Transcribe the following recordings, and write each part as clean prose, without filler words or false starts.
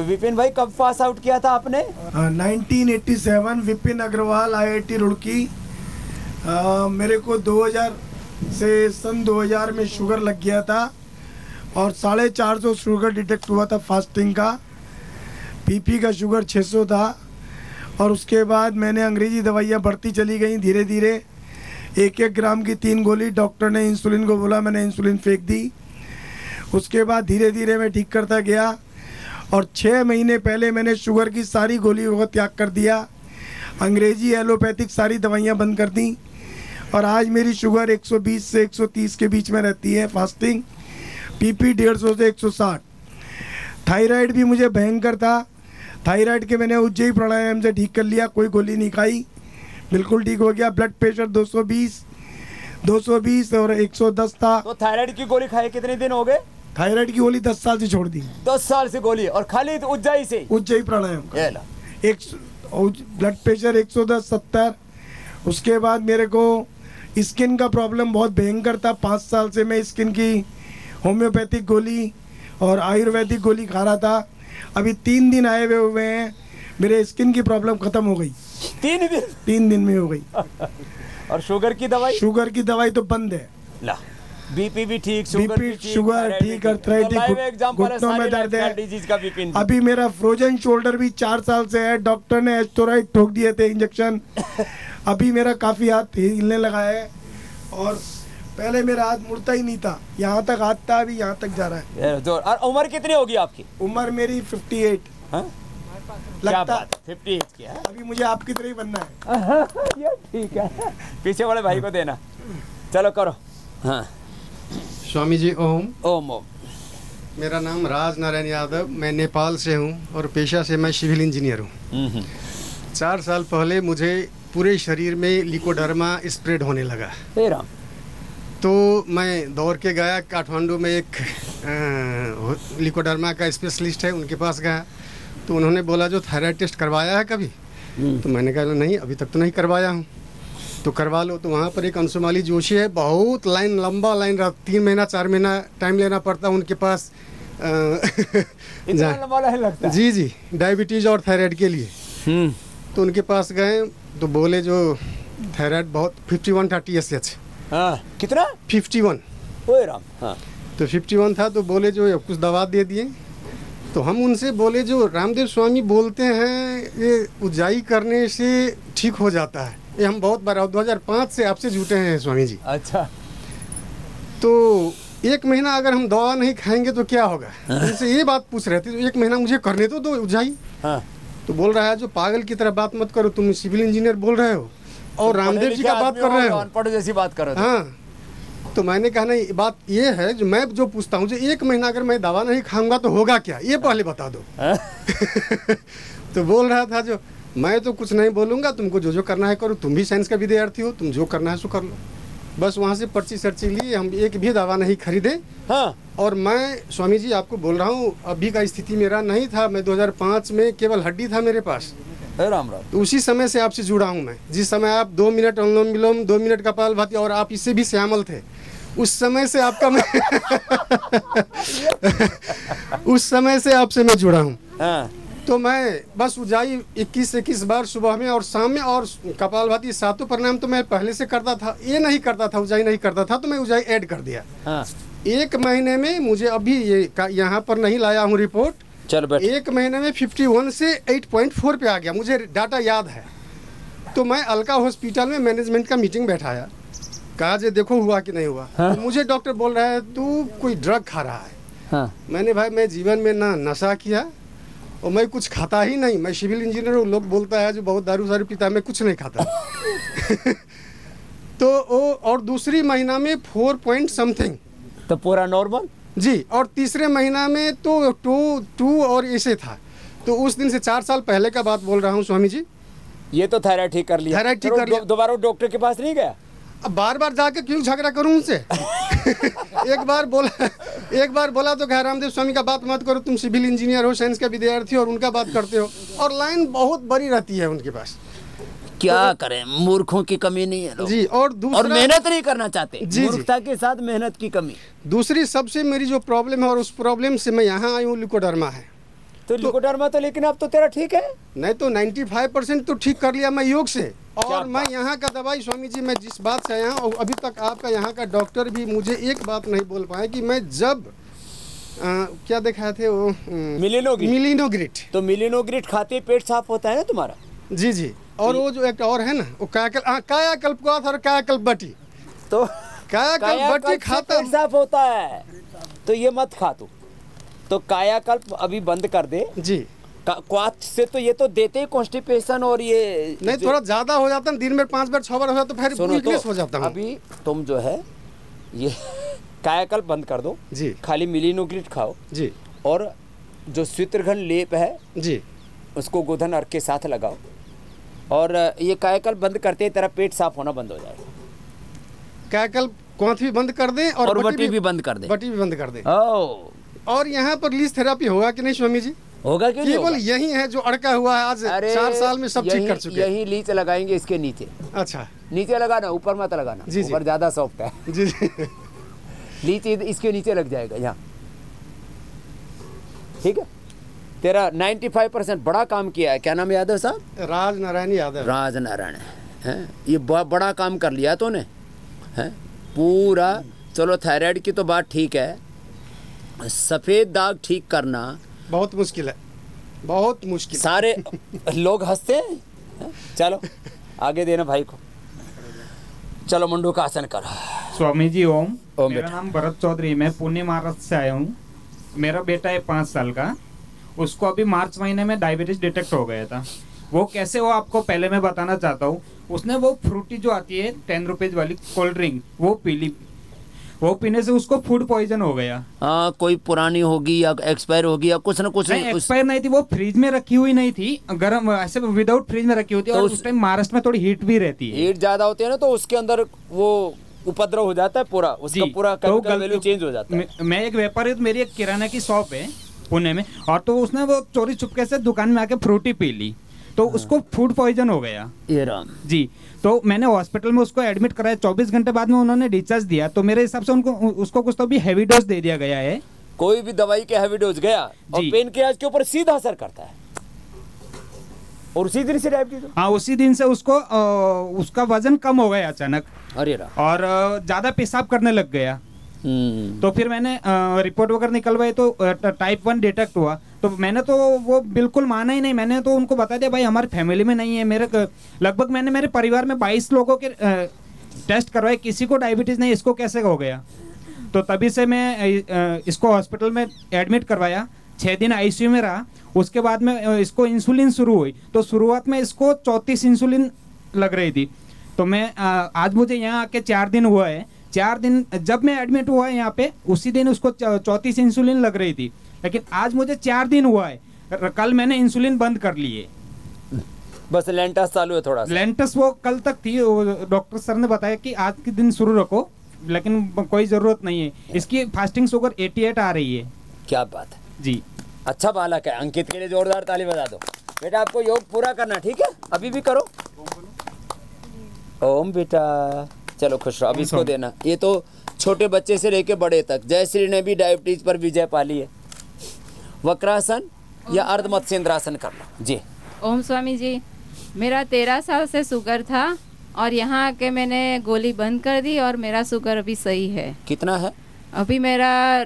विपिन भाई कब pass out किया था आपने? 1987 विपिन अग्रवाल IIT रुड़की। मेरे को 2000 से सन 2000 में शुगर लग गया था और 450 शुगर डिटेक्ट हुआ था फास्टिंग का। पीपी का शुगर 600 था और उसके बाद मैंने अंग्रेजी दवाइयाँ बढ़ती चली गई धीरे धीरे। 1-1 ग्राम की 3 गोली, डॉक्टर ने इंसुलिन को बोला, मैंने इंसुलिन फेंक दी। उसके बाद धीरे धीरे मैं ठीक करता गया और 6 महीने पहले मैंने शुगर की सारी गोलियों का त्याग कर दिया। अंग्रेजी एलोपैथिक सारी दवाइयाँ बंद कर दी और आज मेरी शुगर 120 से 130 के बीच में रहती है फास्टिंग। पीपी 150 से 160। थायराइड भी मुझे भयंकर था। थायराइड के मैंने उज्जैन प्राणायाम से ठीक कर लिया, कोई गोली नहीं खाई, बिल्कुल ठीक हो गया। ब्लड प्रेशर 220 और 110 था। तो थायराइड की गोली खाए कितने दिन हो गए? थायराइड की गोली 10 साल से छोड़ दी। 10 साल से गोली और खाली उज्जैन से? उज्जैन प्राणायाम का। Blood pressure 110 70। उसके बाद मेरे को स्किन का प्रॉब्लम बहुत भयंकर था। 5 साल से मैं स्किन की होम्योपैथिक गोली और आयुर्वेदिक गोली खा रहा था। अभी 3 दिन आए हुए हैं, मेरे स्किन की प्रॉब्लम खत्म हो गई। 3 दिन में हो गई। और शुगर की दवाई? शुगर की दवाई तो बंद है। ला, बीपी भी ठीक, शुगर ठीक, अर्थराइटिस, घुटनों में दर्द है। अभी मेरा फ्रोजन शोल्डर भी 4 साल से है। डॉक्टर ने एस्टोराइड ठोक दिए थे इंजेक्शन। अभी मेरा काफी हाथ हिलने लगा है और पहले मेरा हाथ मुड़ता ही नहीं था, यहाँ तक हाथ था, अभी यहाँ तक जा रहा है। और उम्र कितनी होगी आपकी? उम्र मेरी 58। लगता 58 की है। अभी मुझे आपकी तरह ही बनना है। ये ठीक है, पीछे वाले भाई को देना। चलो करो। हाँ स्वामी जी ओम। ओम ओम। मेरा नाम राज नारायण यादव, मैं नेपाल से हूँ और पेशा से मैं सिविल इंजीनियर हूँ। 4 साल पहले मुझे पूरे शरीर में लिकोडर्मा स्प्रेड होने लगा। तो मैं दौड़ के गया काठमांडू में, एक लिकोडर्मा का स्पेशलिस्ट है, उनके पास गया। तो उन्होंने बोला जो थायराइड टेस्ट करवाया है कभी? तो मैंने कहा नहीं, अभी तक तो नहीं करवाया हूँ। तो करवा लो। तो वहाँ पर एक अंशुमाली जोशी है, बहुत लाइन, लंबा लाइन रहा, 3 महीना 4 महीना टाइम लेना पड़ता उनके पास। इतना लंबा लाइन लगता है? जी जी, डायबिटीज़ और थायराइड के लिए। तो उनके पास गए तो बोले जो थायराइड बहुत 51-30 SH। हाँ, कितना? 51। ओए राम। हाँ। तो 51 था तो बोले जो कुछ दवा दे दिए। तो हम उनसे बोले जो रामदेव स्वामी बोलते हैं ये उजाई करने से ठीक हो जाता है, ये हम बहुत बार 2005 से आपसे जुटे हैं स्वामी जी। अच्छा। तो 1 महीना अगर हम दवा नहीं खाएंगे तो क्या होगा? उनसे ये बात पूछ रहे थे। तो 1 महीना मुझे करने तो दो उजाई। हाँ। तो बोल रहा है जो पागल की तरह बात मत करो, तुम सिविल इंजीनियर बोल रहे हो और रामदेव जी का बात कर रहे हो, अनपढ़ जैसी बात कर रहे हो। हाँ। तो मैंने कहा नहीं, बात ये है जो मैं जो पूछता हूँ, जो 1 महीना अगर मैं दवा नहीं खाऊंगा तो होगा क्या, ये पहले बता दो। तो बोल रहा था जो मैं तो कुछ नहीं बोलूँगा, तुमको जो जो करना है करो, तुम भी साइंस का विद्यार्थी हो, तुम जो करना है सो कर लो। बस वहाँ से पर्ची सर्ची ली, हम एक भी दवा नहीं खरीदे। हाँ। और मैं स्वामी जी आपको बोल रहा हूँ, अभी का स्थिति मेरा नहीं था। मैं 2005 में केवल हड्डी था मेरे पास। राम राम। तो उसी समय से आपसे जुड़ा हूँ मैं। जिस समय आप 2 मिनट अनुलोम विलोम, 2 मिनट कपालभाति, और आप इससे भी श्यामल थे, उस समय से आपका मैं उस समय से आपसे मैं जुड़ा हूँ। हाँ। तो मैं बस उजाई 21 बार सुबह में और शाम में, और कपालभाति 7 प्राणायाम तो मैं पहले से करता था। ये नहीं करता था, उजाई नहीं करता था, तो मैं उजाई ऐड कर दिया। हाँ। 1 महीने में मुझे अभी ये यहाँ पर नहीं लाया हूँ रिपोर्ट। चलो बैठ। 1 महीने में 51 से 8.4 पे आ गया, मुझे डाटा याद है। तो मैं अलका हॉस्पिटल में मैनेजमेंट का मीटिंग बैठाया, कहा जे देखो हुआ कि नहीं हुआ। हाँ? तो मुझे डॉक्टर बोल रहा है तू कोई ड्रग खा रहा है। हाँ। मैंने भाई मैं जीवन में ना नशा किया और मैं कुछ खाता ही नहीं। मैं सिविल इंजीनियर हूँ, लोग बोलता है जो बहुत दारू सारू पीता है, मैं कुछ नहीं खाता। तो और दूसरी महीना में 4 पॉइंट समथिंग, तो पूरा नॉर्मल जी। और तीसरे महीना में तो 2 और ऐसे था। तो उस दिन से 4 साल पहले का बात बोल रहा हूँ स्वामी जी। ये तो थायराइड ठीक कर लिया। थायराइड ठीक कर लिया। दोबारा डॉक्टर के पास नहीं गया? अब बार बार जाके क्यों झगड़ा करूं उनसे? एक बार बोला तो कहा रामदेव स्वामी का बात मत करो, तुम सिविल इंजीनियर हो, साइंस का विद्यार्थी हो, और उनका बात करते हो। और लाइन बहुत बड़ी रहती है उनके पास। क्या करें, मूर्खों की कमी नहीं है लोग। जी। और मेहनत नहीं करना चाहते। जी, मूर्खता के साथ मेहनत की कमी। दूसरी सबसे मेरी जो प्रॉब्लम है, और उस प्रॉब्लम से मैं यहाँ आई हूँ, लिकोडर्मा है। तो लिकोडर्मा तो लेकिन अब तो तेरा ठीक है। नहीं तो 95% तो ठीक कर लिया मैं योग से। और मैं यहाँ का दवाई स्वामी जी, मैं जिस बात से आया हूँ, अभी तक आपका यहाँ का डॉक्टर भी मुझे एक बात नहीं बोल पाया कि मैं जब क्या दिखाए थे वो मिलिनोग्रिट। तो मिलिनोग्रिट खाते पेट साफ होता है ना तुम्हारा? जी जी। और वो जो एक और है ना, वो कायाकल्प को और कायाकल्प बटी, तो कायाकल्प बटी खाता पेट साफ होता है, तो ये मत खा तू। तो कायाकल्प अभी बंद कर दे जी। क्वाथ से तो ये तो देते ही कॉन्स्टिपेशन और ये नहीं, थोड़ा ज्यादा हो जाता है, दिन में 5 बार 6 बार हो जाता तो फिर वीकनेस हो जाता है। अभी तुम जो है ये कायाकल्प बंद कर दो जी, खाली मिलिनोग्रिट खाओ जी, और जो स्वित्रघन लेप है जी उसको गोधन अर्क के साथ लगाओ, और ये कायाकल्प बंद करते ही तेरा पेट साफ होना बंद हो जाएगा। कायाकल्प क्वाथ भी बंद कर दें और बटी भी बंद कर दें। बटी भी बंद कर दें। और यहाँ पर लीज थेरापी होगा कि नहीं स्वामी जी? होगा क्यों नहीं? केवल यही है जो अड़का हुआ है, आज 4 साल में सब ठीक कर चुके हैं। यही लीच लगाएंगे इसके नीचे। अच्छा, नीचे लगाना, ऊपर मत लगाना, ऊपर ज्यादा सॉफ्ट है जी जी। लीच इसके नीचे लग जाएगा यहाँ, ठीक है। तेरा 95% बड़ा काम किया है। क्या नाम याद है साहब? राज नारायण यादव। राज नारायण है, ये बड़ा काम कर लिया तूने है पूरा। चलो थायराइड की तो बात ठीक है, सफेद दाग ठीक करना बहुत मुश्किल है, बहुत मुश्किल। सारे लोग हंसते हैं। चलो आगे देना भाई को। चलो मुंडू का आसन करो। स्वामी जी ओम। मेरा नाम भरत चौधरी, मैं पुणे महाराष्ट्र से आया हूँ। मेरा बेटा है 5 साल का, उसको अभी मार्च महीने में डायबिटीज डिटेक्ट हो गया था। वो कैसे हो आपको पहले मैं बताना चाहता हूँ। उसने वो फ्रूटी जो आती है 10 रुपीज वाली कोल्ड ड्रिंक वो पी ली, वो पीने से उसको फूड पॉइजन हो गया। कोई पुरानी होगी या एक्सपायर होगी या कुछ ना कुछ। नहीं, एक्सपायर नहीं थी, वो फ्रिज में रखी हुई नहीं थी, गर्म ऐसे विदाउट फ्रिज में रखी होती है। तो और उस टाइम महाराष्ट्र में थोड़ी हीट भी रहती है, हीट ज्यादा होती है ना, तो उसके अंदर वो उपद्रव हो जाता है पूरा, उसका पूरा केमिकल वैल्यू चेंज हो जाता है। मैं एक व्यापारी, मेरी एक किराना की शॉप है पुणे में, और तो उसने वो चोरी छुपके से दुकान में आके फ्रूटी पी ली, तो उसको फूड पॉइजन हो गया। ये राम जी। तो मैंने हॉस्पिटल में उसको एडमिट कराया, 24 घंटे बाद में उन्होंने डिस्चार्ज दिया। तो मेरे हिसाब से उसको कुछ तो भी हैवी डोज दे दिया गया है। कोई भी दवाई के हैवी डोज गया और पेन किलर्स के ऊपर सीधा असर करता है, और उसी दिन से डायबिटीज। हाँ, उसी दिन से उसको उसका वजन कम हो गया अचानक। अरे राम। और ज्यादा पेशाब करने लग गया। तो फिर मैंने रिपोर्ट वगैरह निकलवाई तो टाइप 1 डिटेक्ट हुआ। तो मैंने तो वो बिल्कुल माना ही नहीं। मैंने तो उनको बता दिया भाई हमारी फैमिली में नहीं है। लगभग मैंने मेरे परिवार में 22 लोगों के टेस्ट करवाए, किसी को डायबिटीज नहीं, इसको कैसे हो गया। तो तभी से मैं इसको हॉस्पिटल में एडमिट करवाया, 6 दिन आईसीयू में रहा। उसके बाद में इसको इंसुलिन शुरू हुई, तो शुरुआत में इसको 34 इंसुलिन लग रही थी। तो मैं आज मुझे यहाँ आके 4 दिन हुआ है। 4 दिन जब मैं एडमिट हुआ है यहाँ पे, उसी दिन उसको 34 इंसुलिन लग रही थी, लेकिन आज मुझे 4 दिन हुआ है। कल मैंने इंसुलिन बंद कर ली है, बस लेंटस चालू है थोड़ा सा। लेंटस वो कल तक थी, डॉक्टर सर ने बताया कि आज के दिन शुरू रखो, लेकिन कोई जरूरत नहीं है। इसकी फास्टिंग शुगर 88 आ रही है। क्या बात है जी। अच्छा बालक है। अंकित के लिए जोरदार ताली बजा दो। बेटा आपको योग पूरा करना, ठीक है? अभी भी करो। ओम बेटा, चलो खुश रहो। अब इसको देना। ये तो छोटे बच्चे से लेके बड़े तक, जयश्री ने भी डायबिटीज पर विजय पा ली है। वक्रासन या अर्ध मत्स्येंद्रासन कर लो जी। ओम स्वामी जी, मेरा 13 साल से शुगर था, और यहाँ आके मैंने गोली बंद कर दी, और मेरा शुगर अभी सही है। कितना है अभी? मेरा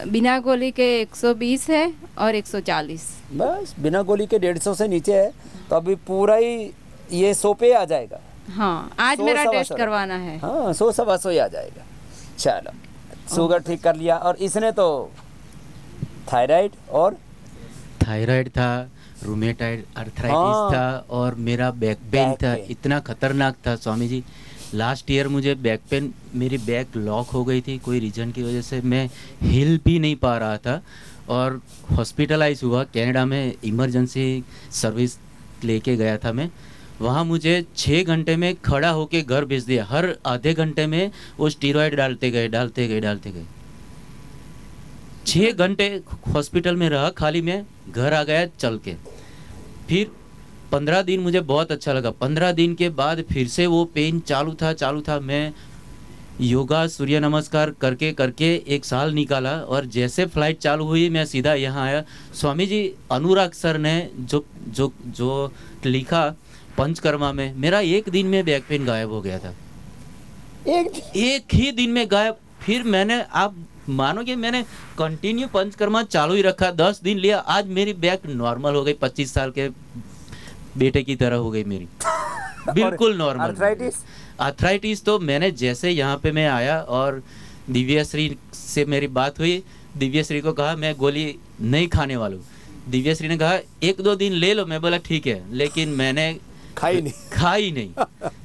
बिना गोली के 120 है और 140। बस बिना गोली के 150 से नीचे है, तो अभी पूरा ही ये 100 पे आ जाएगा। हाँ, आज मेरा टेस्ट करवाना है। हाँ, 100-125 ही आ जाएगा। चलो, शुगर ठीक कर लिया। और इसने तो थायराइड था, रूमेटाइड अर्थराइटिस था, और मेरा बैक पेन था। इतना खतरनाक था स्वामी जी। लास्ट ईयर मुझे बैक पेन, मेरी बैक लॉक हो गई थी कोई रीजन की वजह से, मैं हिल भी नहीं पा रहा था, और हॉस्पिटलाइज हुआ कनाडा में। इमरजेंसी सर्विस लेके गया था मैं वहाँ। मुझे 6 घंटे में खड़ा होके घर भेज दिया। हर आधे घंटे में वो स्टीरॉयड डालते गए। 6 घंटे हॉस्पिटल में रहा, खाली मैं घर आ गया चल के। फिर 15 दिन मुझे बहुत अच्छा लगा। 15 दिन के बाद फिर से वो पेन चालू था। मैं योगा सूर्य नमस्कार करके करके 1 साल निकाला और जैसे फ्लाइट चालू हुई मैं सीधा यहाँ आया। स्वामी जी अनुराग सर ने जो जो जो लिखा पंचकर्मा में, मेरा 1 दिन में बैक पेन गायब हो गया था। एक ही दिन में गायब। फिर मैंने, आप मानोगे, मैंने कंटिन्यू पंचकर्मा चालू ही रखा, 10 दिन लिया, आज मेरी बैक नॉर्मल हो गई, 25 साल के बेटे की तरह हो गई मेरी, बिल्कुल नॉर्मल। आर्थराइटिस तो मैंने जैसे यहाँ पे मैं आया और दिव्यश्री से मेरी बात हुई, दिव्यश्री को कहा मैं गोली नहीं खाने वाला हूँ। दिव्यश्री ने कहा 1-2 दिन ले लो, मैं बोला ठीक है, लेकिन मैंने खाई नहीं।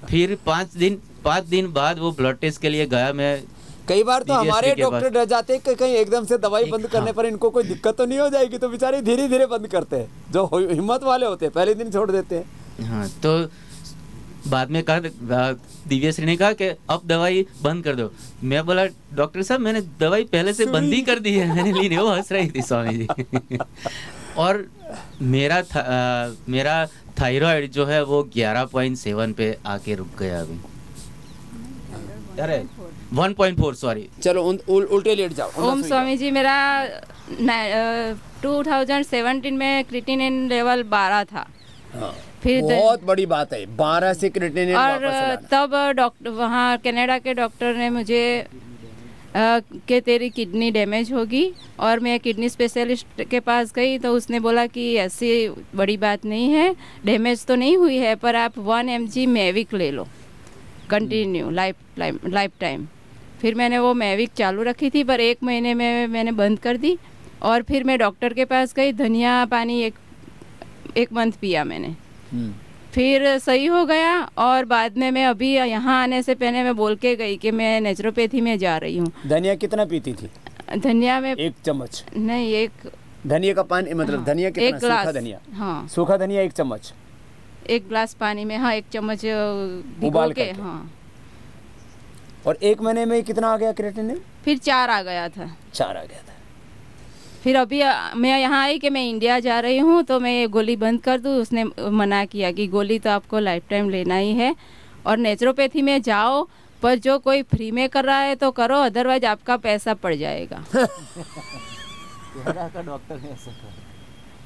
फिर 5 दिन बाद वो ब्लड टेस्ट के लिए गया मैं। कई बार तो हमारे डॉक्टर डर जाते हैं कि कहीं एकदम से दवाई बंद करने पर इनको कोई दिक्कत तो नहीं हो जाएगी, तो बेचारे धीरे धीरे बंद करते हैं। जो हिम्मत वाले होते हैं पहले दिन छोड़ देते हैं। हाँ, तो बाद में कहा, दिव्यश्री ने कहा कि अब दवाई बंद कर दो। मैं बोला डॉक्टर साहब मैंने दवाई पहले से बंद ही कर दी है। मैंने ली नहीं, वो हंस रही थी स्वामी जी। और मेरा थायराइड जो है वो 11.7 पे आके रुक गया अभी। अरे 1.4 सॉरी। चलो उल्टे लेट जाओ। ओम स्वामी जी, मेरा 2017 में क्रिएटिनिन लेवल 12 था। फिर बहुत बड़ी बात है, 12 से क्रिएटिनिन और तब डॉक्टर, वहाँ कनाडा के डॉक्टर ने मुझे कि तेरी किडनी डैमेज होगी, और मैं किडनी स्पेशलिस्ट के पास गई तो उसने बोला कि ऐसी बड़ी बात नहीं है, डैमेज तो नहीं हुई है, पर आप 1 mg मेविक ले लो कंटिन्यू लाइफ टाइम। फिर मैंने वो मेविक चालू रखी थी, पर 1 महीने में मैंने बंद कर दी। और फिर मैं डॉक्टर के पास गई, धनिया पानी एक मंथ पिया मैंने, फिर सही हो गया। और बाद में मैं अभी यहाँ आने से पहले मैं बोल के गई कि मैं नेचुरोपैथी में जा रही हूँ। धनिया कितना पीती थी? धनिया में 1 चम्मच नहीं, 1 धनिया का पानी, मतलब हाँ, धनिया कितना? 1 ग्लास, सूखा धनिया। हाँ, सूखा धनिया 1 चम्मच 1 ग्लास पानी में, हाँ 1 चम्मच भिगो के, हाँ। और 1 महीने में कितना आ गया क्रिएटिनिन? फिर 4 आ गया था। 4 आ गया था। फिर अभी मैं यहाँ आई कि मैं इंडिया जा रही हूँ तो मैं ये गोली बंद कर दूँ। उसने मना किया कि गोली तो आपको लाइफ टाइम लेना ही है, और नेचुरोपैथी में जाओ, पर जो कोई फ्री में कर रहा है तो करो, अदरवाइज आपका पैसा पड़ जाएगा। डॉक्टर ने ऐसा कहा।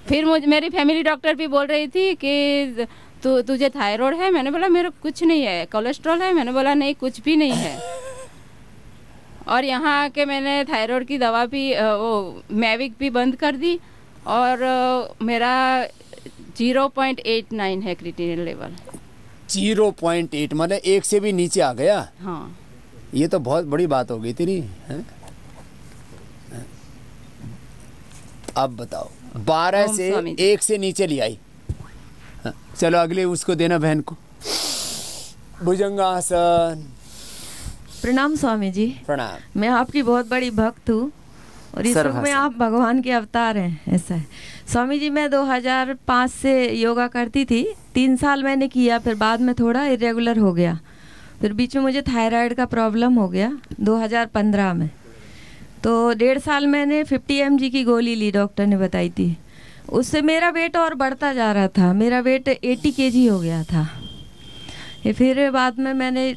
फिर मेरी फैमिली डॉक्टर भी बोल रही थी कि तुझे थायराइड है? मैंने बोला मेरा कुछ नहीं है। कोलेस्ट्रॉल है? मैंने बोला नहीं, कुछ भी नहीं है। और यहाँ आके मैंने थायराइड की दवा भी, वो मेविक भी बंद कर दी, और मेरा 0.89 है क्रिएटिनिन लेवल। 0.8 मतलब 1 से भी नीचे आ गया। हाँ, ये तो बहुत बड़ी बात हो गई तेरी, है? अब बताओ, 12 से 1 से नीचे ले आई। हाँ, चलो अगले उसको देना बहन को। भुजंगासन। प्रणाम स्वामी जी। प्रणाम। मैं आपकी बहुत बड़ी भक्त हूँ, और इस युग में आप भगवान के अवतार हैं, ऐसा है स्वामी जी। मैं 2005 से योगा करती थी, 3 साल मैंने किया, फिर बाद में थोड़ा इरेगुलर हो गया, फिर बीच में मुझे थायराइड का प्रॉब्लम हो गया 2015 में। तो 1.5 साल मैंने 50 mg की गोली ली, डॉक्टर ने बताई थी। उससे मेरा वेट और बढ़ता जा रहा था, मेरा वेट 80 kg हो गया था। फिर बाद में मैंने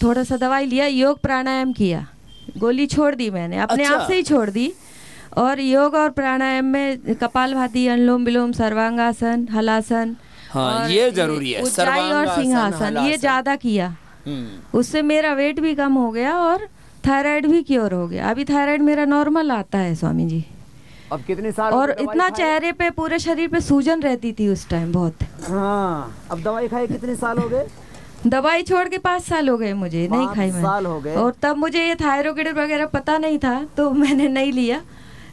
थोड़ा सा दवाई लिया, योग प्राणायाम किया, गोली छोड़ दी मैंने, अपने आप से ही छोड़ दी। और योग और प्राणायाम में कपालभाति, अनुलोम विलोम, सर्वांगासन, हलासन, हाँ, ये जरूरी है, उज्जाई और सिंहासन, ये ज़्यादा किया। उससे मेरा वेट भी कम हो गया और थायराइड भी क्योर हो गया। अभी थायराइड मेरा नॉर्मल आता है स्वामी जी। अब कितने साल? और इतना चेहरे पे, पूरे शरीर पे सूजन रहती थी उस टाइम बहुत। हाँ, अब दवाई खाए कितने साल हो गए? दवाई छोड़ के 5 साल हो गए मुझे, नहीं खाई मैंने। 5 साल हो गए। और तब मुझे ये थायराइड वगैरह पता नहीं था, तो मैंने नहीं लिया।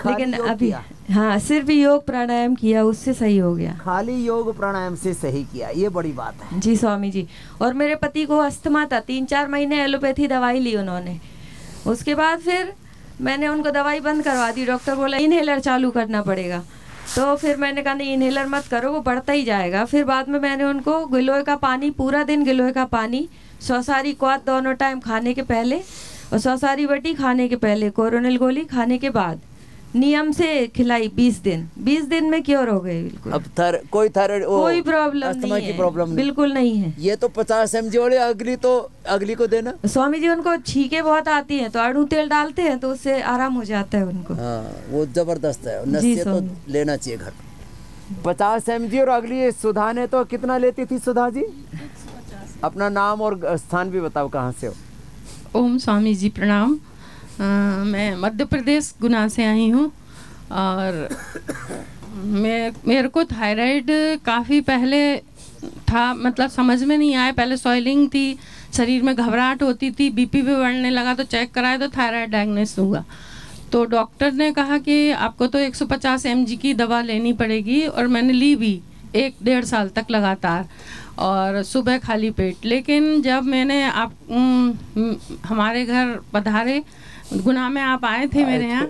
लेकिन अभी हाँ, सिर्फ योग प्राणायाम किया, उससे सही हो गया। खाली योग प्राणायाम से सही किया, ये बड़ी बात है जी स्वामी जी। और मेरे पति को अस्थमा था, 3-4 महीने एलोपैथी दवाई ली उन्होंने। उसके बाद फिर मैंने उनको दवाई बंद करवा दी, डॉक्टर बोला इनहेलर चालू करना पड़ेगा। तो फिर मैंने कहा नहीं, इनहेलर मत करो, वो बढ़ता ही जाएगा। फिर बाद में मैंने उनको गिलोय का पानी, पूरा दिन गिलोय का पानी, 100 सारी क्वाथ दोनों टाइम खाने के पहले और 100 सारी बटी खाने के पहले, कोरोनिल गोली खाने के बाद नियम से खिलाई 20 दिन में क्योर हो गए बिल्कुल। अब कोई थायराइड कोई प्रॉब्लम अस्थमा की प्रॉब्लम बिल्कुल नहीं है। ये तो 50 mg वाले अगली को देना। स्वामी जी उनको छींके बहुत आती हैं तो अड़ू तेल डालते हैं तो उससे आराम हो जाता है उनको। हाँ, वो जबरदस्त है, नशे तो लेना चाहिए घर। 50 mg और अगली सुधा ने तो कितना लेती थी सुधा जी? अपना नाम और स्थान भी बताओ, कहाँ से हो? ओम स्वामी जी प्रणाम। मैं मध्य प्रदेश गुना से आई हूँ और मेरे को थायराइड काफ़ी पहले था, मतलब समझ में नहीं आया। पहले सॉइलिंग थी, शरीर में घबराहट होती थी, बीपी भी बढ़ने लगा, तो चेक कराया तो थायराइड डायग्नोस हुआ। तो डॉक्टर ने कहा कि आपको तो 150 mg की दवा लेनी पड़ेगी, और मैंने ली भी 1-1.5 साल तक लगातार, और सुबह खाली पेट। लेकिन जब मैंने हमारे घर पधारे, गुना में आप आए थे मेरे यहाँ,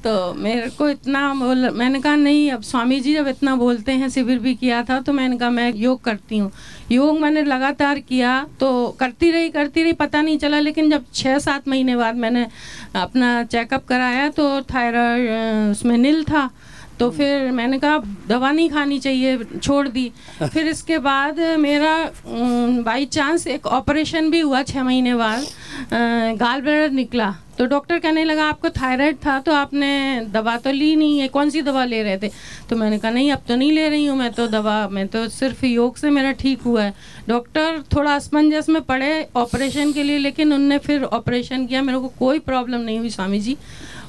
तो मेरे को इतना मैंने कहा नहीं, अब स्वामी जी जब इतना बोलते हैं, शिविर भी किया था, तो मैंने कहा मैं योग करती हूँ। योग मैंने लगातार किया, तो करती रही, पता नहीं चला। लेकिन जब 6-7 महीने बाद मैंने अपना चेकअप कराया तो थायराइड उसमें नील था। तो फिर मैंने कहा दवा नहीं खानी चाहिए, छोड़ दी। फिर इसके बाद मेरा बाई चांस एक ऑपरेशन भी हुआ 6 महीने बाद, गाल ब्लैडर निकला। तो डॉक्टर कहने लगा आपको थायराइड था तो आपने दवा तो ली नहीं है, कौन सी दवा ले रहे थे? तो मैंने कहा नहीं, अब तो नहीं ले रही हूँ मैं तो दवा, मैं तो सिर्फ योग से मेरा ठीक हुआ है। डॉक्टर थोड़ा असमंजस में पड़े ऑपरेशन के लिए, लेकिन उनने फिर ऑपरेशन किया, मेरे को कोई प्रॉब्लम नहीं हुई स्वामी जी,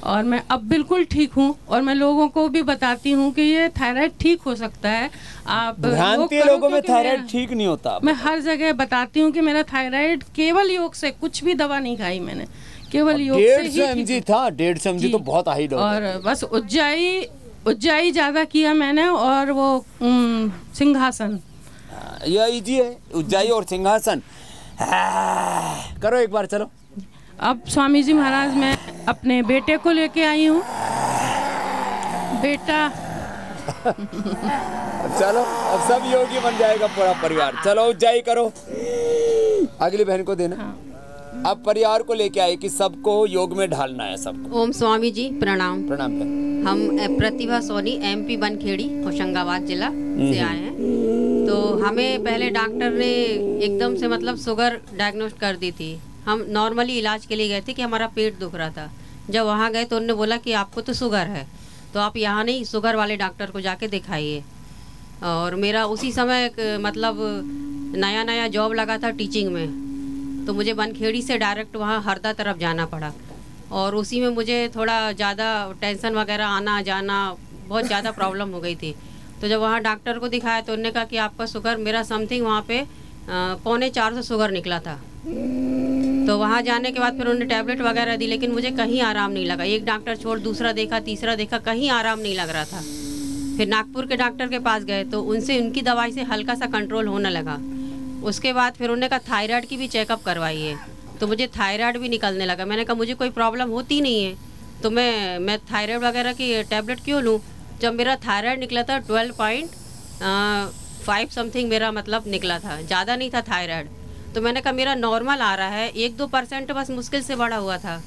और मैं अब बिल्कुल ठीक हूँ। और मैं लोगों को भी बताती हूँ कि ये थायराइड ठीक हो सकता है। आप लोगों में थायराइड ठीक नहीं होता। मैं हर जगह बताती हूँ कि मेरा थायराइड केवल योग से, कुछ भी दवा नहीं खाई मैंने, केवल योग से ही 150 mg था। 150 mg तो बहुत हाई डोज। और बस उज्जाई ज्यादा किया मैंने, और वो सिंहासन, ये इजी है, उज्जाई और सिंहासन। करो एक बार, चलो। अब स्वामी जी महाराज मैं अपने बेटे को लेके आई हूँ। बेटा चलो, अब सब योगी बन जाएगा पूरा परिवार। चलो उज्जाई करो, अगली बहन को देना। हाँ। अब परिवार को लेके आए कि सबको योग में ढालना है सबको। ओम स्वामी जी प्रणाम। प्रणाम। हम प्रतिभा सोनी, MP बनखेड़ी, होशंगाबाद जिला से आए हैं। तो हमें पहले डॉक्टर ने एकदम से मतलब शुगर डायग्नोस कर दी थी। हम नॉर्मली इलाज के लिए गए थे कि हमारा पेट दुख रहा था। जब वहाँ गए तो उन्होंने बोला कि आपको तो शुगर है, तो आप यहाँ नहीं, शुगर वाले डॉक्टर को जाके दिखाइए। और मेरा उसी समय मतलब नया जॉब लगा था टीचिंग में, तो मुझे बनखेड़ी से डायरेक्ट वहाँ हरदा तरफ जाना पड़ा। और उसी में मुझे थोड़ा ज़्यादा टेंशन वगैरह आना जाना, बहुत ज़्यादा प्रॉब्लम हो गई थी। तो जब वहाँ डॉक्टर को दिखाया तो उन्होंने कहा कि आपका शुगर, मेरा समथिंग वहाँ पे 450 शुगर निकला था। तो वहाँ जाने के बाद फिर उन्होंने टैबलेट वगैरह दी, लेकिन मुझे कहीं आराम नहीं लगा। एक डॉक्टर छोड़ दूसरा देखा, तीसरा देखा, कहीं आराम नहीं लग रहा था। फिर नागपुर के डॉक्टर के पास गए तो उनकी दवाई से हल्का सा कंट्रोल होने लगा। उसके बाद फिर उन्होंने कहा थायराइड की भी चेकअप करवाइए, तो मुझे थायराइड भी निकलने लगा। मैंने कहा मुझे कोई प्रॉब्लम होती नहीं है, तो मैं थायराइड वगैरह की टैबलेट क्यों लूँ? जब मेरा थायराइड निकला था 12.5 समथिंग मेरा मतलब निकला था, ज़्यादा नहीं था थायराइड। तो मैंने कहा मेरा नॉर्मल आ रहा है, 1-2% बस मुश्किल से बढ़ा हुआ था।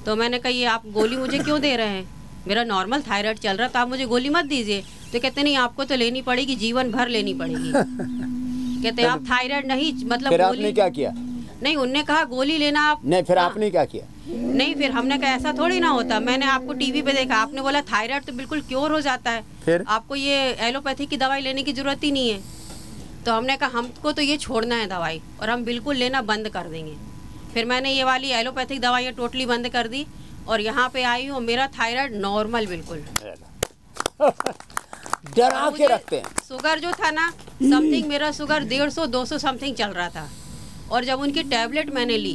तो मैंने कहा ये आप गोली मुझे क्यों दे रहे हैं? मेरा नॉर्मल थायराइड चल रहा, तो आप मुझे गोली मत दीजिए। तो कहते नहीं, आपको तो लेनी पड़ेगी, जीवन भर लेनी पड़ेगी। कहते आप थायराइड नहीं, मतलब फिर आपने क्या किया? नहीं, उनने कहा गोली लेना आप नहीं। फिर आपने क्या किया? नहीं, फिर हमने कहा ऐसा थोड़ी ना होता। मैंने आपको टीवी पे देखा, आपने बोला थायराइड तो बिल्कुल क्योर हो जाता है, फिर आपको ये एलोपैथी की दवाई लेने की जरूरत ही नहीं है। तो हमने कहा हमको तो ये छोड़ना है दवाई, और हम बिल्कुल लेना बंद कर देंगे। फिर मैंने ये वाली एलोपैथिक दवाइयाँ टोटली बंद कर दी, और यहाँ पे आई हूँ। मेरा थायराइड नॉर्मल बिल्कुल डरा के रखते हैं। शुगर जो था ना, समथिंग मेरा शुगर 150-200 समथिंग चल रहा था। और जब उनकी टैबलेट मैंने ली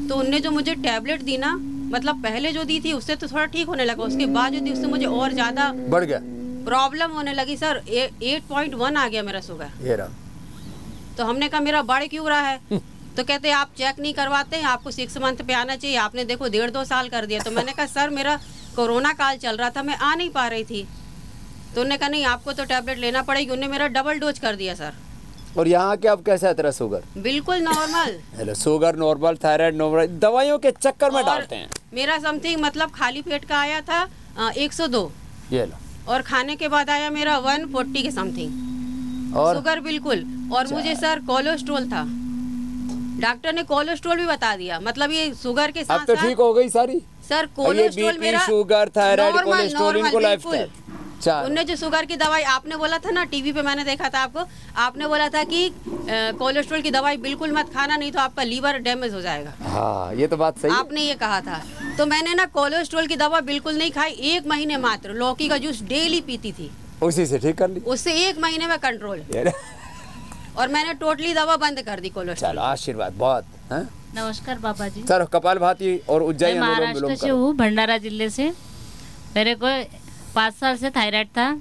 तो उनने जो मुझे टैबलेट दी ना, मतलब पहले जो दी थी उससे तो थोड़ा ठीक होने लगा, उसके बाद जो दी उससे मुझे और ज़्यादा बढ़ गया, प्रॉब्लम होने लगी सर। 8.1 आ गया मेरा शुगर। तो हमने कहा मेरा बढ़ क्यों रहा है? तो कहते आप चेक नहीं करवाते हैं, आपको 6 मंथ पे आना चाहिए, आपने देखो 1.5-2 साल कर दिया। तो मैंने कहा सर मेरा कोरोना काल चल रहा था, मैं आ नहीं पा रही थी। तो उन्होंने कहा नहीं, आपको तो टैबलेट लेना पड़ेगी। उन्होंने मेरा डबल डोज कर दिया सर। और यहाँ के अब कैसा है तेरा शुगर? बिल्कुल normal. Hello, sugar normal, thyroid normal, दवाइयों के चक्कर में डालते हैं। मेरा समथिंग मतलब खाली पेट का आया था, 102 ये लो। और खाने के बाद आया मेरा 140 के समथिंग और शुगर बिल्कुल। और मुझे सर कोलेस्ट्रॉल था, डॉक्टर ने कोलेस्ट्रॉल भी बता दिया, मतलब ये शुगर के साथ अब तो ठीक हो गई सारी सर। कोलेस्ट्रॉल मेरा शुगर थायराइड कोलेस्ट्रॉल इनको बिल्कुल। उनने जो शुगर की दवाई आपने बोला था ना, टीवी पे मैंने देखा था आपको, आपने बोला था कि कोलेस्ट्रॉल की दवाई बिल्कुल मत खाना, नहीं तो आपका लीवर डैमेज हो जाएगा। हाँ ये तो बात सही आपने ये कहा था। तो मैंने ना कोलेस्ट्रॉल की दवा बिल्कुल नहीं खाई, 1 महीने मात्र लौकी का जूस डेली पीती थी, उसी से ठीक कर ली, उससे 1 महीने में कंट्रोल। और मैंने टोटली दवा बंद कर दी कोलेस्ट्रॉल। चलो आशीर्वाद बहुत। नमस्कार बाबा जी। सर कपालभाति और उज्जैन महाराष्ट्र से हूँ, भंडारा जिले से। मेरे को 5 साल से थायराइड था,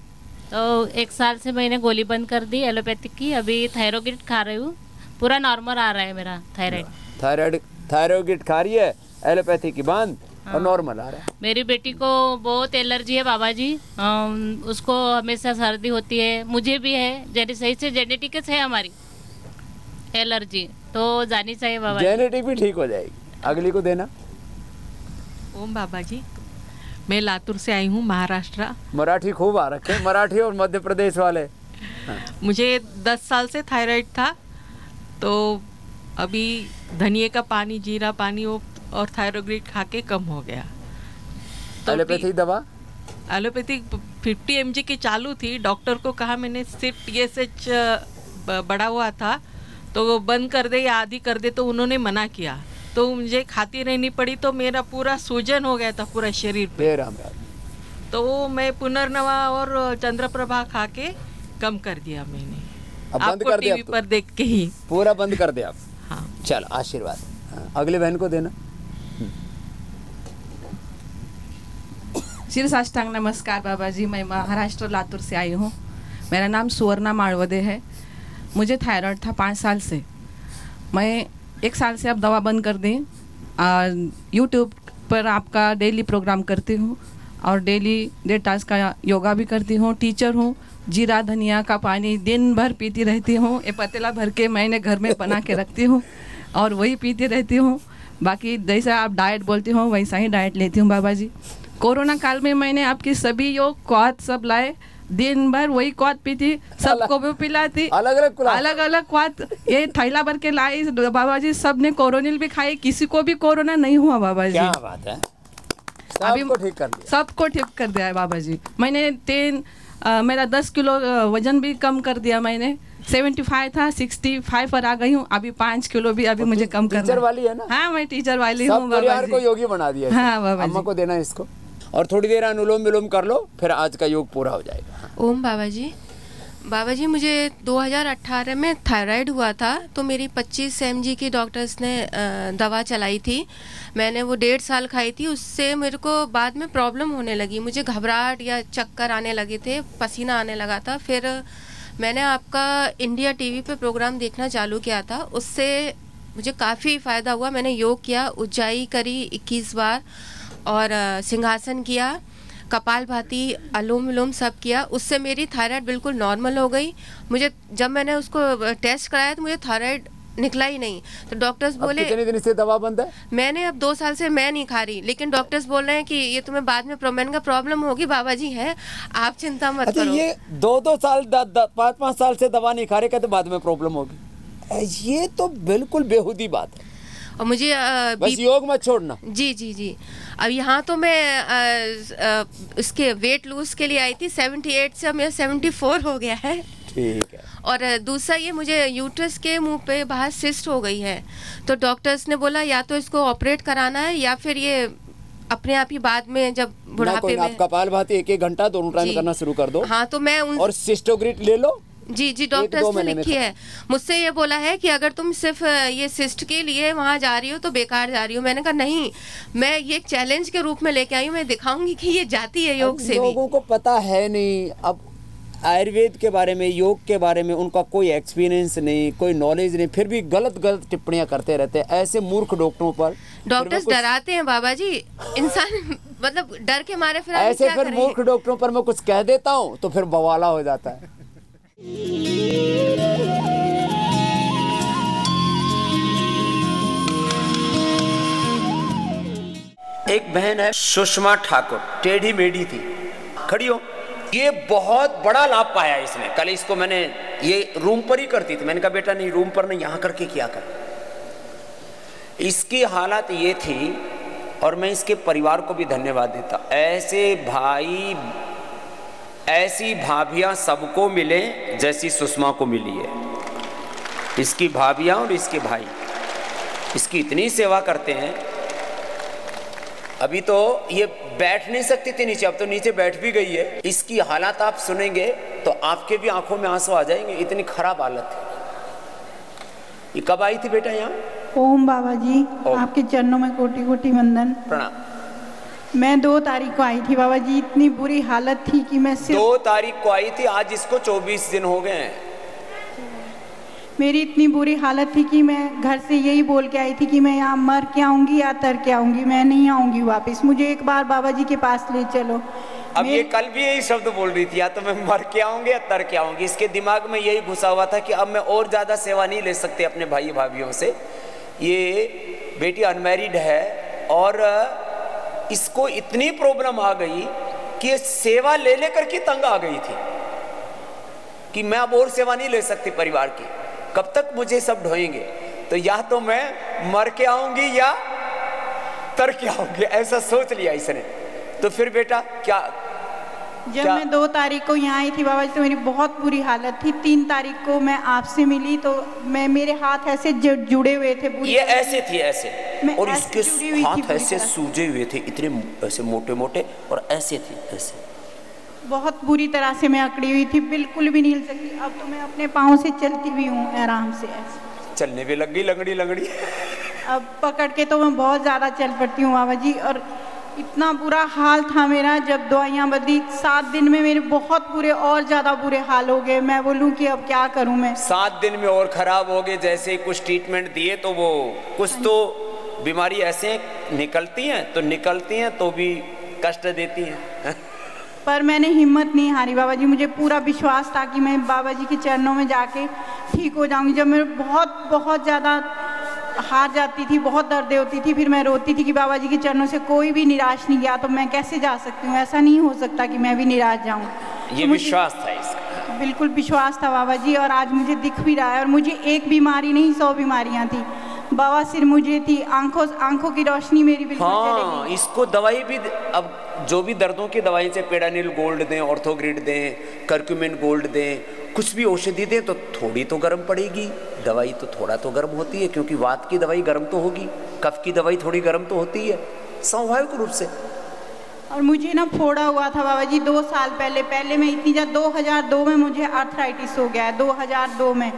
तो 1 साल से मैंने गोली बंद कर दी एलोपैथिक की। अभी थायरोगिड खा रही हूँ, पूरा नॉर्मल आ रहा है मेरा थायराइड। थायरोगिड खा रही है, एलोपैथी की बंद और नॉर्मल आ रहा है। मेरी बेटी को बहुत एलर्जी है बाबा जी, उसको हमेशा सर्दी होती है, मुझे भी है, जैसे सही से जेनेटिक्स है हमारी एलर्जी, तो जानी चाहिए बाबा। जेनेटिक भी ठीक हो जाएगी, अगली को देना। ओम बाबा जी, मैं लातूर से आई हूँ, महाराष्ट्र। मराठी खूब आ रखे, मराठी और मध्य प्रदेश वाले। हाँ। मुझे 10 साल से थायराइड था, तो अभी धनिए का पानी, जीरा पानी और थायरोग्रिड खा के कम हो गया। तो एलोपैथी दवा एलोपैथिक 50 mg की चालू थी, डॉक्टर को कहा मैंने, सिर्फ TSH बढ़ा हुआ था तो वो बंद कर दे या आधी कर दे, तो उन्होंने मना किया, तो मुझे खाती रहनी पड़ी, तो मेरा पूरा सूजन हो गया था पूरा शरीर पे। तो मैं पुनर्नवा और चंद्रप्रभा खा के कम कर दिया मैंने। अब बंद कर दिया, टीवी पर देख के ही पूरा बंद कर दिया। हाँ। चलो आशीर्वाद। हाँ। अगले बहन को देना। शिर साष्टांग नमस्कार बाबा जी, मैं महाराष्ट्र लातूर से आई हूँ। मेरा नाम सुवर्णा माळवदे है। मुझे थायराइड था 5 साल से, मैं 1 साल से अब दवा बंद कर दी। यूट्यूब पर आपका डेली प्रोग्राम करती हूँ और डेली 1.5 तास का योगा भी करती हूँ। टीचर हूँ। जीरा धनिया का पानी दिन भर पीती रहती हूँ, ये पतीला भर के मैंने घर में बना के रखती हूँ और वही पीती रहती हूँ। बाकी जैसा आप डाइट बोलती हूँ वैसा ही डाइट लेती हूँ बाबा जी। कोरोना काल में मैंने आपकी सभी योग क्वाथ सब लाए, दिन भर वही क्वाथ पीती, सबको भी पिलाती, अलग अलग क्वाथ ये थैला भर के लाई बाबा जी। सबने कोरोनिल भी खाई, किसी को भी कोरोना नहीं हुआ बाबा जी। क्या बात है, सबको ठीक कर दिया। सबको ठीक कर दिया है बाबा जी। मैंने मेरा 10 किलो वजन भी कम कर दिया मैंने। 75 था, 65 पर आ गई हूँ। अभी 5 किलो भी अभी मुझे कम करना। टीचर वाली है ना? हाँ मैं टीचर वाली हूँ बाबा परिवार जी। को योगी बना दिया। हाँ बाबा जी। अम्मा को देना इसको और थोड़ी देर अनुलोम विलोम कर लो, फिर आज का योग पूरा हो जाएगा। ओम बाबा जी मुझे 2018 में थायराइड हुआ था, तो मेरी 25 mg की डॉक्टर्स ने दवा चलाई थी। मैंने वो 1.5 साल खाई थी, उससे मेरे को बाद में प्रॉब्लम होने लगी, मुझे घबराहट या चक्कर आने लगे थे, पसीना आने लगा था। फिर मैंने आपका इंडिया टीवी पे प्रोग्राम देखना चालू किया था, उससे मुझे काफ़ी फ़ायदा हुआ। मैंने योग किया, उज्जाई करी 21 बार और सिंहासन किया, कपालभाति, अनुलोम विलोम सब किया। उससे मेरी थायराइड बिल्कुल नॉर्मल हो गई। मुझे जब मैंने उसको टेस्ट कराया तो मुझे थायराइड निकला ही नहीं। तो डॉक्टर्स बोले कितने दिन से दवा बंद है? मैंने अब 2 साल से मैं नहीं खा रही, लेकिन डॉक्टर्स बोल रहे हैं कि ये तुम्हें बाद में प्रोमेन का प्रॉब्लम होगी बाबा जी, है आप चिंता मत करो। ये 2 साल 5 साल से दवा नहीं खा रहे, कहते बाद में प्रॉब्लम होगी, ये तो बिल्कुल बेहूदी बात है। और मुझे बस योग मत छोड़ना। जी। अब यहाँ तो मैं उसके वेट लूज के लिए आई थी, 78 से मेरा 74 हो गया है। ठीक है। और दूसरा ये मुझे यूट्रस के मुंह पे बाहर सिस्ट हो गई है, तो डॉक्टर्स ने बोला या तो इसको ऑपरेट कराना है या फिर ये अपने आप ही बाद में जब बुढ़ापे में। आप कपालभाति 1-1 घंटा दोनों टाइम करना शुरू कर दो। हाँ तो मैं और सिस्टोग्रिड ले लो। जी डॉक्टर्स ने लिखी है। मुझसे ये बोला है कि अगर तुम सिर्फ ये सिस्ट के लिए वहाँ जा रही हो तो बेकार जा रही हो। मैंने कहा नहीं, मैं ये एक चैलेंज के रूप में लेके आई हूँ, मैं दिखाऊंगी कि ये जाती है योग से भी। लोगों को पता है नहीं, अब आयुर्वेद के बारे में, योग के बारे में उनका कोई एक्सपीरियंस नहीं, कोई नॉलेज नहीं, फिर भी गलत टिप्पणियां करते रहते हैं। ऐसे मूर्ख डॉक्टरों पर डॉक्टर्स डराते हैं बाबा जी, इंसान मतलब डर के मारे फिर ऐसे फिर मूर्ख डॉक्टरों पर मैं कुछ कह देता हूँ तो फिर बवाला हो जाता है। एक बहन है सुषमा ठाकुर, टेढ़ी मेढ़ी थी, खड़ी हो। ये बहुत बड़ा लाभ पाया इसने। कल इसको मैंने, ये रूम पर ही करती थी, मैंने कहा बेटा नहीं रूम पर नहीं, यहाँ करके किया कर। इसकी हालत ये थी, और मैं इसके परिवार को भी धन्यवाद देता। ऐसे भाई, ऐसी भाभियां सबको मिले जैसी सुषमा को मिली है। इसकी भाभियां और इसके भाई इसकी इतनी सेवा करते हैं। अभी तो ये बैठ नहीं सकती थी नीचे, अब तो नीचे बैठ भी गई है। इसकी हालत आप सुनेंगे तो आपके भी आंखों में आंसू आ जाएंगे, इतनी खराब हालत है। ये कब आई थी बेटा यहाँ? ओम बाबा जी, आपके चरणों में कोटि कोटि वंदन, प्रणाम। मैं 2 तारीख को आई थी बाबा जी। इतनी बुरी हालत थी कि मैं सिर्फ 2 तारीख को आई थी, आज इसको 24 दिन हो गए हैं। मेरी इतनी बुरी हालत थी कि मैं घर से यही बोल के आई थी कि मैं यहाँ मर के आऊँगी या तर के आऊँगी, मैं नहीं आऊँगी वापस, मुझे एक बार बाबा जी के पास ले चलो। अब ये कल भी यही शब्द बोल रही थी, या तो मैं मर के आऊँगी या तर के आऊँगी। इसके दिमाग में यही घुसा हुआ था कि अब मैं और ज़्यादा सेवा नहीं ले सकती अपने भाई भाभीयों से। ये बेटी अनमैरिड है और इसको इतनी प्रॉब्लम आ गई कि ये सेवा ले लेकर के तंग आ गई थी कि मैं अब और सेवा नहीं ले सकती परिवार की, कब तक मुझे सब ढोएंगे, तो या तो मैं मर के आऊंगी या तर के आऊंगी, ऐसा सोच लिया इसने। तो फिर बेटा क्या जब मैं 2 तारीख को यहाँ आई थी बाबा जी तो मेरी बहुत बुरी हालत थी। 3 तारीख को मैं आपसे मिली तो मेरे हाथ ऐसे जुड़े हुए थे, ये ऐसे थी ऐसे, और इसके हाथ ऐसे सूजे हुए थे, इतने ऐसे मोटे मोटे, और ऐसे थी ऐसे। बहुत बुरी तरह से मैं अकड़ी हुई थी, बिल्कुल भी नहीं हिल सकती। अब तो मैं अपने पाँव से चलती भी हूँ आराम से, ऐसे चलने भी लग गई लंगड़ी लंगड़ी। अब पकड़ के तो मैं बहुत ज़्यादा चल पड़ती हूँ बाबा जी। और इतना बुरा हाल था मेरा, जब दवाइयाँ बदली 7 दिन में मेरे बहुत बुरे और ज़्यादा बुरे हाल हो गए। मैं बोलूँ कि अब क्या करूँ मैं। 7 दिन में और ख़राब हो गए। जैसे कुछ ट्रीटमेंट दिए तो वो कुछ तो बीमारी ऐसे निकलती हैं तो भी कष्ट देती हैं। पर मैंने हिम्मत नहीं हारी बाबा जी। मुझे पूरा विश्वास था कि मैं बाबा जी के चरणों में जाके ठीक हो जाऊंगी। जब मैं बहुत ज़्यादा हार जाती थी, बहुत दर्द होती थी, फिर मैं रोती थी कि बाबा जी के चरणों से कोई भी निराश नहीं गया, तो मैं कैसे जा सकती हूँ? ऐसा नहीं हो सकता कि मैं भी निराश जाऊँ। ये विश्वास था इसका, बिल्कुल विश्वास था बाबा जी। और आज मुझे दिख भी रहा है। और मुझे एक बीमारी नहीं 100 बीमारियाँ थी। बवासीर मुझे थी, आंखों की रोशनी मेरी बिल्कुल चली गई। इसको दवाई भी, अब जो भी दर्दों की दवाई से पेडानिल गोल्ड दें, ऑर्थोग्रिड दें, कर्क्यूमिन गोल्ड दें, कुछ भी औषधि दें तो थोड़ी तो गर्म पड़ेगी दवाई, तो थोड़ा तो गर्म होती है, क्योंकि वात की दवाई गर्म तो होगी, कफ की दवाई थोड़ी गर्म तो होती है स्वाभाविक रूप से। और मुझे ना फोड़ा हुआ था बाबा जी 2 साल पहले मैं इतनी ज़्यादा 2002 में मुझे आर्थराइटिस हो गया है। 2002 में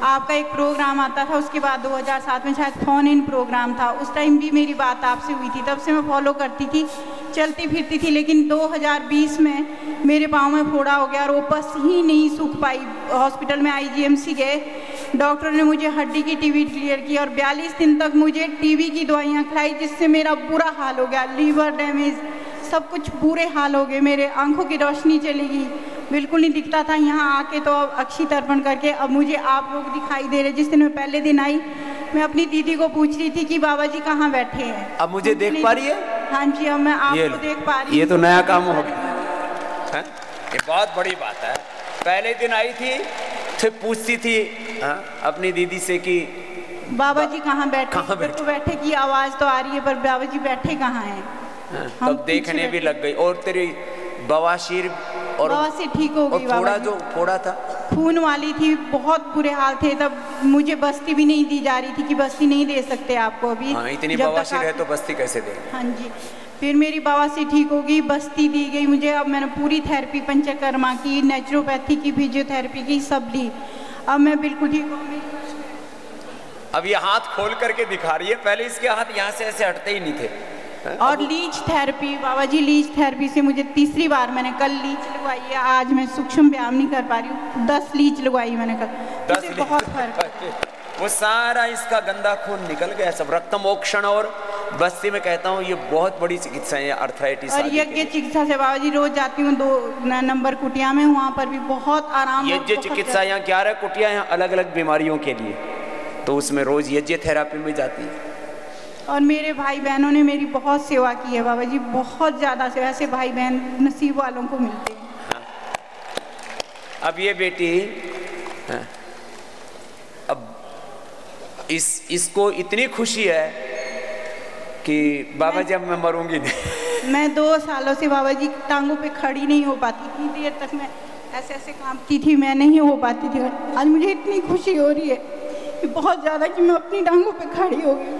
आपका एक प्रोग्राम आता था, उसके बाद 2007 में शायद फोन इन प्रोग्राम था, उस टाइम भी मेरी बात आपसे हुई थी। तब से मैं फॉलो करती थी, चलती फिरती थी। लेकिन 2020 में मेरे पाँव में फोड़ा हो गया और वो पस ही नहीं सूख पाई। हॉस्पिटल में IGMC गए, डॉक्टर ने मुझे हड्डी की टीबी क्लियर की और 42 दिन तक मुझे टीबी की दवाइयाँ खिलाई, जिससे मेरा बुरा हाल हो गया। लीवर डैमेज, सब कुछ बुरे हाल हो गए मेरे। आंखों की रोशनी चली गई, बिल्कुल नहीं दिखता था। यहाँ आके तो अब अक्षी तर्पण करके अब मुझे आप लोग दिखाई दे रहे। जिस दिन मैं पहले दिन आई, मैं अपनी दीदी को पूछ रही थी कि बाबा जी कहाँ बैठे हैं। अब मुझे देख पा रही है? हाँ जी, अब मैं आपको देख पा रही हूँ। ये तो नया काम हो गया, ये बहुत बड़ी बात है। पहले दिन आई थी तो पूछती थी अपनी दीदी से कि बाबा जी कहाँ बैठे, तो बैठे की आवाज़ तो आ रही है, पर बाबा जी बैठे कहाँ हैं। तब देखने भी लग गई। और तेरी बवासीर और बवासीर ठीक हो गई। थोड़ा जो फोड़ा था खून वाली थी, बहुत बुरे हाल थे। तब मुझे बस्ती भी नहीं दी जा रही थी कि बस्ती नहीं दे सकते आपको अभी। इतनी बवासीर है तो बस्ती कैसे दे? हाँ जी। फिर मेरी बवासीर ठीक हो गई, बस्ती दी गई मुझे। अब मैंने पूरी थेरेपी, पंचकर्मा की, नेचुरोपैथी की, फिजियोथेरेपी की, सब ली। अब मैं बिल्कुल ठीक हो गई। अब ये हाथ खोल करके दिखा रही है, पहले इसके हाथ यहाँ से ऐसे हटते ही नहीं थे। और लीच थेरेपी बाबा जी, लीच थेरेपी से मुझे 3री बार मैंने कल लीच लगवाई है। आज मैं सूक्ष्म व्यायाम नहीं कर पा रही हूँ। 10 लीच लगवाई मैंने कल, 10 बहुत फर्क। वो सारा इसका गंदा खून निकल गया सब। रक्तमोक्षण और बस्ती में कहता हूँ ये बहुत बड़ी चिकित्सा है अर्थराइटिस। और यज्ञ चिकित्सा से बाबा जी रोज जाती हूँ 2 नंबर कुटिया में, वहाँ पर भी बहुत आराम। यज्ञ चिकित्सा यहाँ 11 कुटिया यहाँ अलग अलग बीमारियों के लिए, तो उसमें रोज यज्ञ थेरापी में जाती है। और मेरे भाई बहनों ने मेरी बहुत सेवा की है बाबा जी, बहुत ज़्यादा सेवा। ऐसे भाई बहन नसीब वालों को मिलते हैं। अब ये बेटी अब इसको इतनी खुशी है कि बाबा जी अब मैं मरूंगी नहीं। मैं 2 सालों से बाबा जी टांगों पे खड़ी नहीं हो पाती थी, देर तक मैं ऐसे ऐसे कांपती थी, मैं नहीं हो पाती थी। आज मुझे इतनी खुशी हो रही है कि बहुत ज़्यादा कि मैं अपनी टांगों पे खड़ी हो गई।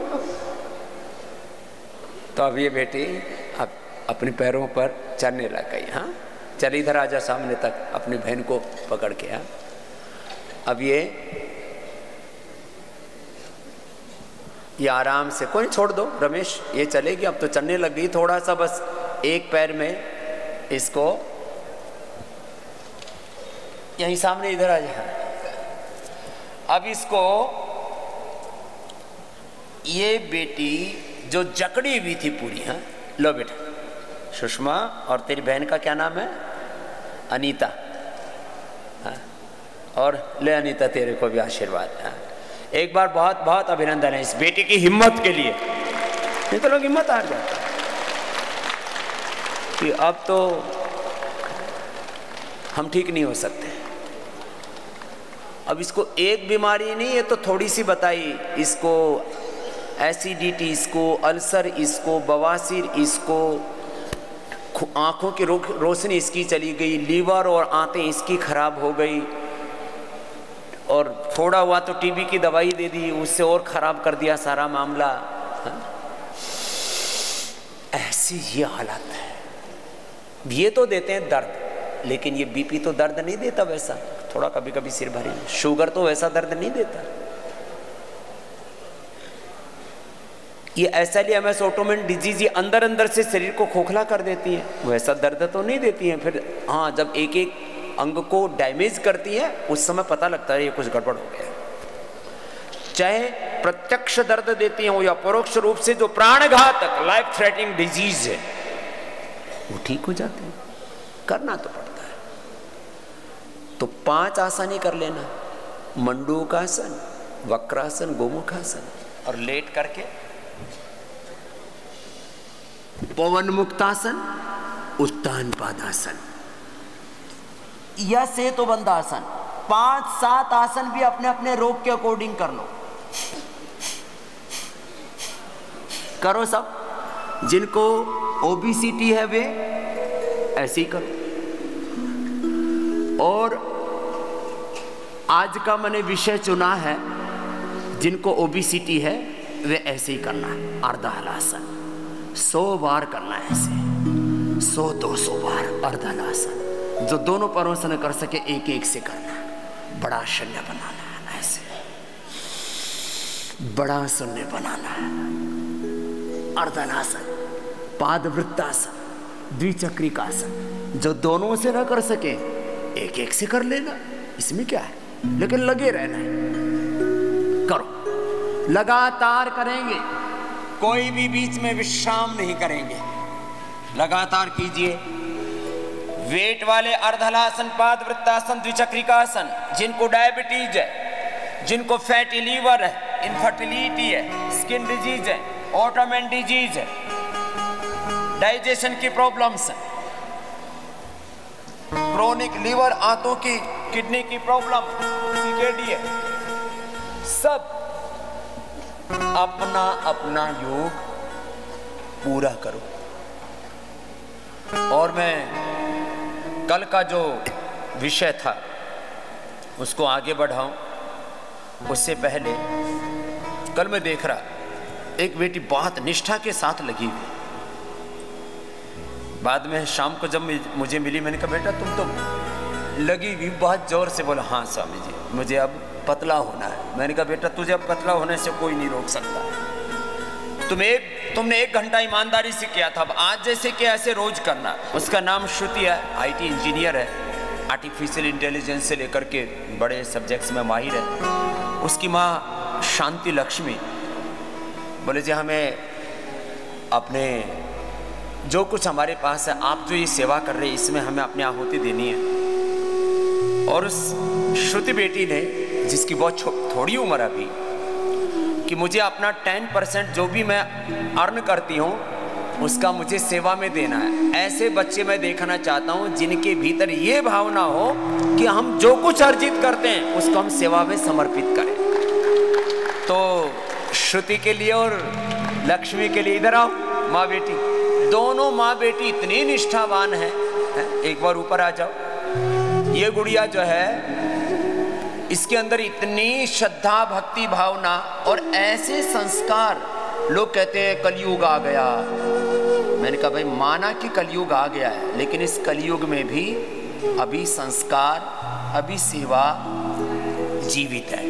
तो अब ये बेटी अब अपने पैरों पर चलने लग गई। हाँ, चल इधर आजा सामने तक, अपनी बहन को पकड़ के। हाँ, अब ये आराम से, कोई छोड़ दो रमेश, ये चलेगी। अब तो चलने लग गई, थोड़ा सा बस एक पैर में इसको यहीं सामने इधर आ जाए। अब इसको ये बेटी जो जकड़ी हुई थी पूरी, हाँ लो बेटा, सुषमा, और तेरी बहन का क्या नाम है? अनीता। हाँ, और ले अनीता, तेरे को भी आशीर्वाद। हाँ, एक बार बहुत बहुत अभिनंदन है इस बेटी की हिम्मत के लिए। नहीं तो लोग हिम्मत हार जाते कि अब तो हम ठीक नहीं हो सकते। अब इसको एक बीमारी नहीं है तो थोड़ी सी बताई, इसको एसिडिटी, इसको अल्सर, इसको बवासीर, इसको आंखों की रोशनी इसकी चली गई, लीवर और आंतें इसकी खराब हो गई, और थोड़ा हुआ तो टीबी की दवाई दे दी, उससे और खराब कर दिया सारा मामला। ऐसी ये हालत है। ये तो देते हैं दर्द, लेकिन ये बीपी तो दर्द नहीं देता वैसा, थोड़ा कभी कभी सिर भारी। शुगर तो वैसा दर्द नहीं देता। ये एसएलईएमएस ऑटोइम्यून डिजीज ये अंदर अंदर से शरीर को खोखला कर देती है, वैसा दर्द तो नहीं देती है। फिर हाँ, जब एक एक अंग को डैमेज करती है उस समय पता लगता है ये कुछ गड़बड़ हो गया। चाहे प्रत्यक्ष दर्द देती हो या परोक्ष रूप से जो प्राणघातक लाइफ थ्रेटनिंग डिजीज है वो ठीक हो जाते हैं। करना तो पड़ता है। तो 5 आसन ही कर लेना, मंडूकासन, वक्रासन, गोमुखासन, और लेट करके पवन मुक्तासन, उत्तान पादासन या सेतुबंध आसन। 5-7 आसन भी अपने अपने रोग के अकॉर्डिंग कर लो, करो सब। जिनको ओबेसिटी है वे ऐसे ही करो। और आज का मैंने विषय चुना है, जिनको ओबेसिटी है वे ऐसे ही करना है। अर्धहलासन 100 बार करना है, ऐसे 100-200 बार अर्धहलासन। जो दोनों पैरों से न कर सके एक एक से करना है। बड़ा शल्य बनाना है, ऐसे बड़ा शल्य बनाना है। अर्धहलासन, पादवृत्तासन, द्विचक्रिकासन। जो दोनों से न कर सके एक एक से कर लेना, इसमें क्या है, लेकिन लगे रहना है। करो, लगातार करेंगे, कोई भी बीच में विश्राम नहीं करेंगे, लगातार कीजिए। वेट वाले अर्धहलासन, पादवृत्तासन, द्विचक्रिकासन। जिनको डायबिटीज है, जिनको फैटी लीवर है, इनफर्टिलिटी है, स्किन डिजीज है, ऑटोइम्यून डिजीज है, डाइजेशन की प्रॉब्लम्स है, क्रोनिक लीवर, आंतों की, किडनी की प्रॉब्लम, सीकेडी है, सब अपना अपना योग पूरा करो। और मैं कल का जो विषय था उसको आगे बढ़ाऊं उससे पहले, कल मैं देख रहा एक बेटी बहुत निष्ठा के साथ लगी हुई। बाद में शाम को जब मुझे मिली, मैंने कहा बेटा तुम तो लगी हुई बहुत जोर से। बोला हाँ स्वामी जी, मुझे अब पतला होना है। मैंने कहा बेटा तुझे अब पतला होने से कोई नहीं रोक सकता। तुमने 1 घंटा ईमानदारी से किया था, अब आज जैसे कि ऐसे रोज करना। उसका नाम श्रुति है, आईटी इंजीनियर है, आर्टिफिशियल इंटेलिजेंस से लेकर के बड़े सब्जेक्ट्स में माहिर है। उसकी माँ शांति लक्ष्मी बोले जी हमें अपने जो कुछ हमारे पास है, आप जो ये सेवा कर रहे हैं इसमें हमें अपनी आहुति देनी है। और उस श्रुति बेटी ने, जिसकी बहुत थोड़ी उम्र अभी, कि मुझे अपना 10% जो भी मैं अर्न करती हूँ उसका मुझे सेवा में देना है। ऐसे बच्चे मैं देखना चाहता हूँ जिनके भीतर ये भावना हो कि हम जो कुछ अर्जित करते हैं उसको हम सेवा में समर्पित करें। तो श्रुति के लिए और लक्ष्मी के लिए, इधर आओ माँ बेटी, दोनों माँ बेटी इतनी निष्ठावान है। एक बार ऊपर आ जाओ। ये गुड़िया जो है इसके अंदर इतनी श्रद्धा भक्ति भावना और ऐसे संस्कार। लोग कहते हैं कलयुग आ गया, मैंने कहा भाई माना कि कलयुग आ गया है, लेकिन इस कलयुग में भी अभी संस्कार, अभी सेवा जीवित है।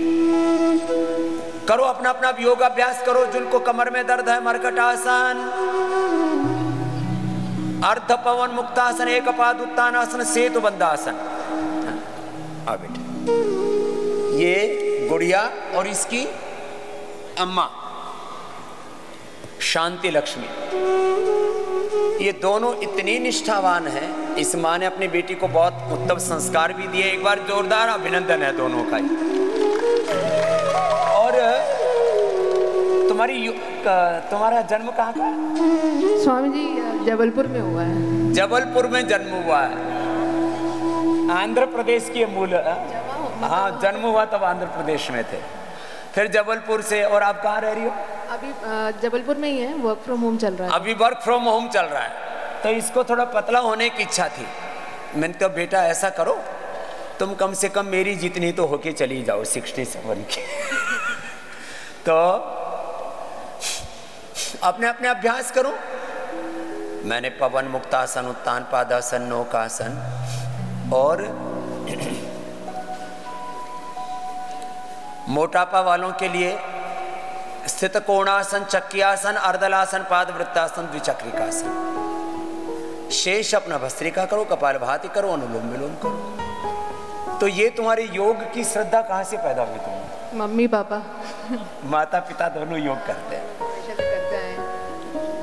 करो अपना अपना योगाभ्यास करो। जिनको कमर में दर्द है, मरकट आसन, अर्ध पवन मुक्तासन, एक पाद उत्तानासन, सेतु बंधासन। आ बेटे, ये गुड़िया और इसकी अम्मा शांति लक्ष्मी, ये दोनों इतनी निष्ठावान हैं। इस माँ ने अपनी बेटी को बहुत उत्तम संस्कार भी दिए। एक बार जोरदार अभिनंदन है दोनों का। और तुम्हारा जन्म कहाँ का है? स्वामी जी जबलपुर में हुआ है। जबलपुर में जन्म हुआ है। आंध्र प्रदेश की मूल, हाँ जन्म हुआ तब आंध्र प्रदेश में थे, फिर जबलपुर से। और आप कहाँ रह रही हो? अभी जबलपुर में ही है, वर्क फ्रॉम होम चल रहा है। अभी वर्क फ्रॉम होम चल रहा है। तो इसको थोड़ा पतला होने की इच्छा थी। मैंने कहा बेटा ऐसा करो, तुम कम से कम मेरी जितनी तो होके चली जाओ 67 की। तो अपने अपने अभ्यास करो। मैंने पवन मुक्तासन, उत्तान पादासन, नौकासन और मोटापा वालों के लिए स्थित कोणासन, चक्रियासन, अर्धलासन, पाद वृत्तासन, द्विचक्रिकासन। शेष अपना भस्त्रिका करो, कपालभाति करो, अनुलोम विलोम करो। तो ये तुम्हारे योग की श्रद्धा कहाँ से पैदा हुई? तुम मम्मी पापा माता पिता दोनों योग करते हैं।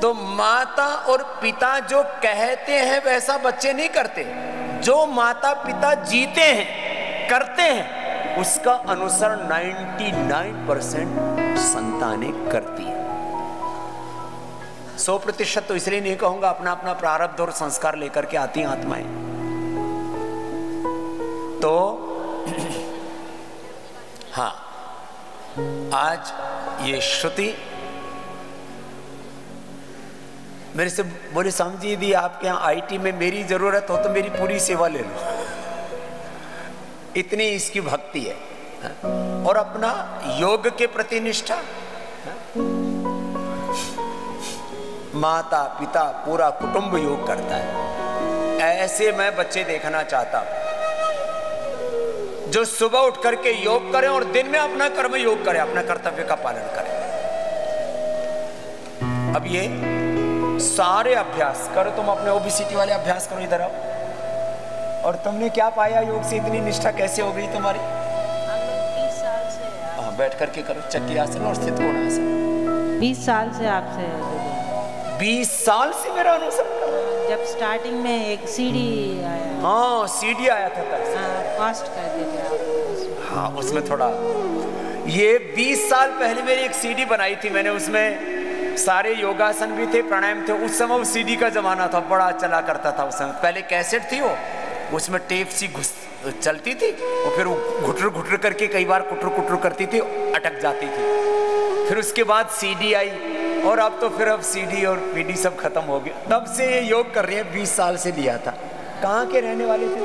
तो माता और पिता जो कहते हैं वैसा बच्चे नहीं करते। जो माता पिता जीते हैं, करते हैं, उसका अनुसरण 99% संतानें करती है। 100% तो इसलिए नहीं कहूंगा, अपना अपना प्रारब्ध और संस्कार लेकर के आती हैं आत्माएं। तो हाँ, आज ये श्रुति मेरे से बोले स्वामी जी यदि आपके यहाँ आईटी में मेरी जरूरत हो तो मेरी पूरी सेवा ले लो। इतनी इसकी भक्ति है। और अपना योग के प्रति निष्ठा, माता पिता पूरा कुटुंब योग करता है। ऐसे मैं बच्चे देखना चाहता हूं जो सुबह उठ करके योग करें और दिन में अपना कर्म योग करें, अपना कर्तव्य का पालन करें। अब ये सारे अभ्यास करो। तुम अपने ओबीसीटी वाले अभ्यास करो, इधर आओ। और तुमने क्या पाया योग से? इतनी निष्ठा कैसे हो गई तुम्हारी? 20 साल से। हाँ, बैठ करके करो चक्रियासन और स्थित कोणासन। 20 साल से आपसे। 20 साल से मेरा अनुसरण कर रहे हो? जब स्टार्टिंग में एक सीडी आया। हाँ, सीडी आया था तब से। हाँ, फास्ट कर देते आप। हाँ, उसमें थोड़ा ये 20 साल पहले मेरी एक सीडी बनाई थी मैंने, उसमें सारे योगासन भी थे, प्राणायाम थे। उस समय वो सीडी का जमाना था, बड़ा चला करता था उस समय। पहले कैसेट थी, वो उसमें टेप सी घुस चलती थी और फिर वो घुटर घुटर करके कई बार कुटर कुटर करती थी, अटक जाती थी। फिर उसके बाद सीडी आई और अब तो फिर अब सीडी और पीडी सब खत्म हो गया। तब से ये योग कर रही है। 20 साल से लिया था। कहाँ के रहने वाले थे?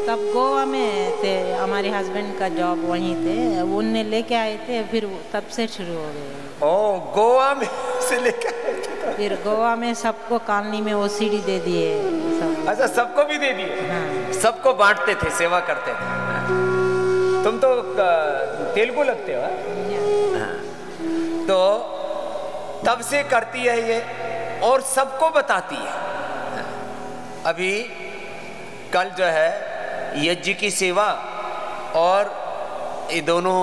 तब गोवा में थे, हमारे हस्बैंड का जॉब वहीं थे, उनने लेके आए थे, फिर तब से शुरू हो गए। ओ, गोवा में से लेके आए थे? फिर गोवा में सबको कॉलोनी में वो सीडी दे दिए सब। अच्छा, सबको भी दे दिए? हाँ। सबको बांटते थे, सेवा करते थे। तुम तो तेलुगु लगते हो? हाँ। तो तब से करती है ये और सबको बताती है। अभी कल जो है यज्ञ की सेवा और ये दोनों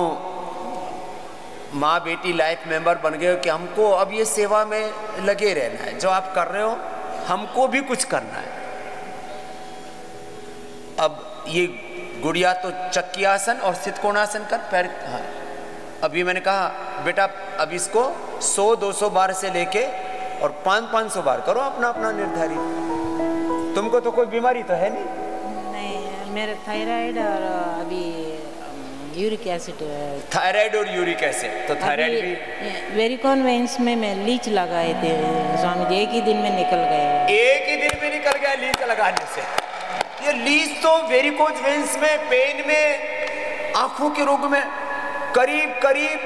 माँ बेटी लाइफ मेंबर बन गए कि हमको अब ये सेवा में लगे रहना है। जो आप कर रहे हो हमको भी कुछ करना है। अब ये गुड़िया तो चक्रियासन और स्थित कोणासन कर पैर। हाँ, अभी मैंने कहा बेटा अब इसको 100-200 बार से लेके और 500-500 बार करो अपना अपना निर्धारित। तुमको तो कोई बीमारी तो है नहीं? मेरे थायराइड और अभी यूरिक एसिड। थायराइड और यूरिक एसिड, तो थायराइड भी वेरिकोन वेन्स में मैं लीच लगाए थे स्वामी जी, एक ही दिन में निकल गए। एक ही दिन में निकल गया लीच लगाने से? ये लीच तो वेरिकोज वेन्स में, पेन में, आंखों के रोग में करीब करीब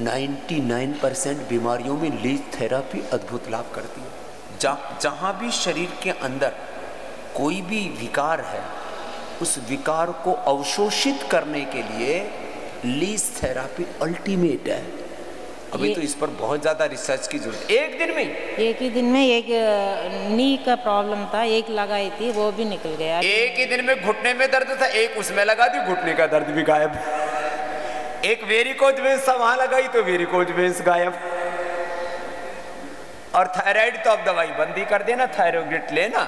99% बीमारियों में लीच थेरापी अद्भुत लाभ करती है। जहां भी शरीर के अंदर कोई भी विकार है, उस विकार को अवशोषित करने के लिए लीच थेरापी अल्टीमेट है। अभी तो इस पर बहुत ज्यादा रिसर्च की जरूरत। एक ही दिन में एक नी का प्रॉब्लम था, एक लगाई थी वो भी निकल गया। एक ही दिन में घुटने में दर्द था, एक उसमें लगा दी, घुटने का दर्द भी गायब। एक वेरिकोज वेन्स था, वहां लगाई तो वेरिकोज वेन्स गायब। और थायराइड तो अब दवाई बंदी कर देना, थायरोग्रिट लेना,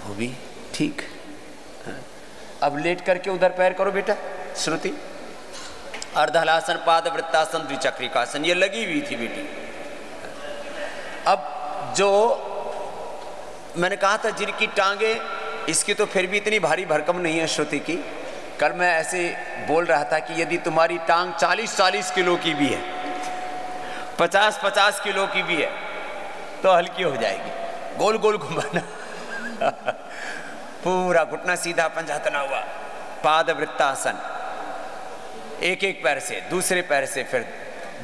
वो भी ठीक। अब लेट करके उधर पैर करो बेटा, श्रुति। अर्धहलासन, पाद वृत्तासन, द्विचक्रिकासन, ये लगी हुई थी बेटी। अब जो मैंने कहा था जिनकी टांगे, इसकी तो फिर भी इतनी भारी भरकम नहीं है श्रुति की। कल मैं ऐसे बोल रहा था कि यदि तुम्हारी टांग 40-40 किलो की भी है, 50-50 किलो की भी है, तो हल्की हो जाएगी। गोल गोल घुमाना पूरा घुटना सीधा, पंजा तना हुआ, पाद वृत्तासन, एक एक पैर से, दूसरे पैर से, फिर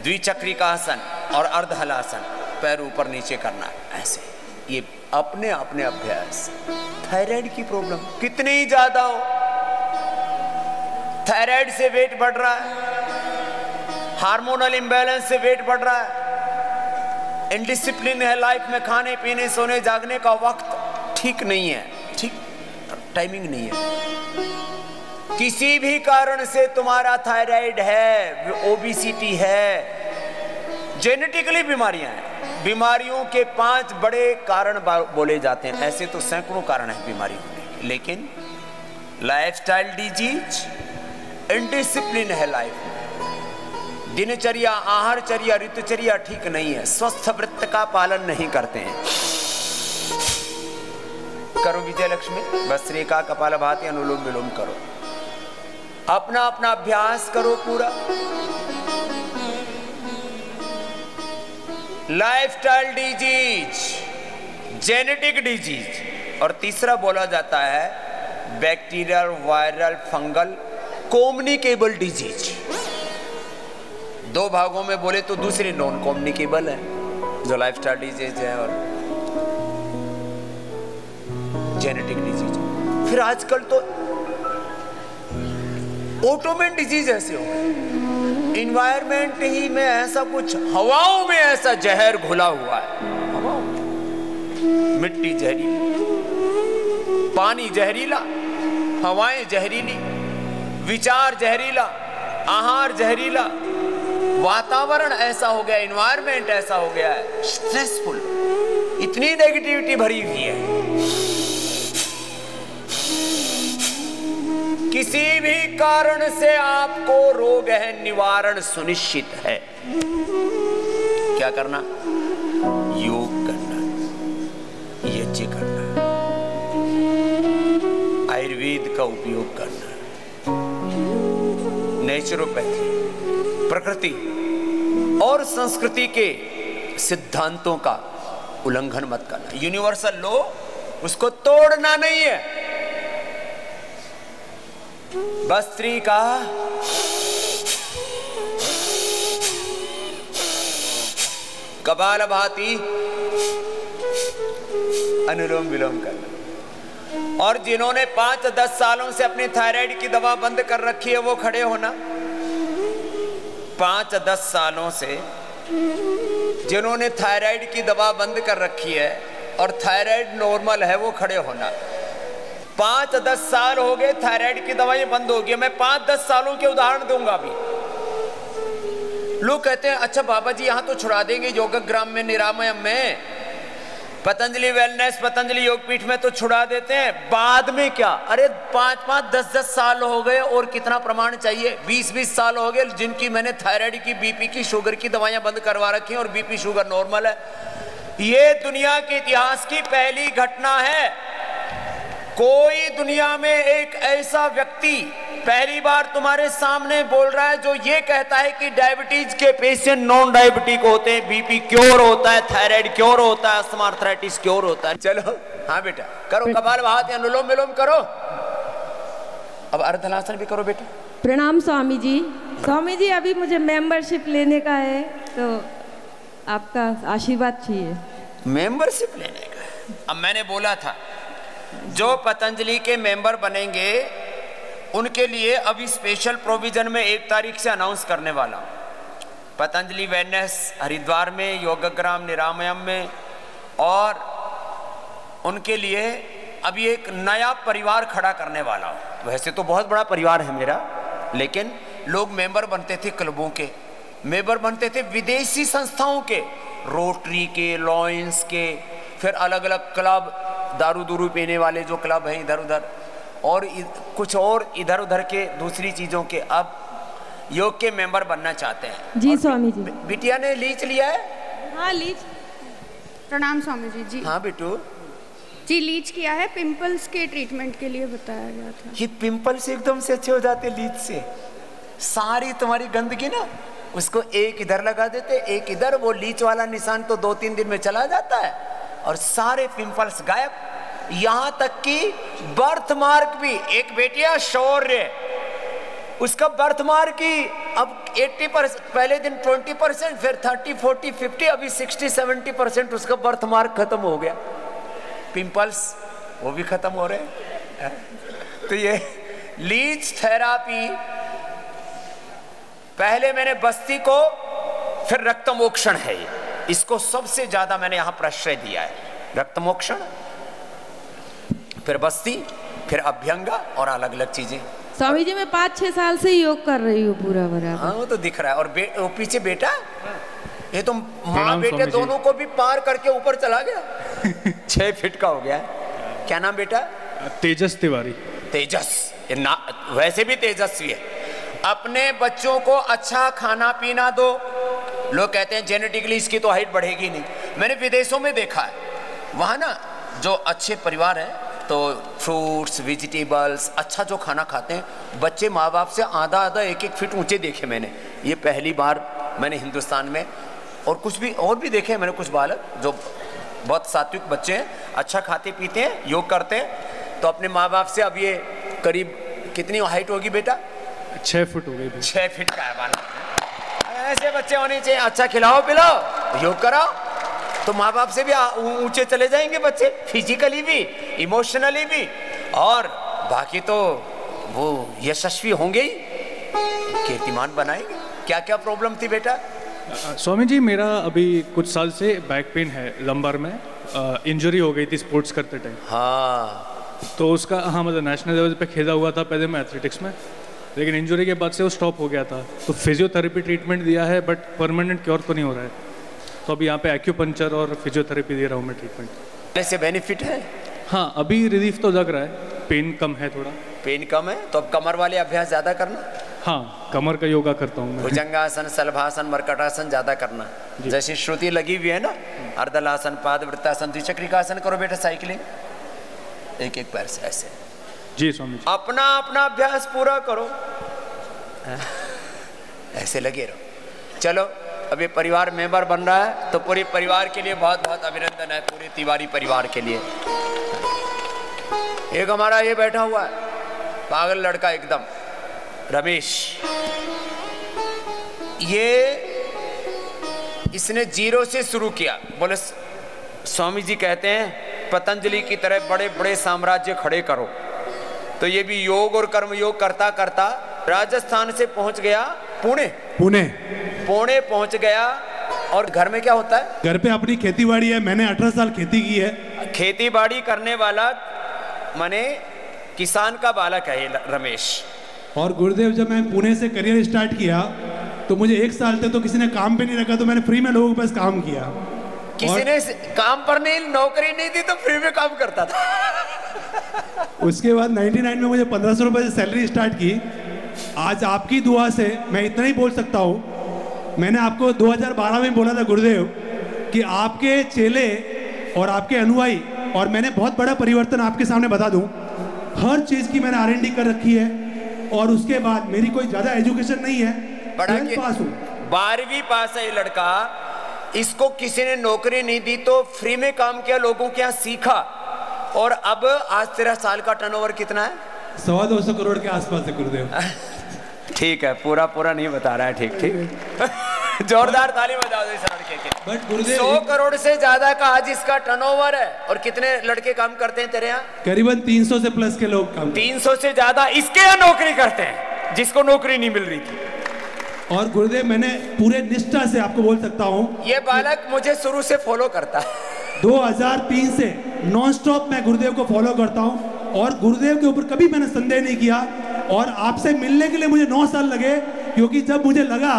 द्विचक्रिकासन और अर्धहलासन, पैर ऊपर नीचे करना ऐसे। ये अपने अपने अभ्यास। थायराइड की प्रॉब्लम कितनी ज्यादा हो, थायराइड से वेट बढ़ रहा है, हार्मोनल इंबैलेंस से वेट बढ़ रहा है, इनडिसिप्लिन है लाइफ में, खाने पीने सोने जागने का वक्त ठीक नहीं है, ठीक टाइमिंग नहीं है। किसी भी कारण से तुम्हारा थायराइड है, ओबेसिटी है, जेनेटिकली बीमारियां हैं। बीमारियों के 5 बड़े कारण बोले जाते हैं, ऐसे तो सैकड़ों कारण है बीमारियों के, लेकिन लाइफस्टाइल डिजीज, इनडिसिप्लिन है लाइफ में, दिनचर्या, आहारचर्या, ऋतुचर्या ठीक नहीं है, स्वस्थ वृत्त का पालन नहीं करते हैं। करो विजय लक्ष्मी, भस्त्रिका, कपालभाति, अनुलोम विलोम करो, अपना अपना अभ्यास करो पूरा। लाइफस्टाइल डिजीज, जेनेटिक डिजीज, और तीसरा बोला जाता है bacterial, viral, fungal, communicable disease. 2 भागों में बोले तो दूसरी नॉन कम्युनिकेबल है, जो लाइफस्टाइल डिजीज है, और जेनेटिक डिजीज। फिर आजकल तो ऑटोमेन डिजीज ऐसे हो गए, इन्वायरमेंट ही में ऐसा कुछ, हवाओं में ऐसा जहर घुला हुआ है, मिट्टी जहरीली, पानी जहरीला, हवाएं जहरीली, विचार जहरीला, आहार जहरीला, वातावरण ऐसा हो गया, इन्वायरमेंट ऐसा हो गया है, स्ट्रेसफुल, इतनी नेगेटिविटी भरी हुई है। किसी भी कारण से आपको रोग है, निवारण सुनिश्चित है। क्या करना? योग करना, यज्ञ करना, आयुर्वेद का उपयोग करना, नेचुरोपैथी, प्रकृति और संस्कृति के सिद्धांतों का उल्लंघन मत करना। यूनिवर्सल लॉ, उसको तोड़ना नहीं है। भस्त्रिका, कपालभाति, अनुलोम विलोम करना। और जिन्होंने 5-10 सालों से अपनी थायराइड की दवा बंद कर रखी है, वो खड़े होना। 5-10 सालों से जिन्होंने थायराइड की दवा बंद कर रखी है और थायराइड नॉर्मल है, वो खड़े होना। 5-10 साल हो गए, थायराइड की दवाई बंद हो गई। मैं 5-10 सालों के उदाहरण दूंगा अभी। लोग कहते हैं अच्छा बाबा जी यहाँ तो छुड़ा देंगे योगग्राम में, निरामयम में। पतंजलि वेलनेस, पतंजलि योगपीठ में तो छुड़ा देते हैं, बाद में क्या? अरे 5-5, 10-10 साल हो गए और कितना प्रमाण चाहिए? 20-20 साल हो गए जिनकी मैंने थायराइड की, बीपी की, शुगर की दवाइयां बंद करवा रखी हैं और बीपी शुगर नॉर्मल है। ये दुनिया के इतिहास की पहली घटना है। कोई दुनिया में एक ऐसा व्यक्ति पहली बार तुम्हारे सामने बोल रहा है जो ये कहता है कि डायबिटीज के पेशेंट नॉन डायबिटिक होते हैं, बीपी क्योर होता है, थायराइड क्योर होता है, अस्थमा आर्थराइटिस क्योर होता है। चलो हाँ बेटा करो, कपालभाति, अनुलोम विलोम करो, अब अर्धलासन भी करो बेटा। प्रणाम स्वामी जी। स्वामी जी अभी मुझे मेंबरशिप लेने का है, तो आपका आशीर्वाद चाहिए। मेंबरशिप लेने का? अब मैंने बोला था जो पतंजलि के मेंबर बनेंगे उनके लिए अभी स्पेशल प्रोविजन में 1 तारीख से अनाउंस करने वाला हूं। पतंजलि वेलनेस हरिद्वार में, योगग्राम निरामयम में, और उनके लिए अभी एक नया परिवार खड़ा करने वाला हूं। वैसे तो बहुत बड़ा परिवार है मेरा, लेकिन लोग मेंबर बनते थे क्लबों के, मेंबर बनते थे विदेशी संस्थाओं के, रोटरी के, लॉयंस के, फिर अलग अलग क्लब, दारू दूरू पीने वाले जो क्लब हैं इधर उधर, और कुछ और इधर उधर के दूसरी चीज़ों के, अब योग के मेंबर बनना चाहते हैं। जी स्वामी जी। बिटिया ने लीच लिया है? हाँ लीच। प्रणाम स्वामी जी। जी हाँ बिटू जी, लीच किया है, पिंपल्स के ट्रीटमेंट के लिए बताया गया था। ये पिंपल्स एकदम से अच्छे हो जाते लीच से। सारी तुम्हारी गंदगी ना उसको एक इधर लगा देते, एक इधर, वो लीच वाला निशान तो 2-3 दिन में चला जाता है और सारे पिंपल्स गायब। यहां तक कि बर्थ मार्क भी, एक बेटिया शौर्य, उसका बर्थ मार्क ही अब 80%, पहले दिन 20%, फिर 30, 40, 50, अभी 60, 70% उसका बर्थ मार्क खत्म हो गया। पिंपल्स वो भी खत्म हो रहे हैं। तो ये लीच थेरापी, पहले मैंने बस्ती को, फिर रक्तमोक्षण है ये, इसको सबसे ज्यादा मैंने यहां प्रश्रय दिया है। रक्तमोक्षण, फिर बस्ती, फिर अभ्यंगा और अलग अलग चीजें। स्वामी जी मैं 5-6 साल से योग कर रही हूँ पूरा बराबर। हाँ वो तो दिख रहा है। और वो पीछे बेटा, ये तो माँ बेटे दोनों को भी पार करके ऊपर चला गया। 6 फीट का हो गया। क्या नाम बेटा? तेजस तिवारी। तेजस, ये ना वैसे भी तेजस्वी है। अपने बच्चों को अच्छा खाना पीना दो। लोग कहते हैं जेनेटिकली इसकी तो हाइट बढ़ेगी नहीं। मैंने विदेशों में देखा है, वहाँ ना जो अच्छे परिवार हैं तो फ्रूट्स, वेजिटेबल्स, अच्छा जो खाना खाते हैं, बच्चे माँ बाप से आधा 1-1 फीट ऊंचे देखे मैंने। ये पहली बार मैंने हिंदुस्तान में, और कुछ भी और भी देखे मैंने, कुछ बालक जो बहुत सात्विक बच्चे हैं, अच्छा खाते पीते हैं, योग करते हैं, तो अपने माँ बाप से, अब ये करीब कितनी हाइट होगी बेटा? 6 फुट हो गई। 6 फीट का है बालक। ऐसे बच्चे होने चाहिए। अच्छा खिलाओ पिलाओ, योग कराओ, तो माँ बाप से भी ऊंचे चले जाएंगे बच्चे, फिजिकली भी, इमोशनली भी, और बाकी तो वो यशस्वी होंगे ही, कीर्तिमान बनाएंगे। क्या क्या प्रॉब्लम थी बेटा? स्वामी जी मेरा अभी कुछ साल से बैक पेन है, लंबर में इंजरी हो गई थी स्पोर्ट्स करते टाइम। हाँ तो उसका, हाँ मतलब नेशनल लेवल पे खेला हुआ था पहले मैं एथलेटिक्स में, लेकिन इंजरी के बाद से वो स्टॉप हो गया था। तो फिजियोथेरेपी ट्रीटमेंट दिया है, बट परमानेंट क्योर तो नहीं हो रहा है। तो अभी यहाँ पे एक्यूपंक्चर और फिजियोथेरेपी दे रहा हूँ मैं ट्रीटमेंट। ऐसे बेनिफिट है? हाँ अभी रिलीफ तो लग रहा है, पेन कम है थोड़ा। पेन कम है तो अब कमर वाले अभ्यास ज़्यादा करना। हाँ कमर का योगा करता हूँ मैं। भुजंगासन, सलभासन, मर्कटासन ज़्यादा करना, जैसी श्रुति लगी हुई है ना। अर्धलासन, पादवृत्तासन, द्विचक्रिकासन करो बेटा, साइकिलिंग, 1-1 पैर से ऐसे। जी स्वामी जी। अपना अपना अभ्यास पूरा करो, ऐसे लगे रहो। चलो अब ये परिवार मेंबर बन रहा है, तो पूरे परिवार के लिए बहुत बहुत अभिनंदन है, पूरे तिवारी परिवार के लिए। एक हमारा ये बैठा हुआ है पागल लड़का एकदम, रमेश, ये इसने 0 से शुरू किया। बोले स्वामी जी कहते हैं पतंजलि की तरह बड़े बड़े साम्राज्य खड़े करो। तो ये भी योग और कर्म योग करता करता राजस्थान से पहुंच गया पुणे पुणे पहुंच गया। और घर में क्या होता है? घर पे अपनी खेती बाड़ी है, मैंने 18 साल खेती की है। खेती बाड़ी करने वाला माने किसान का बालक है ये रमेश। और गुरुदेव जब मैं पुणे से करियर स्टार्ट किया तो मुझे 1 साल तक तो किसी ने काम पे नहीं रखा, तो मैंने फ्री में लोगों के पास काम किया। किसी ने काम पर नहीं, नौकरी नहीं दी तो फ्री में काम करता था। उसके बाद 99 में मुझे 1500 रुपये से सैलरी स्टार्ट की। आज आपकी दुआ से मैं इतना ही बोल सकता हूँ, मैंने आपको 2012 में बोला था गुरुदेव कि आपके चेले और आपके अनुयायी, और मैंने बहुत बड़ा परिवर्तन आपके सामने बता दूं, हर चीज़ की मैंने R&D कर रखी है। और उसके बाद मेरी कोई ज़्यादा एजुकेशन नहीं है, 12वीं पास हूँ। 12वीं पास है ये लड़का, इसको किसी ने नौकरी नहीं दी तो फ्री में काम किया, लोगों के यहाँ सीखा, और अब आज तेरा साल का टर्नओवर कितना है? 125 करोड़ के आसपास है गुरुदेव। ठीक है, पूरा नहीं बता रहा है, ठीक। जोरदार ताली बजा दो इस लड़के के। बट गुरुदेव 100 करोड़ से ज्यादा का आज इसका टर्नओवर है। और कितने लड़के काम करते हैं तेरे यहाँ? करीबन 300 से प्लस के लोग काम। 300 से ज्यादा इसके यहाँ नौकरी करते हैं, जिसको नौकरी नहीं मिल रही थी। और गुरुदेव मैंने पूरे निष्ठा से आपको बोल सकता हूँ, ये बालक मुझे शुरू से फॉलो करता है। 2003 से नॉन स्टॉप मैं गुरुदेव को फॉलो करता हूँ, और गुरुदेव के ऊपर कभी मैंने संदेह नहीं किया। और आपसे मिलने के लिए मुझे 9 साल लगे, क्योंकि जब मुझे लगा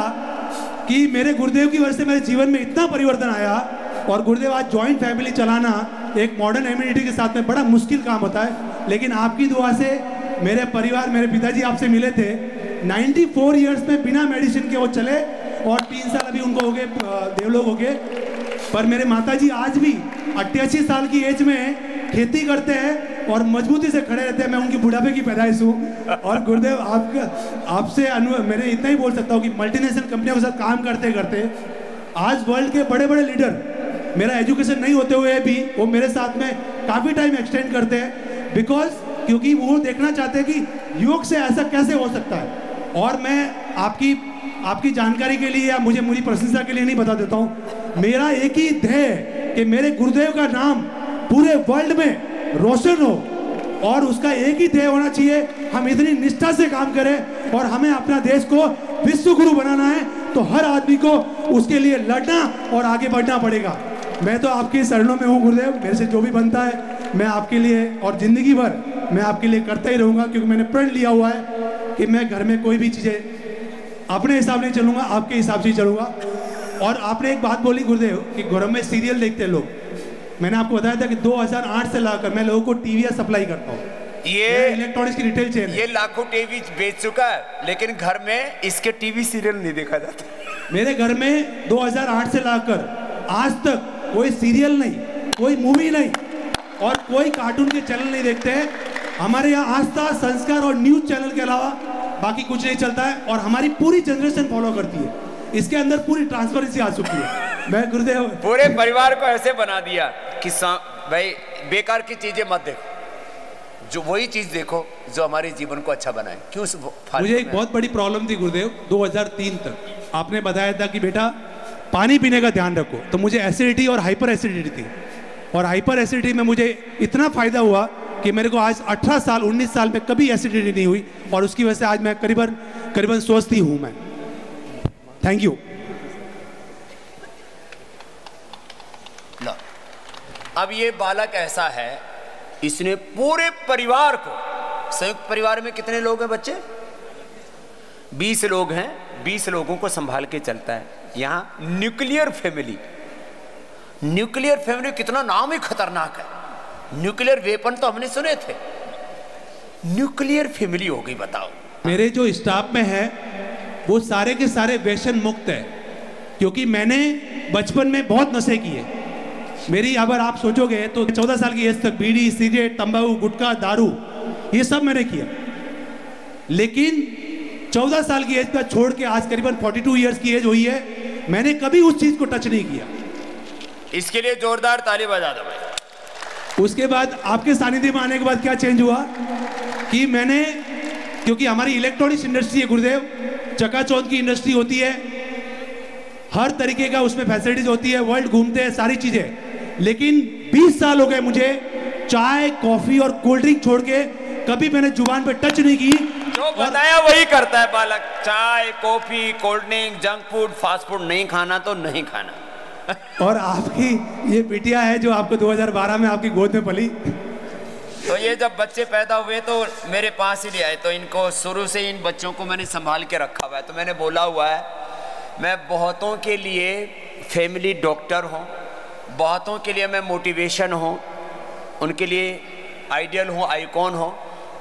कि मेरे गुरुदेव की वजह से मेरे जीवन में इतना परिवर्तन आया। और गुरुदेव आज जॉइंट फैमिली चलाना एक मॉडर्न इम्यूनिटी के साथ में बड़ा मुश्किल काम होता है, लेकिन आपकी दुआ से मेरे परिवार, मेरे पिताजी आपसे मिले थे। 94 ईयर्स में बिना मेडिसिन के वो चले, और 3 साल अभी उनको हो गए, देवलोक हो गए। पर मेरे माताजी आज भी 88 साल की एज में खेती करते हैं और मजबूती से खड़े रहते हैं। मैं उनकी बुढ़ापे की पैदाइश हूँ। और गुरुदेव आपसे मैंने इतना ही बोल सकता हूँ कि मल्टीनेशनल कंपनियों के साथ काम करते करते आज वर्ल्ड के बड़े बड़े लीडर, मेरा एजुकेशन नहीं होते हुए भी वो मेरे साथ में काफ़ी टाइम एक्सटेंड करते हैं, बिकॉज क्योंकि वो देखना चाहते हैं कि योग से ऐसा कैसे हो सकता है। और मैं आपकी जानकारी के लिए या मुझे प्रशंसा के लिए नहीं बता देता हूँ, मेरा एक ही ध्येय है कि मेरे गुरुदेव का नाम पूरे वर्ल्ड में रोशन हो, और उसका एक ही ध्येय होना चाहिए, हम इतनी निष्ठा से काम करें और हमें अपना देश को विश्व गुरु बनाना है, तो हर आदमी को उसके लिए लड़ना और आगे बढ़ना पड़ेगा। मैं तो आपके शरणों में हूँ गुरुदेव, मेरे से जो भी बनता है मैं आपके लिए और ज़िंदगी भर मैं आपके लिए करता ही रहूँगा, क्योंकि मैंने प्रण लिया हुआ है कि मैं घर में कोई भी चीज़ें अपने हिसाब नहीं चलूँगा, आपके हिसाब से ही चलूँगा। और आपने एक बात बोली गुरुदेव कि घर में सीरियल देखते हैं लोग, मैंने आपको बताया था कि 2008 से लाकर मैं लोगों को टीवी सप्लाई करता हूँ। ये इलेक्ट्रॉनिक्स की रिटेल चेन है, ये लाखों टीवी बेच चुका है, लेकिन घर में इसके टीवी सीरियल नहीं देखा जाता। मेरे घर में 2008 से लाकर आज तक कोई सीरियल नहीं, कोई मूवी नहीं और कोई कार्टून के चैनल नहीं देखते हैं। हमारे यहाँ आस्था, संस्कार और न्यूज चैनल के अलावा बाकी कुछ नहीं चलता है, और हमारी पूरी जनरेशन फॉलो करती है। इसके अंदर पूरी ट्रांसपेरेंसी आ चुकी है। मैं गुरुदेव पूरे परिवार को ऐसे बना दिया कि भाई बेकार की चीजें मत देखो, जो वही चीज देखो जो हमारे जीवन को अच्छा बनाए। क्यों? मुझे एक बहुत बड़ी प्रॉब्लम थी गुरुदेव, 2003 तक आपने बताया था कि बेटा पानी पीने का ध्यान रखो, तो मुझे एसिडिटी और हाइपर एसिडिटी थी, और हाइपर एसिडिटी में मुझे इतना फायदा हुआ कि मेरे को आज 18 साल 19 साल में कभी एसिडिटी नहीं हुई, और उसकी वजह से आज मैं करीबन स्वस्थ ही हूँ मैं। Thank you. अब ये बालक ऐसा है, इसने पूरे परिवार को, संयुक्त परिवार में कितने लोग हैं बच्चे? 20 लोग हैं, 20 लोगों को संभाल के चलता है। यहाँ न्यूक्लियर फैमिली, न्यूक्लियर फैमिली कितना नाम ही खतरनाक है। न्यूक्लियर वेपन तो हमने सुने थे, न्यूक्लियर फैमिली हो गई। बताओ, मेरे जो स्टाफ में है वो सारे के सारे व्यसन मुक्त है, क्योंकि मैंने बचपन में बहुत नशे किए। मेरी अगर आप सोचोगे तो 14 साल की एज तक बीड़ी, सिगरेट, तंबाकू, गुटखा, दारू ये सब मैंने किया, लेकिन 14 साल की एज का छोड़ के आज करीबन 42 ईयर्स की एज हुई है, मैंने कभी उस चीज को टच नहीं किया। इसके लिए जोरदार ताली बजा दो भाई। उसके बाद आपके सानिध्य में आने के बाद क्या चेंज हुआ कि मैंने, क्योंकि हमारी इलेक्ट्रॉनिक्स इंडस्ट्री है गुरुदेव, चकाचौंध की इंडस्ट्री होती है, हर तरीके का उसमें फैसिलिटीज होती है, वर्ल्ड घूमते हैं, सारी चीजें, लेकिन 20 साल हो गए मुझे चाय, कॉफी और कोल्ड ड्रिंक छोड़ के कभी मैंने जुबान पे टच नहीं की। जो बताया वही करता है बालक, चाय, coffee, cold drink, junk food, fast food नहीं खाना तो नहीं खाना। और आपकी ये बिटिया है जो आपको 2012 में आपकी गोद में पली, तो ये जब बच्चे पैदा हुए तो मेरे पास ही ले आए, तो इनको शुरू से इन बच्चों को मैंने संभाल के रखा हुआ है। तो मैंने बोला हुआ है मैं बहुतों के लिए फैमिली डॉक्टर हूँ, बहुतों के लिए मैं मोटिवेशन हूँ, उनके लिए आइडियल हूँ, आइकॉन हूँ,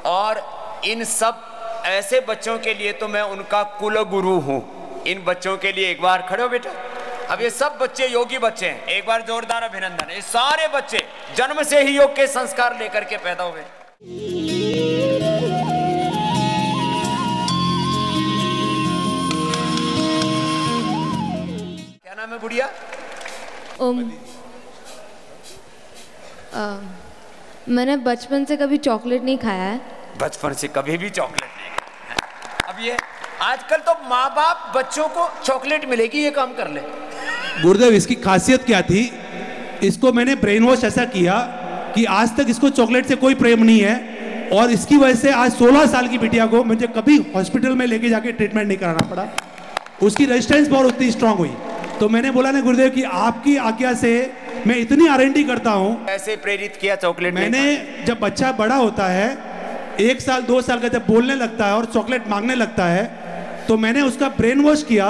और इन सब ऐसे बच्चों के लिए तो मैं उनका कुल गुरु हूँ। इन बच्चों के लिए एक बार खड़े हो बेटा। अब ये सब बच्चे योगी बच्चे हैं, एक बार जोरदार अभिनंदन। ये सारे बच्चे जन्म से ही योग के संस्कार लेकर के पैदा हुए। क्या नाम है गुड़िया? मैंने बचपन से कभी चॉकलेट नहीं खाया है। बचपन से कभी भी चॉकलेट नहीं खाया। अब ये आजकल तो माँ बाप बच्चों को चॉकलेट मिलेगी ये काम कर ले। गुरुदेव इसकी खासियत क्या थी? इसको मैंने ब्रेन वॉश ऐसा किया कि आज तक इसको चॉकलेट से कोई प्रेम नहीं है, और इसकी वजह से आज 16 साल की बिटिया को मुझे कभी हॉस्पिटल में लेके जाके ट्रीटमेंट नहीं कराना पड़ा। उसकी रेजिस्टेंस पावर उतनी स्ट्रांग हुई। तो मैंने बोला ना गुरुदेव कि आपकी आज्ञा से मैं इतनी R&D करता हूँ। ऐसे प्रेरित किया चॉकलेट? मैंने जब बच्चा बड़ा होता है 1 साल 2 साल का, जब बोलने लगता है और चॉकलेट मांगने लगता है, तो मैंने उसका ब्रेन वॉश किया।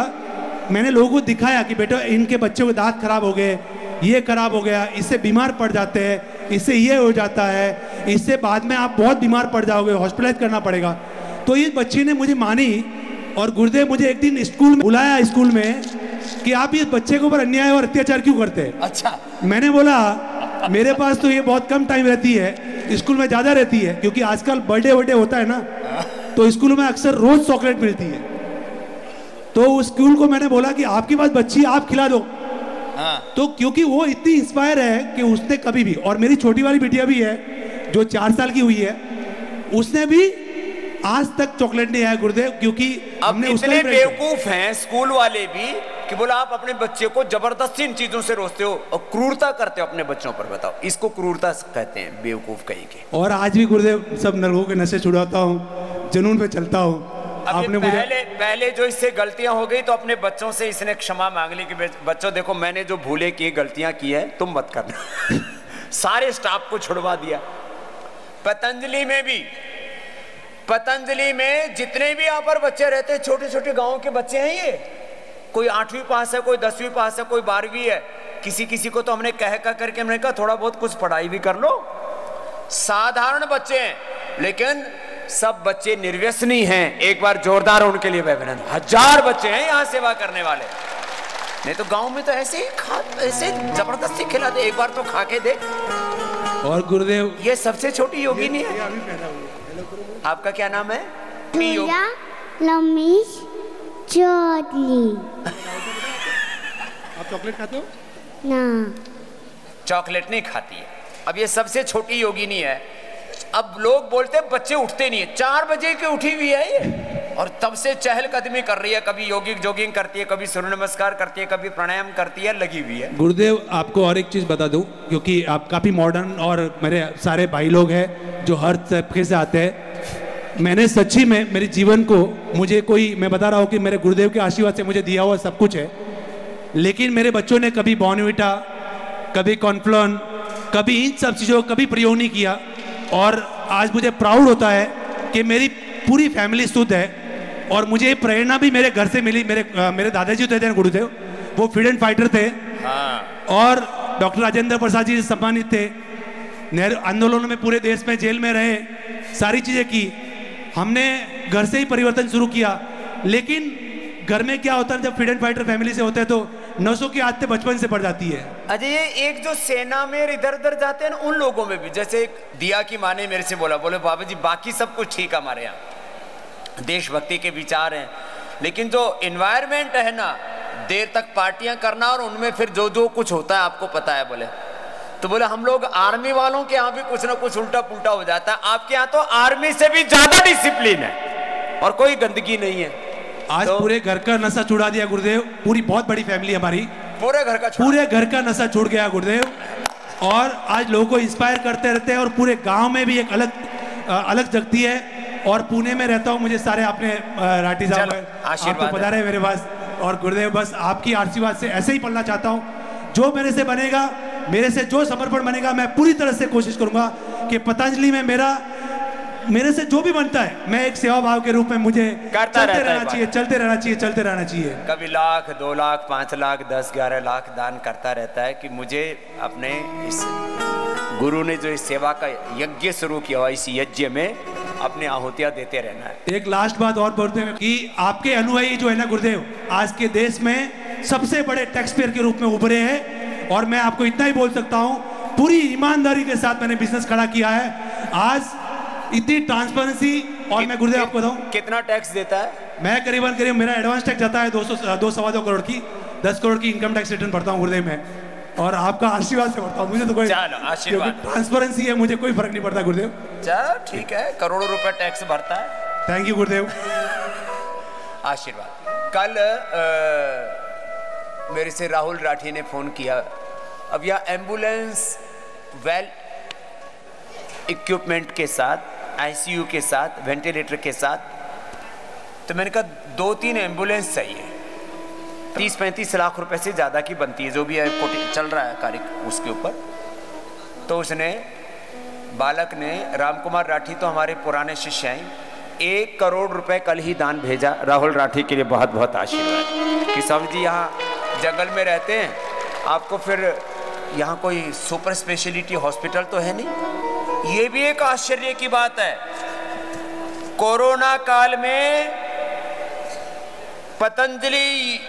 मैंने लोगों को दिखाया कि बेटा इनके बच्चों के दांत खराब हो गए, ये खराब हो गया, इससे बीमार पड़ जाते हैं, इससे ये हो जाता है, इससे बाद में आप बहुत बीमार पड़ जाओगे, हॉस्पिटलाइज करना पड़ेगा। तो इस बच्ची ने मुझे मानी, और गुरुदेव मुझे एक दिन स्कूल में बुलाया, स्कूल में, कि आप इस बच्चे के ऊपर अन्याय और अत्याचार क्यों करते हैं? अच्छा। मैंने बोला मेरे पास तो ये बहुत कम टाइम रहती है, स्कूल में ज़्यादा रहती है, क्योंकि आजकल बर्थडे होता है ना, तो स्कूल में अक्सर रोज चॉकलेट मिलती है। तो उस स्कूल को मैंने बोला कि आपके पास बच्ची, आप खिला दो। तो क्योंकि वो इतनी इंस्पायर है कि उसने कभी भी, और मेरी छोटी वाली बिटिया भी है जो 4 साल की हुई है, उसने भी आज तक चॉकलेट नहीं आया गुरुदेव, क्योंकि हमने इतने बेवकूफ हैं स्कूल वाले भी कि बोला आप अपने बच्चे को जबरदस्ती इन चीजों से रोकते हो और क्रूरता करते हो अपने बच्चों पर। बताओ, इसको क्रूरता कहते हैं, बेवकूफ कहीं के। और आज भी गुरुदेव सब नरकों के नशे छुड़ाता हूँ, जुनून पे चलता हूँ। आपने पहले जो इससे गलतियां हो गई तो अपने बच्चों से इसने क्षमा मांग ली कि बच्चों देखो मैंने जो भूले की गलतियां की है तुम मत करना। सारे स्टाफ को छुड़वा दिया। पतंजलि में जितने भी यहाँ पर बच्चे रहते हैं, छोटे छोटे गांव के बच्चे हैं, ये कोई 8वीं पास है, कोई 10वीं पास है, कोई 12वीं है, किसी को तो हमने कह करके हमने कहा थोड़ा बहुत कुछ पढ़ाई भी कर लो। साधारण बच्चे हैं, लेकिन सब बच्चे निर्व्यसनी हैं। एक बार जोरदार उनके लिए अभिनंदन। 1000 बच्चे हैं यहाँ सेवा करने वाले। नहीं तो गांव में तो ऐसे ही ऐसे जबरदस्ती खिलाते, एक बार तो खा के देख। और गुरुदेव ये सबसे छोटी योगिनी है। आपका क्या नाम है? रमेश चौधरी। आप चॉकलेट खाते हो? ना, चॉकलेट नहीं खाती है। अब ये सबसे छोटी योगिनी है। अब लोग बोलते हैं बच्चे उठते नहीं है। 4 बजे की उठी हुई है ये, और तब से चहलकदमी कर रही है। कभी जॉगिंग करती है, कभी सूर्य नमस्कार करती है, कभी प्राणायाम करती है, लगी हुई है। गुरुदेव आपको और एक चीज़ बता दूं, क्योंकि आप काफ़ी मॉडर्न और मेरे सारे भाई लोग हैं जो हर तबके से आते हैं। मैंने सच्ची में मेरे जीवन को, मुझे कोई, मैं बता रहा हूँ कि मेरे गुरुदेव के आशीर्वाद से मुझे दिया हुआ सब कुछ है, लेकिन मेरे बच्चों ने कभी बॉर्नविटा, कभी कॉर्नफ्लेक्स, कभी इन सब चीज़ों को कभी प्रयोग नहीं किया। और आज मुझे प्राउड होता है कि मेरी पूरी फैमिली शुद्ध है, और मुझे प्रेरणा भी मेरे घर से मिली। मेरे दादाजी थे गुरुदेव, वो फ्रीडम फाइटर थे। और डॉक्टर राजेंद्र प्रसाद जी सम्मानित थे। नेहरू आंदोलन में पूरे देश में जेल में रहे, सारी चीज़ें की। हमने घर से ही परिवर्तन शुरू किया। लेकिन घर में क्या होता है, जब फ्रीडम फाइटर फैमिली से होते हैं तो नसों की आदतें बचपन से पड़ जाती है। अजय, ये एक जो सेना में इधर उधर जाते हैं ना, उन लोगों में भी, जैसे दिया की माँ ने मेरे से बोले बाबा जी बाकी सब कुछ ठीक है हमारे यहाँ, देशभक्ति के विचार हैं, लेकिन जो इन्वायरमेंट है ना, देर तक पार्टियां करना और उनमें फिर जो कुछ होता है आपको पता है। बोले तो बोले हम लोग आर्मी वालों के यहाँ भी कुछ ना कुछ उल्टा पुल्टा हो जाता है, आपके यहाँ तो आर्मी से भी ज्यादा डिसिप्लिन है और कोई गंदगी नहीं है। आज तो पूरे घर का नशा छुड़ा दिया गुरुदेव। पूरी बहुत बड़ी फैमिली हमारी, पूरे घर का नशा छूट गया गुरुदेव। और आज लोगों को इंस्पायर करते रहते हैं, और पूरे गांव में भी एक अलग जगती है। और पुणे में रहता हूँ, मुझे सारे आपने राठी साहब आप तो पता रहे मेरे पास। और गुरुदेव बस आपकी आशीर्वाद से ऐसे ही पढ़ना चाहता हूँ। जो मेरे से बनेगा, मेरे से जो समर्पण बनेगा, मैं पूरी तरह से कोशिश करूंगा कि पतंजलि में मेरा मेरे से जो भी बनता है मैं एक सेवा भाव के रूप में मुझे चलते रहना चाहिए, चलते रहना चाहिए, चलते रहना चाहिए। कभी लाख, 2 लाख, 5 लाख, 10, 11 लाख दान करता रहता है कि मुझे अपने इस गुरु ने जो इस सेवा का यज्ञ शुरू किया हुआ, इस यज्ञ में अपनी आहुतियां देते रहना है। एक लास्ट बात और बोलते हैं कि आपके अनुयायी जो है ना गुरुदेव, आज के देश में सबसे बड़े टैक्स पेयर के रूप में उभरे हैं। और मैं आपको इतना ही बोल सकता हूँ, पूरी ईमानदारी के साथ मैंने बिजनेस खड़ा किया है। आज इतनी ट्रांसपेरेंसी, और मैं गुरुदेव आपको बताऊं कितना टैक्स देता है? मैं करीबन मेरा एडवांस टैक्स जाता है 2-2.25 करोड़ की, 10 करोड़ की इनकम टैक्स रिटर्न भरता हूँ गुरुदेव में, और आपका आशीर्वाद से भरता हूँ। मुझे तो कोई ट्रांसपेरेंसी है, मुझे कोई फर्क नहीं पड़ता गुरुदेव। चलो ठीक है, करोड़ों रुपए टैक्स भरता है। थैंक यू गुरुदेव, आशीर्वाद। कल मेरे से राहुल राठी ने फोन किया, अब यह एम्बुलेंस वेल इक्विपमेंट के साथ, आईसीयू के साथ, वेंटिलेटर के साथ, तो मैंने कहा 2-3 एम्बुलेंस चाहिए। 30-35 लाख रुपए से ज़्यादा की बनती है, जो भी है चल रहा है कार्य उसके ऊपर। तो उसने, बालक ने, रामकुमार राठी तो हमारे पुराने शिष्य हैं, 1 करोड़ रुपए कल ही दान भेजा। राहुल राठी के लिए बहुत बहुत आशीर्वाद कि स्वामी जी यहाँ जंगल में रहते हैं, आपको फिर यहाँ कोई सुपर स्पेशलिटी हॉस्पिटल तो है नहीं। ये भी एक आश्चर्य की बात है, कोरोना काल में पतंजलि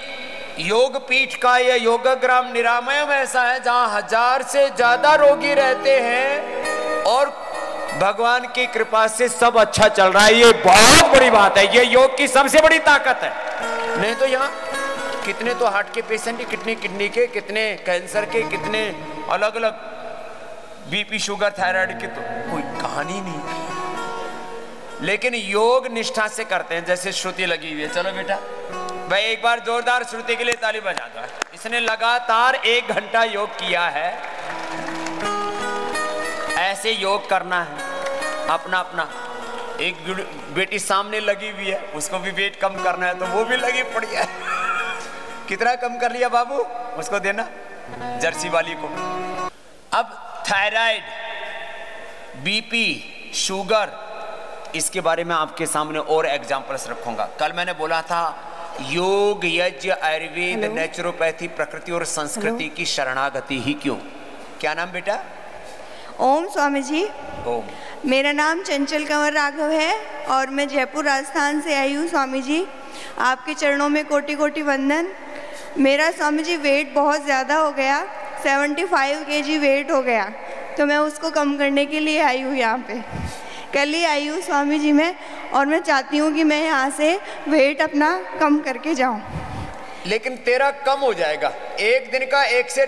योग पीठ का यह योगग्राम निरामयम ऐसा है जहां 1000 से ज्यादा रोगी रहते हैं और भगवान की कृपा से सब अच्छा चल रहा है। ये बहुत बड़ी बात है, ये योग की सबसे बड़ी ताकत है। नहीं तो यहाँ कितने तो हार्ट के पेशेंट, कितने किडनी के, कितने कैंसर के, कितने अलग अलग बीपी, शुगर, थायराइड की तो कोई कहानी नहीं। लेकिन योग निष्ठा से करते हैं, जैसे श्रुति लगी हुई है। चलो बेटा भाई, एक बार जोरदार श्रुति के लिए ताली बजा दो। इसने लगातार 1 घंटा योग किया है। ऐसे योग करना है अपना अपना। एक बेटी सामने लगी हुई है, उसको भी वेट कम करना है, तो वो भी लगी पड़ी है। कितना कम कर लिया बाबू, उसको देना जर्सी वाली को। अब थायराइड, बीपी, शुगर, इसके बारे में आपके सामने और एग्जांपल्स रखूंगा। कल मैंने बोला था योग, यज्ञ, आयुर्वेद, नेचुरोपैथी, प्रकृति और संस्कृति की शरणागति ही क्यों। क्या नाम बेटा? ओम स्वामी जी। ओम। मेरा नाम चंचल कंवर राघव है और मैं जयपुर राजस्थान से आई हूँ। स्वामी जी आपके चरणों में कोटि कोटि वंदन। मेरा स्वामी जी वेट बहुत ज़्यादा हो गया, 75 kg वेट हो गया, तो मैं उसको कम करने के लिए आई हूँ यहाँ पे। कल ही आई हूँ स्वामी जी में, और मैं चाहती हूँ कि मैं यहाँ से वेट अपना कम करके जाऊँ। लेकिन तेरा कम हो जाएगा, एक दिन का 1 से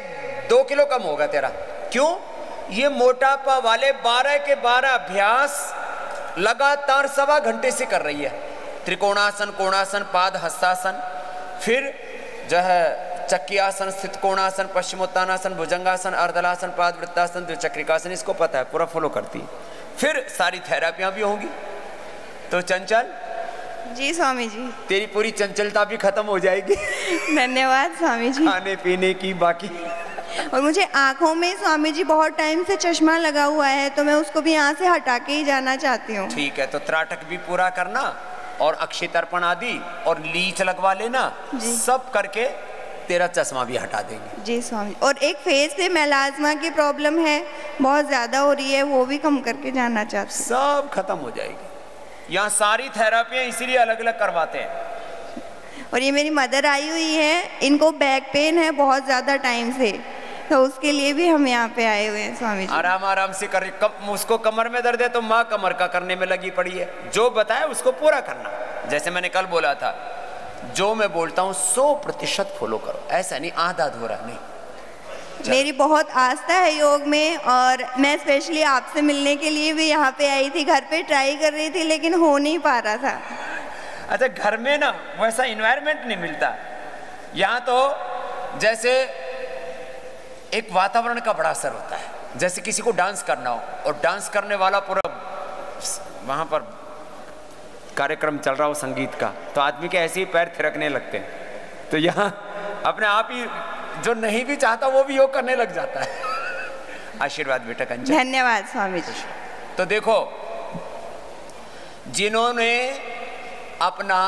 2 किलो कम होगा तेरा। क्यों? ये मोटापा वाले 12 के 12 अभ्यास लगातार 1.25 घंटे से कर रही है। त्रिकोणासन, कोणासन, पाद हस्तासन, फिर जो है चक्की आसन, स्थित कोणासन, पश्चिमोत्तानासन, भुजंगासन, अर्धलासन, पाद वृत्तासन, द्विचक्रिकासन, इसको पता है, पूरा फॉलो करती है। फिर सारी थेरापियां भी होंगी। तो चंचल जी स्वामी जी, तेरी पूरी चंचलता भी खत्म हो जाएगी। धन्यवाद स्वामी जी। खाने पीने की बाकी। और मुझे आंखों में स्वामी जी बहुत टाइम से चश्मा लगा हुआ है, तो मैं उसको भी यहाँ से हटा के ही जाना चाहती हूँ। ठीक है, तो त्राटक भी पूरा करना और अक्षय तर्पण आदि और लीच लगवा लेना, सब करके तेरा चश्मा भी हटा देंगे। जी स्वामी। और एक फेस पे मेलाज्मा की प्रॉब्लम है, बहुत ज्यादा हो रही है, वो भी कम करके जाना चाहती हूँ। सब खत्म हो जाएगी। यहाँ सारी थेरापियां इसीलिए अलग अलग करवाते हैं। और ये मेरी मदर आई हुई है, इनको बैक पेन है बहुत ज्यादा टाइम से, तो उसके लिए भी हम यहाँ पे आए हुए हैं स्वामी जी। आराम आराम से कर, उसको कमर में दर्द है तो माँ कमर का करने में लगी पड़ी है। जो बताया उसको पूरा करना। जैसे मैंने कल बोला था, जो मैं बोलता हूँ 100% फॉलो करो, ऐसा नहीं आधा अधूरा नहीं। मेरी बहुत आस्था है योग में, और मैं स्पेशली आपसे मिलने के लिए भी यहाँ पे आई थी। घर पे ट्राई कर रही थी लेकिन हो नहीं पा रहा था। अच्छा, घर में ना वैसा इन्वायरमेंट नहीं मिलता। यहाँ तो जैसे एक वातावरण का बड़ा असर होता है। जैसे किसी को डांस करना हो और डांस करने वाला पूरा वहाँ पर कार्यक्रम चल रहा हो संगीत का, तो आदमी के ऐसे ही पैर थिरकने लगते हैं। तो यहाँ अपने आप ही जो नहीं भी चाहता वो भी योग करने लग जाता है। आशीर्वाद बेटा कंचन। धन्यवाद स्वामी जी। तो देखो, जिन्होंने अपना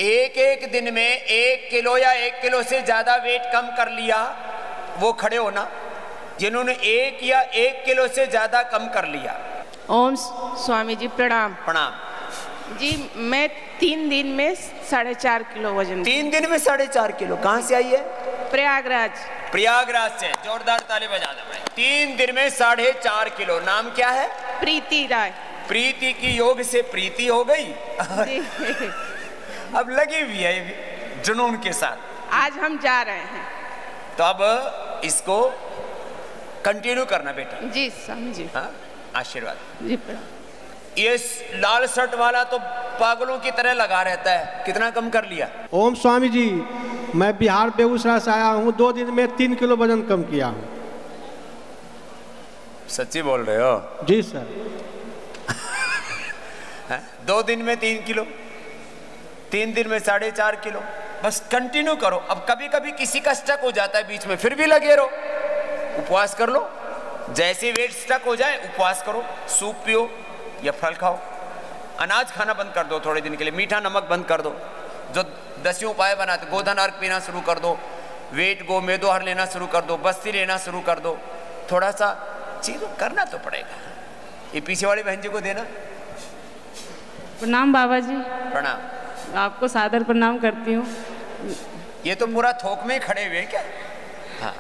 एक दिन में 1 किलो या 1 किलो से ज्यादा वेट कम कर लिया, वो खड़े होना। जिन्होंने 1 या 1 किलो से ज्यादा कम कर लिया। ओम स्वामी जी प्रणाम। प्रणाम जी। मैं 3 दिन में 4.5 किलो वजन। 3 दिन में 4.5 किलो। कहाँ से आई है? प्रयागराज। प्रयागराज से। जोरदार ताली बजा दो भाई। 3 दिन में 4.5 किलो। नाम क्या है? प्रीति राय। प्रीति की योग से प्रीति हो गई। अब लगी हुई है जुनून के साथ। आज हम जा रहे हैं, तो अब इसको कंटिन्यू करना बेटा। जी स्वामी जी। हाँ, आशीर्वाद जी। ये लाल शर्ट वाला तो पागलों की तरह लगा रहता है। कितना कम कर लिया? ओम स्वामी जी, मैं बिहार बेगूसराय से आया हूँ। 2 दिन में 3 किलो वजन कम किया हूँ। सच्ची बोल रहे हो? जी सर। 2 दिन में 3 किलो, 3 दिन में 4.5 किलो। बस कंटिन्यू करो। अब कभी कभी किसी का स्टक हो जाता है बीच में, फिर भी लगे रहो, उपवास कर लो। जैसे वेट स्टक हो जाए उपवास करो, सूप पियो या फल खाओ। अनाज खाना बंद कर दो थोड़े दिन के लिए, मीठा नमक बंद कर दो। जो 10 उपाय बनाते, गोधन अर्घ पीना शुरू कर दो, वेट गो मेदोहर लेना शुरू कर दो, बस्ती लेना शुरू कर दो। थोड़ा सा चीज़ करना तो पड़ेगा। ये पीछे वाली बहन जी को देना। प्रणाम बाबा जी। प्रणाम। आपको सादर प्रणाम करती हूँ। ये तो पूरा थोक में ही खड़े हुए क्या? हाँ।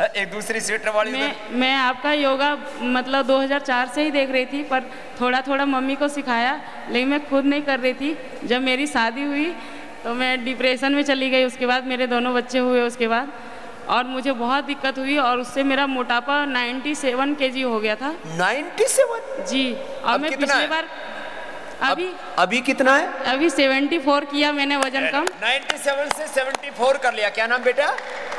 एक दूसरी स्वेटर वाली। मैं आपका योगा मतलब 2004 से ही देख रही थी, पर थोड़ा थोड़ा मम्मी को सिखाया, लेकिन मैं खुद नहीं कर रही थी। जब मेरी शादी हुई तो मैं डिप्रेशन में चली गई। उसके बाद मेरे दोनों बच्चे हुए उसके बाद, और मुझे बहुत दिक्कत हुई, और उससे मेरा मोटापा 97 kg हो गया था। 97? जी। और मैं पिछली बार अभी कितना है? अभी 74 किया मैंने वजन कम। 97 से 74 कर लिया। क्या नाम बेटा?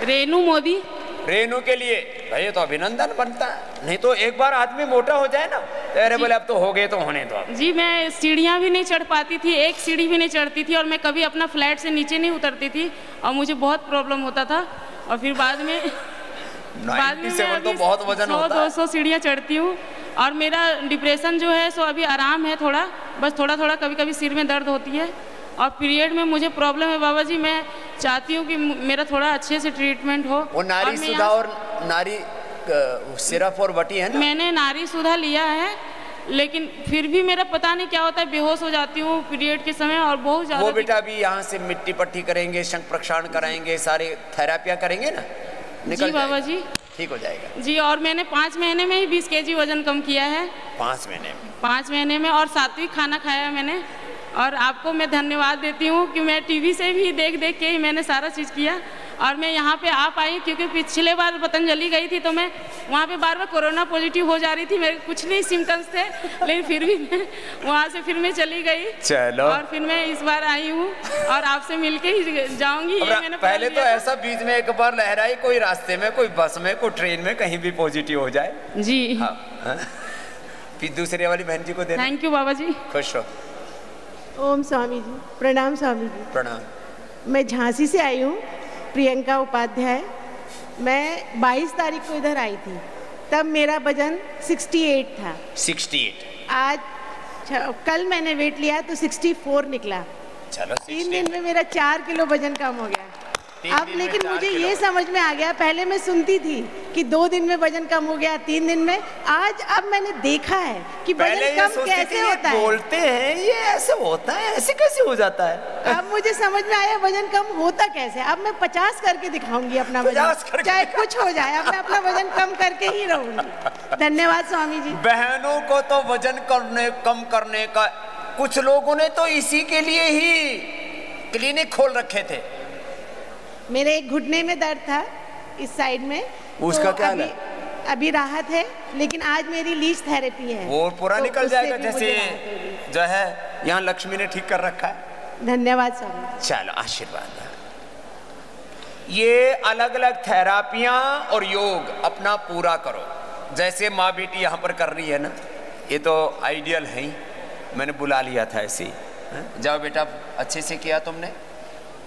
रेनू मोदी। रेनू के लिए भाई ये तो अभिनंदन बनता है। नहीं तो एक बार आदमी मोटा हो जाए ना तो अरे बोले अब तो हो गए तो होने दो। जी। मैं सीढ़ियाँ भी नहीं चढ़ पाती थी, एक सीढ़ी भी नहीं चढ़ती थी, और मैं कभी अपना फ्लैट से नीचे नहीं उतरती थी, और मुझे बहुत प्रॉब्लम होता था। और फिर बाद में मैं तो बहुत वजन होता है। 100-200 सीढ़ियाँ चढ़ती हूँ, और मेरा डिप्रेशन जो है सो अभी आराम है थोड़ा, बस थोड़ा थोड़ा कभी कभी सिर में दर्द होती है, और पीरियड में मुझे प्रॉब्लम है बाबा जी। मैं चाहती हूँ कि मेरा थोड़ा अच्छे से ट्रीटमेंट हो। वो नारी सुधा और नारी सिरप और वटी है ना? मैंने नारी सुधा लिया है, लेकिन फिर भी मेरा पता नहीं क्या होता है, बेहोश हो जाती हूँ पीरियड के समय, और बहुत ज़्यादा। वो बेटा अभी यहाँ से मिट्टी पट्टी करेंगे, शंख प्रक्षालन कराएंगे, सारे थेरापियाँ करेंगे ना, निकल जी बाबा जी, ठीक हो जाएगा जी। और मैंने 5 महीने में ही 20 kg वजन कम किया है। 5 महीने में? 5 महीने में, और सात्विक खाना खाया मैंने। और आपको मैं धन्यवाद देती हूँ कि मैं टीवी से भी देख देख के ही मैंने सारा चीज़ किया, और मैं यहाँ पे आ पाई, क्योंकि पिछले बार पतंजलि गई थी तो मैं वहाँ पे बार बार कोरोना पॉजिटिव हो जा रही थी। मेरे कुछ नहीं सिम्टम्स थे, लेकिन फिर भी मैं वहाँ से फिर मैं चली गई। चलो। और फिर मैं इस बार आई हूँ, और आपसे मिलके ही जाऊँगी। ये मैंने पहले तो ऐसा बीच में एक बार लहराई, कोई रास्ते में, कोई बस में, कोई ट्रेन में, कहीं भी पॉजिटिव हो जाए। जी। हाँ। फिर दूसरे वाली बहन जी को देना। थैंक यू बाबा जी। खुश रहो। ओम स्वामी जी। प्रणाम स्वामी जी। प्रणाम। मैं झांसी से आई हूँ, प्रियंका उपाध्याय। मैं 22 तारीख को इधर आई थी, तब मेरा वजन 68 था। 68? आज कल मैंने वेट लिया तो 64 निकला। चलो 3 दिन में मेरा 4 किलो वजन कम हो गया। अब लेकिन मुझे ये समझ में आ गया, पहले मैं सुनती थी कि 2 दिन में वजन कम हो गया, 3 दिन में। आज अब मैंने देखा है कि वजन कम कैसे होता है। बोलते हैं ये ऐसे होता है, ऐसे कैसे हो जाता है। अब मुझे समझ में आया वजन कम होता कैसे। अब मैं 50 करके दिखाऊंगी अपना वजन, चाहे कुछ हो जाए। अब मैं अपना वजन कम करके ही रहूंगी। धन्यवाद स्वामी जी। बहनों को तो वजन कम करने का, कुछ लोगों ने तो इसी के लिए ही क्लिनिक खोल रखे थे। मेरे एक घुटने में दर्द था इस साइड में, उसका क्या है? अभी राहत है, लेकिन आज मेरी लीच थेरेपी है, वो पूरा तो निकल जाएगा। जैसे जो है यहाँ लक्ष्मी ने ठीक कर रखा है। धन्यवाद स्वामी। चलो आशीर्वाद। ये अलग अलग थेरापियां और योग अपना पूरा करो। जैसे माँ बेटी यहाँ पर कर रही है ना, ये तो आइडियल है ही। मैंने बुला लिया था ऐसे ही। जाओ बेटा, अच्छे से किया तुमने,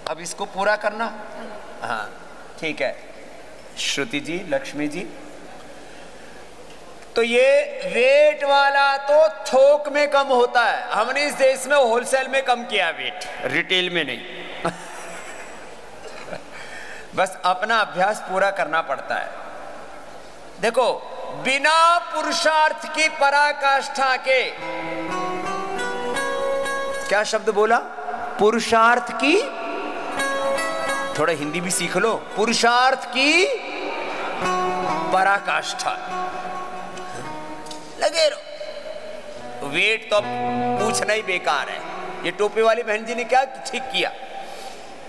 अब इसको पूरा करना। हाँ ठीक है। श्रुति जी, लक्ष्मी जी, तो ये वेट वाला तो थोक में कम होता है, हमने इस देश में होलसेल में कम किया वेट, रिटेल में नहीं। बस अपना अभ्यास पूरा करना पड़ता है। देखो, बिना पुरुषार्थ की पराकाष्ठा के, क्या शब्द बोला? पुरुषार्थ की, थोड़ा हिंदी भी सीख लो, पुरुषार्थ की पराकाष्ठा, लगे रहो। वेट तो पूछना ही बेकार है। ये टोपी वाली बहन जी ने क्या ठीक किया?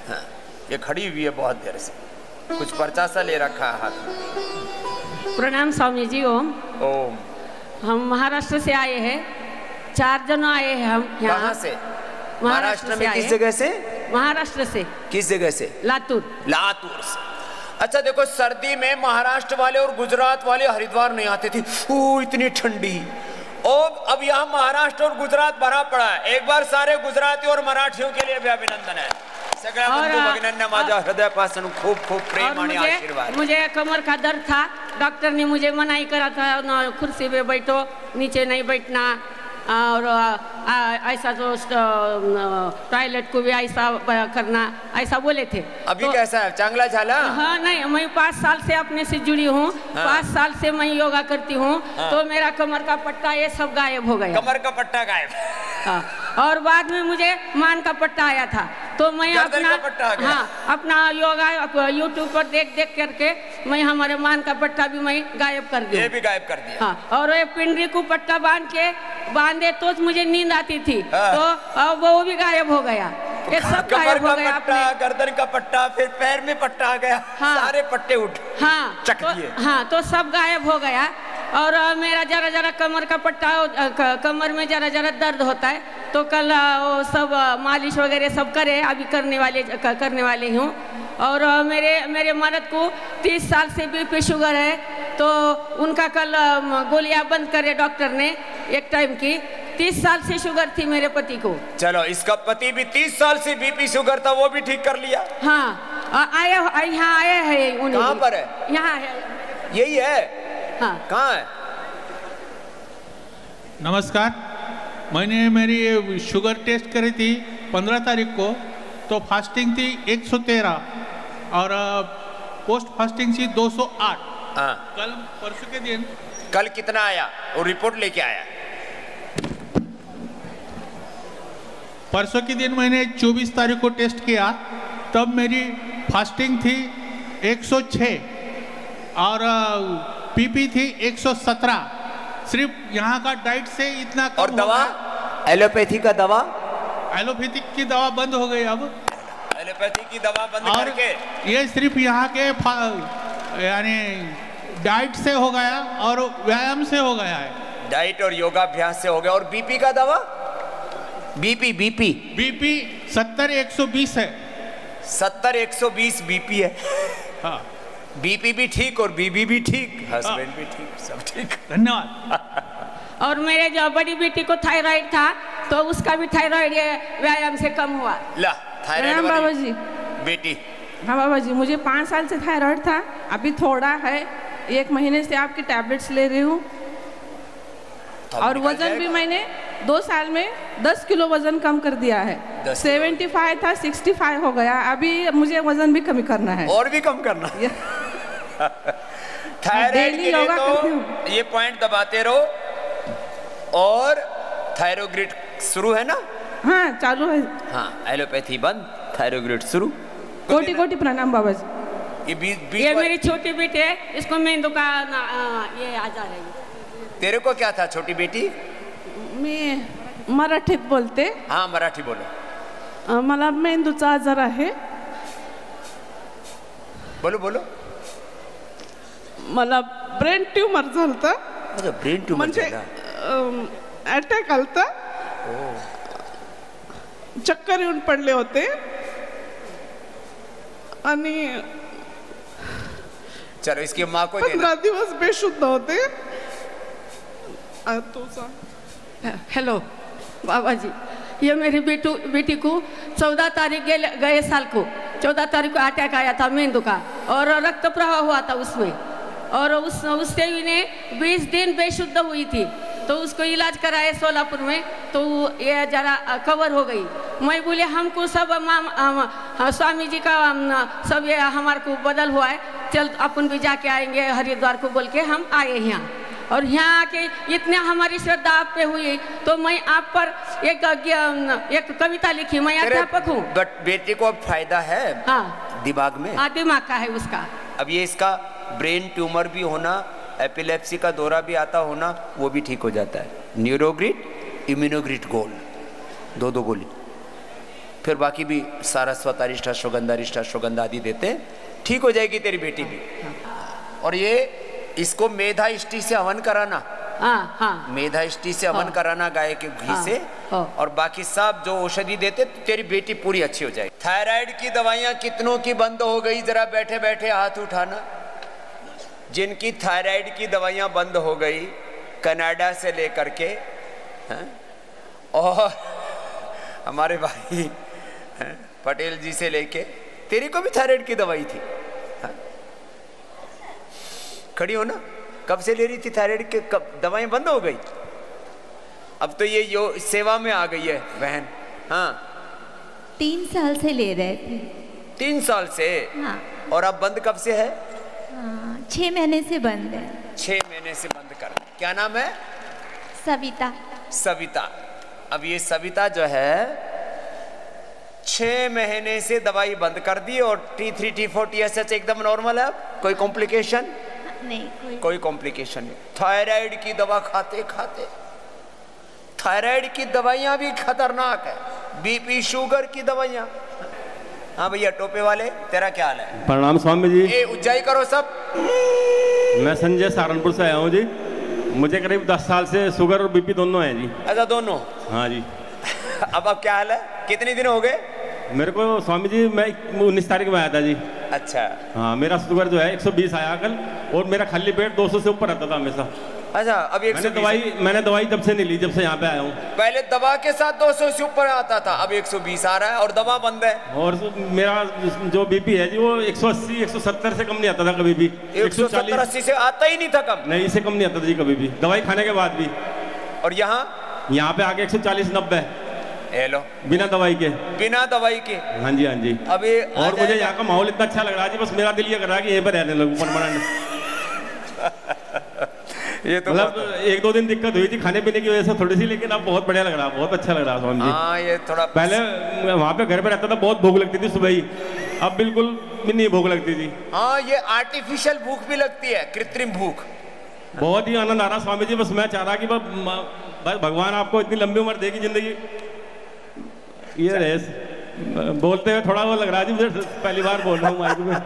हाँ, ये खड़ी हुई है बहुत देर से, कुछ पर्चा सा ले रखा है हाथ में। प्रणाम स्वामी जी। ओम ओम। हम महाराष्ट्र से आए हैं, 4 जन आए हैं हम यहाँ। कहाँ से? महाराष्ट्र में किस जगह से? महाराष्ट्र से। किस जगह से? लातूर। लातूर से। अच्छा देखो, सर्दी में महाराष्ट्र वाले और गुजरात वाले हरिद्वार नहीं आते थे, ओ इतनी ठंडी। और अब यहाँ महाराष्ट्र और गुजरात भरा पड़ा है। एक बार सारे गुजराती और मराठियों के लिए भी अभिनंदन है। सगळ्या बंधू भगिनींना माझ्या हृदयापासून खूप खूप प्रेम आणि आशीर्वाद। मुझे कमर का दर्द था, डॉक्टर ने मुझे मनाही करा था, कुर्सी पे बैठो, नीचे नहीं बैठना, और ऐसा जो टॉयलेट को भी ऐसा करना, ऐसा बोले थे। अभी तो, कैसा है? चांगला झाला? हाँ, नहीं, मैं 5 साल से अपने से जुड़ी हूँ। हाँ। 5 साल से मैं योगा करती हूँ। हाँ। तो मेरा कमर का पट्टा ये सब गायब हो गया। कमर का पट्टा गायब? हाँ। और बाद में मुझे मान का पट्टा आया था, तो मैं अपना योगा यूट्यूब पर देख करके मैं हमारे मान का पट्टा भी मैं गायब कर दिया। ये भी गायब कर दिया। हाँ। और ये पिंडरी को पट्टा बांधे तो मुझे नींद आती थी। हाँ। तो अब वो भी गायब हो गया। ये सब गायब हो गया। पट्टा, गर्दन का पट्टा, फिर पैर में पट्टा आ गया। हाँ। सारे पट्टे उठ चक दिए। हाँ, तो सब गायब हो गया। और मेरा जरा कमर का पट्टा, कमर में जरा दर्द होता है, तो कल वो सब मालिश वगैरह सब करे, अभी करने वाले हूँ। और मेरे मर्द को 30 साल से बीपी शुगर है, तो उनका कल गोलियां बंद करे डॉक्टर ने एक टाइम की। 30 साल से शुगर थी मेरे पति को। चलो, इसका पति भी 30 साल से बीपी शुगर था, वो भी ठीक कर लिया। हाँ, यहाँ आए हैं। कहाँ पर है? यहाँ है। यही है? हाँ। कहाँ है? नमस्कार, मैंने मेरी शुगर टेस्ट करी थी 15 तारीख को, तो फास्टिंग थी 113 और पोस्ट फास्टिंग थी 208। हाँ। कल परसों के दिन। कल कितना आया? वो रिपोर्ट लेके आया? परसों के दिन मैंने 24 तारीख को टेस्ट किया, तब मेरी फास्टिंग थी 106 और पीपी थी 117। सिर्फ यहाँ का डाइट से इतना कम। और दवा? एलोपैथी का दवा? एलोपैथिक की दवा बंद हो गई अब। एलोपैथी की दवा बंद करके ये सिर्फ यहाँ के यानी डाइट से हो गया और व्यायाम से हो गया है। डाइट और योगाभ्यास से हो गया। और बीपी का दवा? बीपी 70-120 है। 70-120 बीपी है। हाँ। बीपी भी ठीक और बीबी भी ठीक, हस्बैंड भी ठीक, सब ठीक। धन्यवाद। और मेरे जो बड़ी बेटी को थायराइड था, तो उसका भी थायराइड व्यायाम से कम हुआ। ला, थायराइड बाबा जी बेटी। हाँ बाबा जी, मुझे 5 साल से थायराइड था, अभी थोड़ा है। 1 महीने से आपकी टैबलेट्स ले रही हूँ। और वजन भी मैंने 2 साल में 10 किलो वजन कम कर दिया है। 75 था, 65 हो गया। अभी मुझे वजन भी कम करना है। और भी कम करना है। थायराइड के लिए तो ये पॉइंट दबाते रहो। और थायरोग्रिड शुरू है ना? हाँ, चालू है। हाँ, एलोपैथी बंद, थायरोग्रिड शुरू। कोटि प्रणाम बाबा जी। ये मेरी छोटी बेटी है, इसको मेंदू का ये आ जा रही है। तेरे को क्या था छोटी बेटी? मी मराठीत बोलते। हाँ, मराठी बोलो। मला मेंदूचा आजार आहे। बोलो। मला ब्रेन ट्यूमर झालता। अच्छा, ब्रेन ट्यूमर म्हणजे अटॅक आलता, चक्कर येऊन पडले होते आणि चलो इसकी माँ को 15 दिवस बेशुद्ध होते। हेलो बाबा जी, ये मेरी बेटी को 14 तारीख गए साल को 14 तारीख को अटैक आया था मेंदू का, और रक्त प्रवाह हुआ था उसमें। और उससे इन्हें 20 दिन बेशुद्ध हुई थी, तो उसको इलाज कराए सोलापुर में, तो ये जरा कवर हो गई। मैं बोले हमको सब स्वामी जी का सब ये हमारे को बदल हुआ है, चल अपन भी जाके आएंगे हरिद्वार को बोल के हम आए यहाँ। और यहाँ आके इतने हमारी श्रद्धा आप पे हुई, तो मैं आप पर एक कविता लिखी। मैं अध्यापक हूँ। बेटे को अब फायदा है हाँ दिमाग में? हाँ दिमाग का है उसका। अब ये इसका ब्रेन ट्यूमर भी होना, एपिलेप्सी का दौरा भी आता होना, वो भी ठीक हो जाता है। न्यूरोग्रिड, इम्यूनोग्रिड गोल्ड, 2 गोली, फिर बाकी भी सारस्वत अरिष्ट अश्वगंधा आदि देते हैं, ठीक हो जाएगी तेरी बेटी भी। और ये इसको मेधा इष्टि से हवन कराना, हाँ मेधा इष्टि से हवन कराना गाय के घी से, और बाकी सब जो औषधि देते तो तेरी बेटी पूरी अच्छी हो जाएगी। थायराइड की दवाइयां कितनों की बंद हो गई? जरा बैठे बैठे हाथ उठाना। जिनकी थायराइड की दवाइयां बंद हो गई कनाडा से लेकर के, और हमारे भाई पटेल जी से लेके, तेरी को भी थायराइड की दवाई थी? खड़ी हो ना, कब से ले रही थी थायराइड के? कब दवाएं बंद हो गई? अब तो ये सेवा में आ गई है बहन। हाँ 3 साल से ले रहे थे। 3 साल से? हाँ। और अब बंद कब से है? 6 महीने से बंद है। 6 महीने से बंद कर। क्या नाम है? सविता। सविता। अब ये सविता जो है 6 महीने से दवाई बंद कर दी, और T3 T4 TSH एकदम नॉर्मल है। अब कोई कॉम्प्लिकेशन नहीं? कोई कॉम्प्लिकेशन नहीं। थायराइड की दवा खाते खाते, थायराइड की दवाइयां भी खतरनाक है, बीपी शुगर की दवाइयां। हाँ भैया टोपे वाले, तेरा क्या हाल है? प्रणाम स्वामी जी। ए उज्जाई करो सब। मैं संजय सहारनपुर से आया हूँ जी। मुझे करीब 10 साल से शुगर और बीपी दोनों है जी। अच्छा दोनों? हाँ जी। अब क्या हाल है? कितने दिन हो गए? मेरे को स्वामी जी मैं 19 तारीख में आया था जी। अच्छा। हाँ मेरा शुगर जो है 120 आया कल, और मेरा खाली पेट 200 से ऊपर रहता था हमेशा। अच्छा अब 120? मैंने दवाई जब से नहीं ली, जब से यहाँ पे आया हूँ। पहले दवा के साथ 200 से ऊपर आता था, अब 120 आ रहा है और दवा बंद है। और मेरा जो बीपी है जी वो 180 170 से कम नहीं आता था कभी भी। 170 80 से आता ही नहीं था कम? नहीं, इससे कम नहीं आता था जी कभी भी, दवाई खाने के बाद भी। और यहाँ पे आके 140 90 हेलो, बिना दवाई के? बिना दवाई के। हाँ जी हाँ जी। अभी और मुझे यहाँ का माहौल इतना अच्छा लग रहा है जी, बस मेरा दिल ये कर रहा है कि यहीं पर रहने लगूं परमानेंट। ये तो मतलब 1-2 दिन दिक्कत हुई थी खाने पीने की वजह से थोड़ी सी, लेकिन अब बहुत बढ़िया लग रहा है, बहुत अच्छा लग रहा है स्वामी जी। हाँ ये थोड़ा पहले वहाँ पे घर पे रहता था, बहुत भूख लगती थी सुबह ही, अब बिल्कुल भी नहीं भूख लगती थी। हाँ ये आर्टिफिशियल भूख भी लगती है, कृत्रिम भूख। बहुत ही आनंद आ रहा स्वामी जी। बस मैं चाह रहा कि बस भगवान आपको इतनी लंबी उम्र देगी, जिंदगी ये रहे। बोलते हुए थोड़ा वो लग रहा है जी, मुझे पहली बार बोल रहा हूँ माइक में।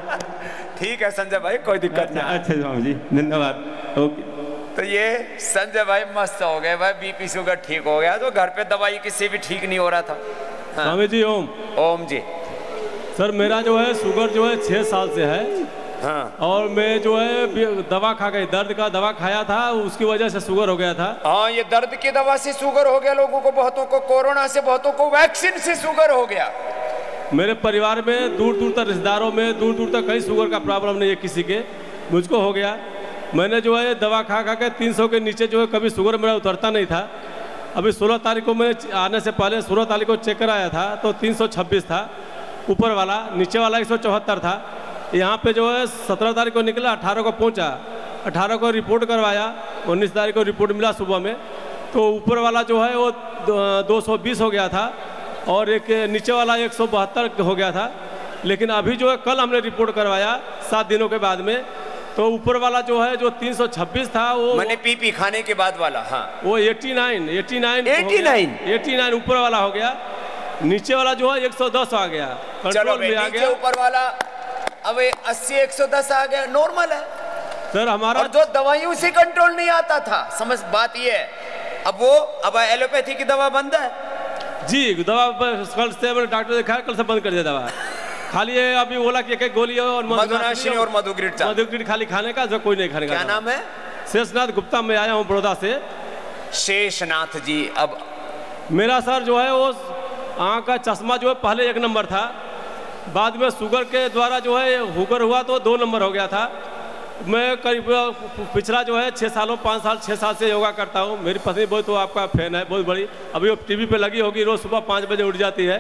ठीक है संजय भाई, कोई दिक्कत नहीं। अच्छा स्वामी जी, धन्यवाद। ओके। तो ये संजय भाई मस्त हो गए भाई, बीपी शुगर ठीक हो गया, तो घर पे दवाई किसी भी ठीक नहीं हो रहा था। हाँ। स्वामी जी ओम। ओम जी। सर मेरा जो है शुगर जो है 6 साल से है। हाँ। और मैं जो है दवा खा गई, दर्द का दवा खाया था, उसकी वजह से शुगर हो गया था। हाँ ये दर्द की दवा से शुगर हो गया लोगों को, बहुतों को कोरोना से, बहुतों को वैक्सीन से शुगर हो गया। मेरे परिवार में दूर दूर तक, रिश्तेदारों में दूर दूर तक कहीं शुगर का प्रॉब्लम नहीं है किसी के, मुझको हो गया। मैंने जो है दवा खा खा के 300 के नीचे जो है कभी शुगर मेरा उतरता नहीं था। अभी 16 तारीख को मैंने आने से पहले 16 तारीख को चेक कराया था तो 326 था ऊपर वाला, नीचे वाला 174 था। यहाँ पे जो है 17 तारीख को निकला, 18 को पहुँचा, 18 को रिपोर्ट करवाया, 19 तारीख को रिपोर्ट मिला सुबह में, तो ऊपर वाला जो है वो 220 हो गया था और एक नीचे वाला 172 हो गया था। लेकिन अभी जो है कल हमने रिपोर्ट करवाया 7 दिनों के बाद में, तो ऊपर वाला जो है जो 326 था वो मैंने पीपी खाने के बाद वाला, हाँ वो 89 ऊपर वाला हो गया, नीचे वाला जो है 110 आ गया, कंट्रोल में आ गया। ऊपर वाला अब 80 110 आ गया, नॉर्मल है सर हमारा। और जो दवाइयों से कंट्रोल नहीं आता था, समझ बात ये है, अब एलोपैथी की दवा बंद है जी। दवा कल से मैंने डॉक्टर दिखाया, कल से बंद कर दिया दवा। खाली ये अभी बोला कि एक गोली और मधुनाशिनी और मधुग्रिड खाली खाने का, जो कोई नहीं खाने का। क्या नाम है? शेषनाथ गुप्ता, मैं आया हूँ बड़ौदा से। शेषनाथ जी, अब मेरा सर जो है वो आँख का चश्मा जो है पहले 1 नंबर था, बाद में शुगर के द्वारा जो है हुगर हुआ तो 2 नंबर हो गया था, मैं करीब पिछला जो है 6 सालों 5 साल 6 साल से योगा करता हूँ। मेरी पत्नी बहुत तो आपका फैन है, बहुत बड़ी। अभी वो टीवी पे लगी होगी, रोज सुबह 5 बजे उठ जाती है।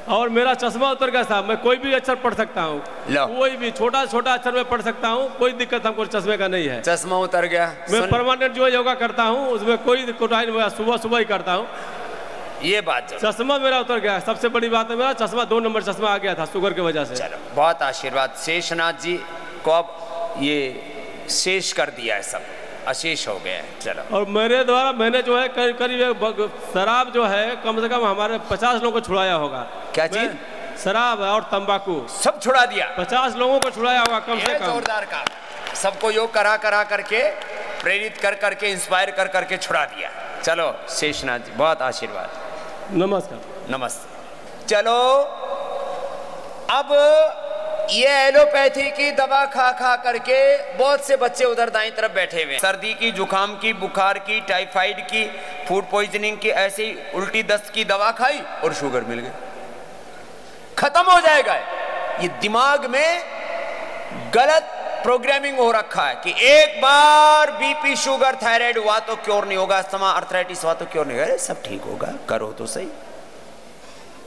और मेरा चश्मा उतर गया साहब, मैं कोई भी अक्षर पढ़ सकता हूँ, कोई भी छोटा छोटा अक्षर में पढ़ सकता हूँ, कोई दिक्कत हमको चश्मे का नहीं है। चश्मा उतर गया। मैं परमानेंट जो है योगा करता हूँ, उसमें कोई दिक्कत नहीं, सुबह सुबह ही करता हूँ। ये बात चश्मा मेरा उतर गया, सबसे बड़ी बात है, मेरा चश्मा 2 नंबर चश्मा आ गया था शुगर की वजह से। चलो बहुत आशीर्वाद। शेषनाथ जी को अब ये शेष कर दिया है, सब अशेष हो गया है। चलो। और मेरे द्वारा मैंने जो है करीब शराब जो है कम से कम हमारे 50 लोगों को छुड़ाया होगा। क्या चीज? शराब और तंबाकू सब छुड़ा दिया। 50 लोगों को छुड़ाया होगा कम से कम। जोरदार का सबको योग करा करके प्रेरित कर करके इंस्पायर कर करके छुड़ा दिया। चलो शेषनाथ जी बहुत आशीर्वाद। नमस्कार। नमस्ते। चलो अब ये एलोपैथी की दवा खा खा करके बहुत से बच्चे उधर दाईं तरफ बैठे हुए हैं। सर्दी की, जुकाम की, बुखार की, टाइफाइड की, फूड पॉइजनिंग की, ऐसे ही उल्टी दस्त की दवा खाई और शुगर मिल गई। खत्म हो जाएगा। ये दिमाग में गलत प्रोग्रामिंग हो रखा है कि एक बार बीपी, शुगर, थायराइड हुआ तो क्योर नहीं होगा, अस्थमा, अर्थराइटिस हुआ तो क्योर नहीं होगा। सब ठीक होगा, करो तो सही।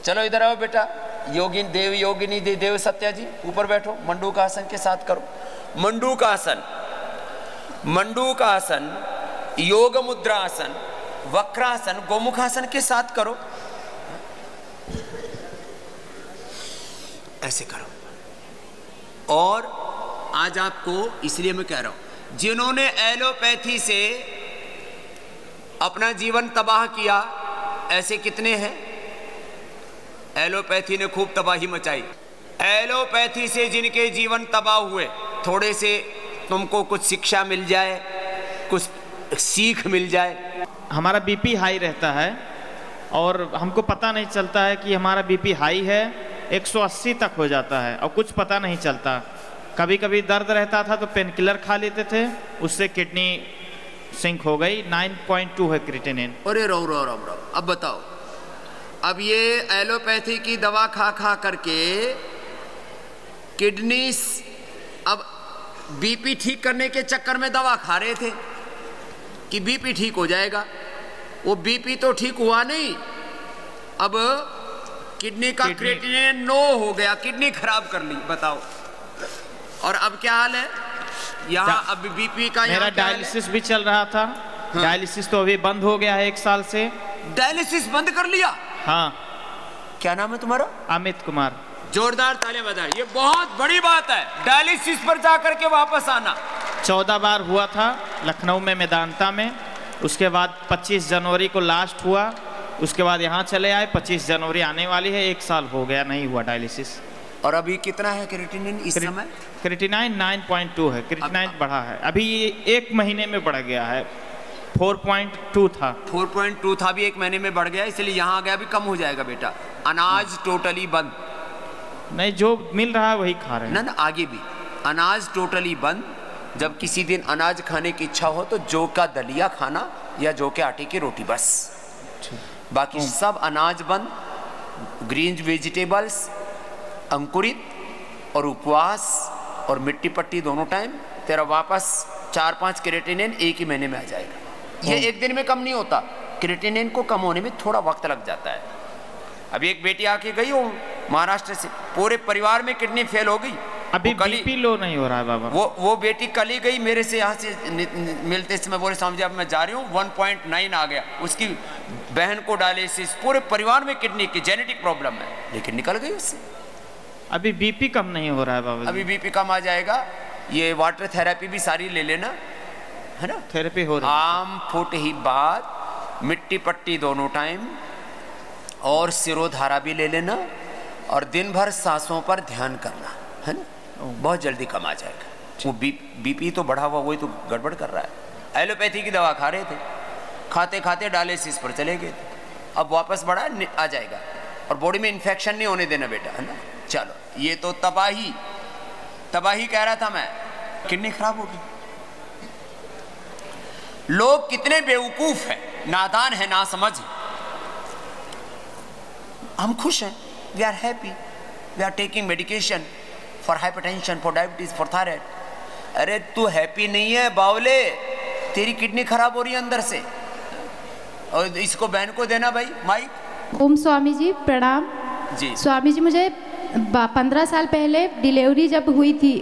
चलो इधर आओ बेटा। योगिन देव योगिनी देव सत्या जी ऊपर बैठो, मंडूक आसन के साथ करो। मंडूक आसन, मंडूक आसन, योग मुद्रा आसन, वक्रासन, गोमुखासन के साथ करो। ऐसे करो। और आज आपको इसलिए मैं कह रहा हूं, जिन्होंने एलोपैथी से अपना जीवन तबाह किया, ऐसे कितने हैं? एलोपैथी ने खूब तबाही मचाई। एलोपैथी से जिनके जीवन तबाह हुए, थोड़े से तुमको कुछ शिक्षा मिल जाए, कुछ सीख मिल जाए। हमारा बीपी हाई रहता है और हमको पता नहीं चलता है कि हमारा बीपी हाई है, 180 तक हो जाता है और कुछ पता नहीं चलता। कभी कभी दर्द रहता था तो पेन किलर खा लेते थे, उससे किडनी सिंक हो गई। 9.2 है क्रिएटिनिन। अरे रो रो रो रो। अब बताओ, अब ये एलोपैथी की दवा खा खा करके किडनी, अब बीपी ठीक करने के चक्कर में दवा खा रहे थे कि बीपी ठीक हो जाएगा। वो बीपी तो ठीक हुआ नहीं, अब किडनी का क्रिएटिनिन 9 हो गया, किडनी खराब कर ली। बताओ। और अब क्या हाल है यहाँ? अब बीपी का मेरा डायलिसिस भी चल रहा था। हाँ। डायलिसिस तो अभी बंद हो गया है 1 साल से। डायलिसिस बंद कर लिया? हाँ। क्या नाम है तुम्हारा? अमित कुमार। जोरदार तालियां बजाइए, ये बहुत बड़ी बात है। डायलिसिस पर जाकर के वापस आना। 14 बार हुआ था लखनऊ में मेदांता में, उसके बाद 25 जनवरी को लास्ट हुआ, उसके बाद यहाँ चले आए। 25 जनवरी आने वाली है, 1 साल हो गया नहीं हुआ डायलिसिस। और अभी कितना है क्रिएटिनिन इस समय? क्रिएटिनिन 9.2 है। क्रिएटिनिन बढ़ा है, अभी 1 महीने में बढ़ गया है। 4.2 था। 4.2 था, भी 1 महीने में बढ़ गया, इसलिए यहाँ आ गया। अभी कम हो जाएगा बेटा। अनाज टोटली बंद नहीं, जो मिल रहा है वही खा रहे हैं। ना आगे भी अनाज टोटली बंद। जब किसी दिन अनाज खाने की इच्छा हो तो जौ का दलिया खाना या जौ के आटे की रोटी, बस। बाकी सब अनाज बंद। ग्रीन वेजिटेबल्स, अंकुरित और उपवास और मिट्टी पट्टी दोनों टाइम। तेरा वापस 4-5 क्रिएटिनिन 1 ही महीने में आ जाएगा। ये 1 दिन में कम नहीं होता। क्रिएटिनिन को कम होने में थोड़ा वक्त लग जाता है। अभी एक बेटी आके गई हो महाराष्ट्र से, पूरे परिवार में किडनी फेल हो गई। अभी बीपी लो नहीं हो रहा है बाबा। वो बेटी कल ही गई मेरे से, यहाँ से मिलते समय बोले समझे अब मैं जा रही हूँ, 1.9 आ गया। उसकी बहन को डायलिसिस, पूरे परिवार में किडनी की जेनेटिक प्रॉब्लम है, लेकिन निकल गई उससे। अभी बीपी कम नहीं हो रहा है बाबा। अभी बीपी कम आ जाएगा। ये वाटर थेरेपी भी सारी ले लेना, है ना? थेरेपी हो रही है। आम फुट ही बात, मिट्टी पट्टी दोनों टाइम, और सिरोधारा भी ले लेना, और दिन भर सांसों पर ध्यान करना, है ना? बहुत जल्दी कम आ जाएगा। वो बीपी तो बढ़ा हुआ, वही तो गड़बड़ कर रहा है। एलोपैथी की दवा खा रहे थे, खाते खाते डायलिसिस पर चले गए थे, अब वापस बढ़ा आ जाएगा। और बॉडी में इन्फेक्शन नहीं होने देना बेटा, है ना? चलो, ये तो तबाही कह रहा था मैं। किडनी खराब होगी। लोग कितने बेवकूफ हैं, नादान है, ना समझ। हम खुश हैं, we are happy, we are taking medication for hypertension, for diabetes, for thyroid. अरे तू हैप्पी नहीं है बावले, तेरी किडनी खराब हो रही है अंदर से। और इसको बहन को देना भाई माइक। ओम स्वामी जी प्रणाम जी। स्वामी जी मुझे 15 साल पहले डिलीवरी जब हुई थी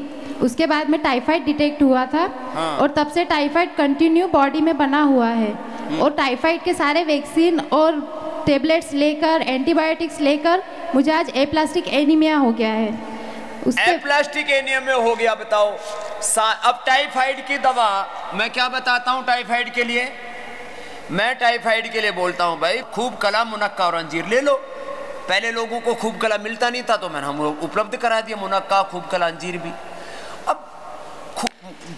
उसके बाद में टाइफाइड डिटेक्ट हुआ था। हाँ। और तब से टाइफाइड कंटिन्यू बॉडी में बना हुआ है। और टाइफाइड के सारे वैक्सीन और टेबलेट्स लेकर एंटीबायोटिक्स लेकर मुझे आज एप्लास्टिक एनीमिया हो गया है। एप्लास्टिक एनीमिया हो गया बताओ। अब टाइफाइड की दवा मैं क्या बताता हूँ टाइफाइड के लिए, मैं टाइफाइड के लिए बोलता हूँ भाई खूब कला मुनक्का और अंजीर ले लो। पहले लोगों को खूब कला मिलता नहीं था तो मैंने हम लोग उपलब्ध करा दिया मुनक्का खूब कला अंजीर भी। अब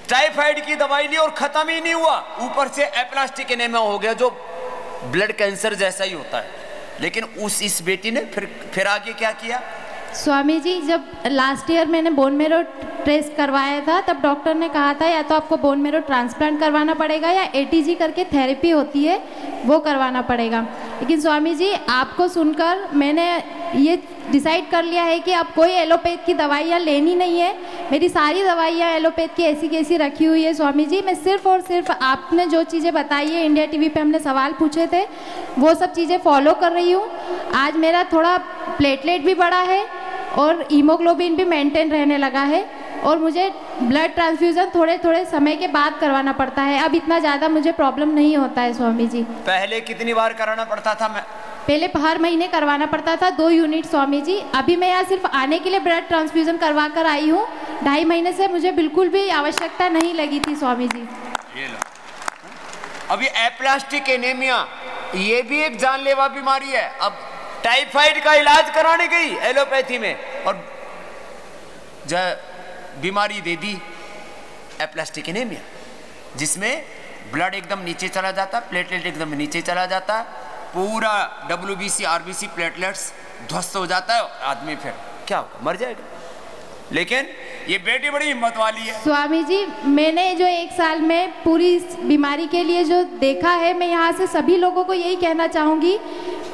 टाइफाइड की दवाई ली और खत्म ही नहीं हुआ, ऊपर से एप्लास्टिक एनीमिया हो गया जो ब्लड कैंसर जैसा ही होता है। लेकिन इस बेटी ने फिर आगे क्या किया? स्वामी जी जब लास्ट ईयर मैंने बोन मेरो टेस्ट करवाया था तब डॉक्टर ने कहा था या तो आपको बोन मेरो ट्रांसप्लांट करवाना पड़ेगा या एटीजी करके थेरेपी होती है वो करवाना पड़ेगा। लेकिन स्वामी जी आपको सुनकर मैंने ये डिसाइड कर लिया है कि अब कोई एलोपैथ की दवाइयाँ लेनी नहीं है। मेरी सारी दवाइयाँ एलोपैथ की ऐसी कैसी रखी हुई है स्वामी जी। मैं सिर्फ और सिर्फ आपने जो चीज़ें बताई है, इंडिया टीवी पे हमने सवाल पूछे थे, वो सब चीज़ें फॉलो कर रही हूँ। आज मेरा थोड़ा प्लेटलेट भी बढ़ा है और हीमोग्लोबिन भी मेंटेन रहने लगा है और मुझे ब्लड ट्रांसफ्यूज़न थोड़े थोड़े समय के बाद करवाना पड़ता है। अब इतना ज़्यादा मुझे प्रॉब्लम नहीं होता है स्वामी जी। पहले कितनी बार कराना पड़ता था? पहले हर महीने करवाना पड़ता था 2 यूनिट स्वामी जी। अभी मैं यहाँ सिर्फ आने के लिए ब्लड ट्रांसफ्यूज़न करवा कर आई हूँ। 2.5 महीने से मुझे बिल्कुल भी आवश्यकता नहीं लगी थी स्वामी जी। ये लो अभी एप्लास्टिक एनीमिया ये भी एक जानलेवा बीमारी है। अब टाइफाइड का इलाज कराने गई एलोपैथी में और बीमारी दे दी एप्लास्टिक एनीमिया जिसमें ब्लड एकदम नीचे चला जाता, प्लेटलेट एकदम नीचे चला जाता, पूरा WBC RBC प्लेटलेट्स ध्वस्त हो जाता है, आदमी फिर क्या होगा? मर जाएगा। लेकिन ये बेटी बड़ी हिम्मत वाली है स्वामी जी। मैंने जो 1 साल में पूरी इस बीमारी के लिए जो देखा है, मैं यहाँ से सभी लोगों को यही कहना चाहूँगी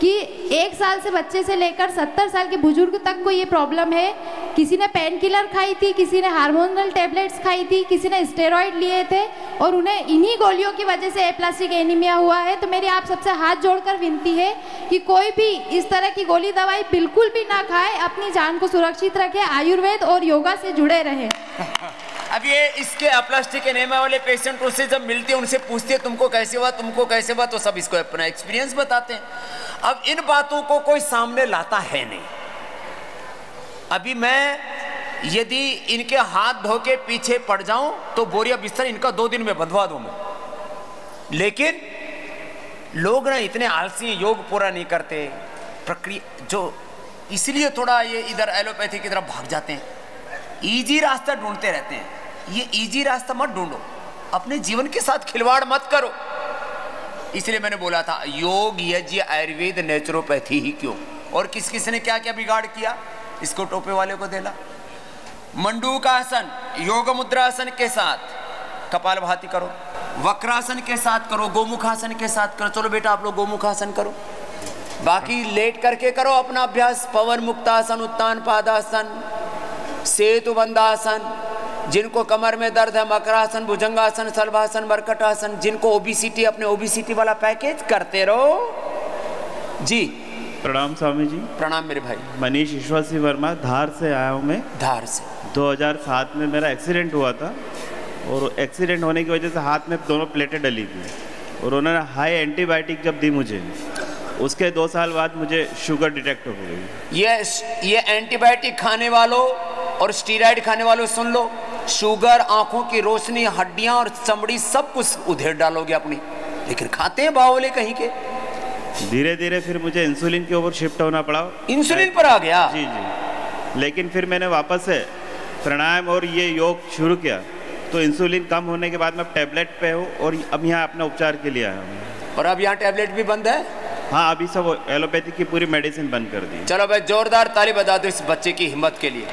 कि 1 साल से बच्चे से लेकर 70 साल के बुजुर्ग तक को ये प्रॉब्लम है। किसी ने पेन किलर खाई थी, किसी ने हार्मोनल टेबलेट्स खाई थी, किसी ने स्टेरॉइड लिए थे और उन्हें इन्हीं गोलियों की वजह से एप्लास्टिक एनीमिया हुआ है। तो मेरी आप सबसे हाथ जोड़कर विनती है कि कोई भी इस तरह की गोली दवाई बिल्कुल भी ना खाए, अपनी जान को सुरक्षित रखे, आयुर्वेद और योगा से जुड़े रहे। अब ये इसके एप्लास्टिक एनीमिया वाले पेशेंटों से जब मिलते हैं, उनसे पूछते हैं तुमको कैसे हुआ, तुमको कैसे हुआ, तो सब इसको अपना एक्सपीरियंस बताते हैं। अब इन बातों को कोई सामने लाता है नहीं। अभी मैं यदि इनके हाथ धो के पीछे पड़ जाऊं तो बोरिया बिस्तर इनका 2 दिन में बंधवा दूं मैं। लेकिन लोग ना इतने आलसी, योग पूरा नहीं करते, प्रक्रिया जो इसलिए थोड़ा ये इधर एलोपैथी की तरफ भाग जाते हैं, इजी रास्ता ढूंढते रहते हैं। ये इजी रास्ता मत ढूंढो, अपने जीवन के साथ खिलवाड़ मत करो। इसलिए मैंने बोला था योग, यज्ञ, आयुर्वेद, नेचुरोपैथी ही क्यों। और किस किस ने क्या क्या बिगाड़ किया, इसको टोपे वाले को देला। मंडूकासन योग मुद्रासन के साथ कपालभाति करो, वक्रासन के साथ करो, गोमुखासन के साथ करो। चलो बेटा आप लोग गोमुखासन करो, बाकी लेट करके करो अपना अभ्यास। पवन मुक्तासन, उत्तान पादासन, सेतु बंधासन, जिनको कमर में दर्द है मकरासन, भुजंगासन, सलभासन, मरकटासन, जिनको ओबीसीटी, अपने ओबीसीटी वाला पैकेज करते रहो जी। प्रणाम स्वामी जी। प्रणाम मेरे भाई। मनीष ईश्वर सिंह वर्मा, धार से आया हूँ मैं। धार से 2007 में मेरा एक्सीडेंट हुआ था और एक्सीडेंट होने की वजह से हाथ में दोनों प्लेटें डली थी और उन्होंने हाई एंटीबायोटिक जब दी मुझे, उसके 2 साल बाद मुझे शुगर डिटेक्ट हो गई। ये एंटीबायोटिक खाने वालों और स्टीरॉइड खाने वालों सुन लो, शुगर, आंखों की रोशनी, हड्डियां और चमड़ी सब कुछ उधेड़ डालोगे अपनी। लेकिन खाते हैं बावले कहीं के। धीरे धीरे फिर मुझे इंसुलिन के ऊपर शिफ्ट होना पड़ा। इंसुलिन पर आ गया? जी जी। लेकिन फिर मैंने वापस से प्राणायाम और ये योग शुरू किया तो इंसुलिन कम होने के बाद मैं टैबलेट पे हूँ और अब यहाँ अपना उपचार के लिए आया हूँ। और अब यहाँ टैबलेट भी बंद है? हाँ, अभी सब एलोपैथी की पूरी मेडिसिन बंद कर दी। चलो भाई जोरदार ताली बजा दो इस बच्चे की हिम्मत के लिए।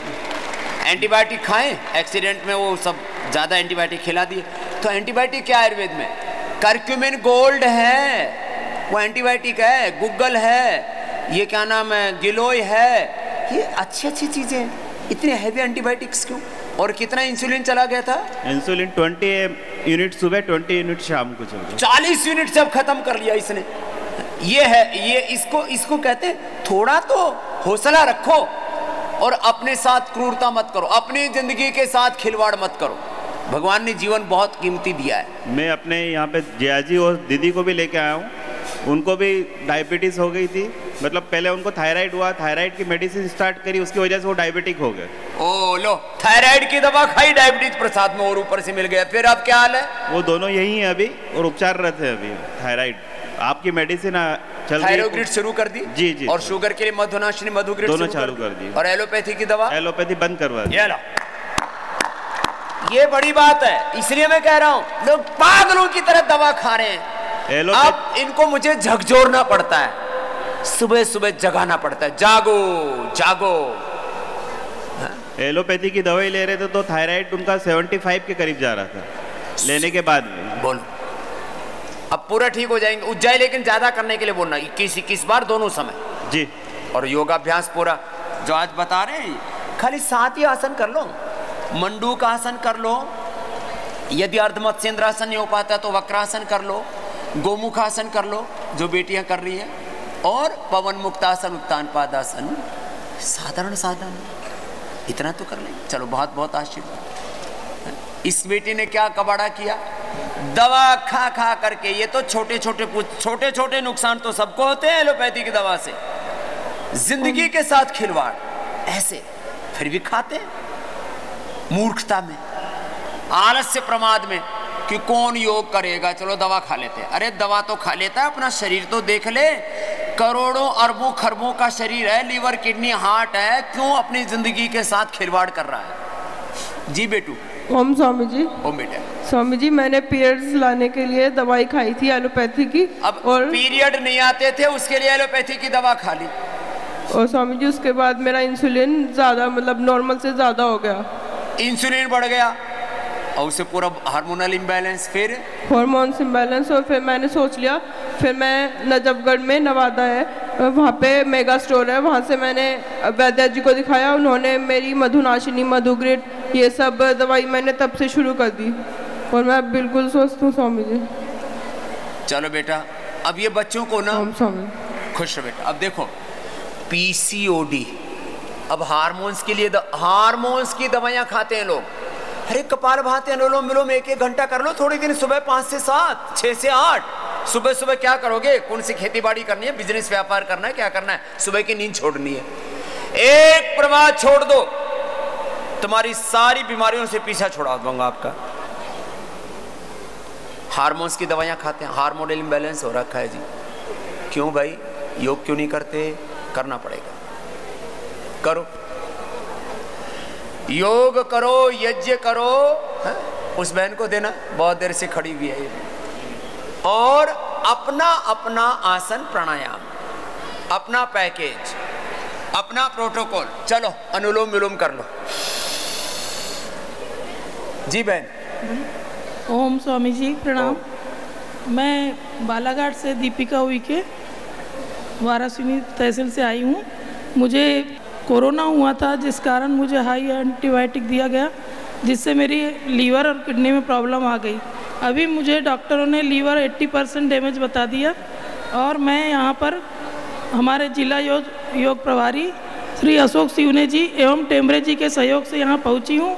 एंटीबायोटिक खाएं, एक्सीडेंट में वो सब ज़्यादा एंटीबायोटिक खिला दिए। तो एंटीबायोटिक क्या आयुर्वेद में? करक्यूमिन गोल्ड है, वो एंटीबायोटिक है। गूगल है, ये क्या नाम है, गिलोय है, ये अच्छी अच्छी चीज़ें। इतने हैवी एंटीबायोटिक्स क्यों? और कितना इंसुलिन चला गया था? इंसुलिन 20 यूनिट सुबह, 20 यूनिट शाम को चल 40 यूनिट जब खत्म कर लिया इसने। ये है, ये इसको कहते हैं थोड़ा तो हौसला रखो और अपने साथ क्रूरता मत करो, अपनी जिंदगी के साथ खिलवाड़ मत करो। भगवान ने जीवन बहुत कीमती दिया है। मैं अपने यहाँ पे जियाजी और दीदी को भी लेके आया हूँ, उनको भी डायबिटीज़ हो गई थी। मतलब पहले उनको थायराइड हुआ, थायराइड की मेडिसिन स्टार्ट करी, उसकी वजह से वो डायबिटिक हो गए। ओ लो, थायराइड की दवा खाई, डायबिटीज प्रसाद में और ऊपर से मिल गया। फिर अब क्या हाल है? वो दोनों यही हैं अभी और उपचार रहते हैं अभी। थायराइड आपकी मेडिसिन चल रही है, थायरोग्रिड शुरू कर दी? जी जी। और शुगर के लिए मधुनाशिनी मधुग्रिड दोनों चालू कर दी। और एलोपैथी की दवा? एलोपैथी बंद करवा दी। ये बड़ी बात है, इसलिए मैं कह रहा हूँ लोग पागलों की तरह दवा खा रहे हैं। अब इनको मुझे झकझोरना पड़ता है, सुबह सुबह जगाना पड़ता है, जागो जागो। एलोपैथी की दवाई ले रहे थे तो थायराइड उनका 75 के करीब जा रहा था लेने के बाद में। बोलो अब पूरा ठीक हो जाएंगे। उज्जैन लेकिन ज्यादा करने के लिए बोलना, 21 बार दोनों समय जी। और योगाभ्यास पूरा जो आज बता रहे हैं, खाली 7 ही आसन कर लो। मंडू का आसन कर लो, यदि अर्धमत्स्येंद्रासन नहीं हो पाता तो वक्रासन कर लो, गोमुख आसन कर लो जो बेटियां कर रही हैं, और पवन मुक्तासन, उत्तान पादासन। साधारण इतना तो कर लेंगे। चलो बहुत बहुत आशीर्वाद। इस बेटी ने क्या कबाड़ा किया, दवा खा खा करके। ये तो छोटे छोटे नुकसान तो सबको होते हैं एलोपैथी की दवा से। जिंदगी के साथ खिलवाड़ ऐसे, फिर भी खाते हैं मूर्खता में, आलस्य प्रमाद में कि कौन योग करेगा, चलो दवा खा लेते हैं। अरे दवा तो खा लेता है, अपना शरीर तो देख ले। करोड़ों अरबों खरबों का शरीर है, लीवर किडनी हार्ट है, क्यों अपनी जिंदगी के साथ खिलवाड़ कर रहा है? जी बेटू। ओम स्वामी जी। ओम बेटा। स्वामी जी, मैंने पीरियड्स लाने के लिए दवाई खाई थी एलोपैथी की। अब और पीरियड नहीं आते थे उसके लिए एलोपैथी की दवा खा ली। और स्वामी जी उसके बाद मेरा इंसुलिन ज्यादा, मतलब नॉर्मल से ज्यादा हो गया। इंसुलिन बढ़ गया और उससे पूरा हार्मोनल इम्बैलेंस, फिर हार्मोन्स इम्बैलेंस। और फिर मैंने सोच लिया, फिर मैं नजफगढ़ में नवादा है, वहाँ पे मेगा स्टोर है, वहाँ से मैंने वैद्य जी को दिखाया। उन्होंने मेरी मधुनाशिनी मधुग्रिड ये सब दवाई मैंने तब से शुरू कर दी और मैं बिल्कुल स्वस्थ हूँ स्वामी जी। चलो बेटा, अब ये बच्चों को ना खुश रहो बेटा। अब देखो पीसीओडी, अब हार्मोन्स के लिए हार्मोन्स की दवाइयाँ खाते हैं लोग। अरे कपाल भाती अनुलोम विलोम 1-1 घंटा कर लो थोड़ी दिन, सुबह 5 से 7, 6 से 8। सुबह सुबह क्या करोगे? कौन सी खेती बाड़ी करनी है, बिजनेस व्यापार करना है, क्या करना है? सुबह की नींद छोड़नी है। एक प्रमाद छोड़ दो, तुम्हारी सारी बीमारियों से पीछा छुड़ा दूंगा आपका। हार्मोन्स की दवाइयां खाते हैं, हार्मोनल इम्बैलेंस हो रखा है जी। क्यों भाई योग क्यों नहीं करते? करना पड़ेगा, करो योग करो, यज्ञ करो। है? उस बहन को देना, बहुत देर से खड़ी हुई है। और अपना अपना आसन प्राणायाम, अपना पैकेज, अपना प्रोटोकॉल। चलो अनुलोम विलोम कर लो जी बहन। ओम स्वामी जी प्रणाम। मैं बालाघाट से दीपिका उइके वाराणसी तहसील से आई हूँ। मुझे कोरोना हुआ था जिस कारण मुझे हाई एंटीबायोटिक दिया गया, जिससे मेरी लीवर और किडनी में प्रॉब्लम आ गई। अभी मुझे डॉक्टरों ने लीवर 80% डैमेज बता दिया और मैं यहाँ पर हमारे जिला योग प्रभारी श्री अशोक सिवने जी एवं टेम्बरे जी के सहयोग से यहाँ पहुँची हूँ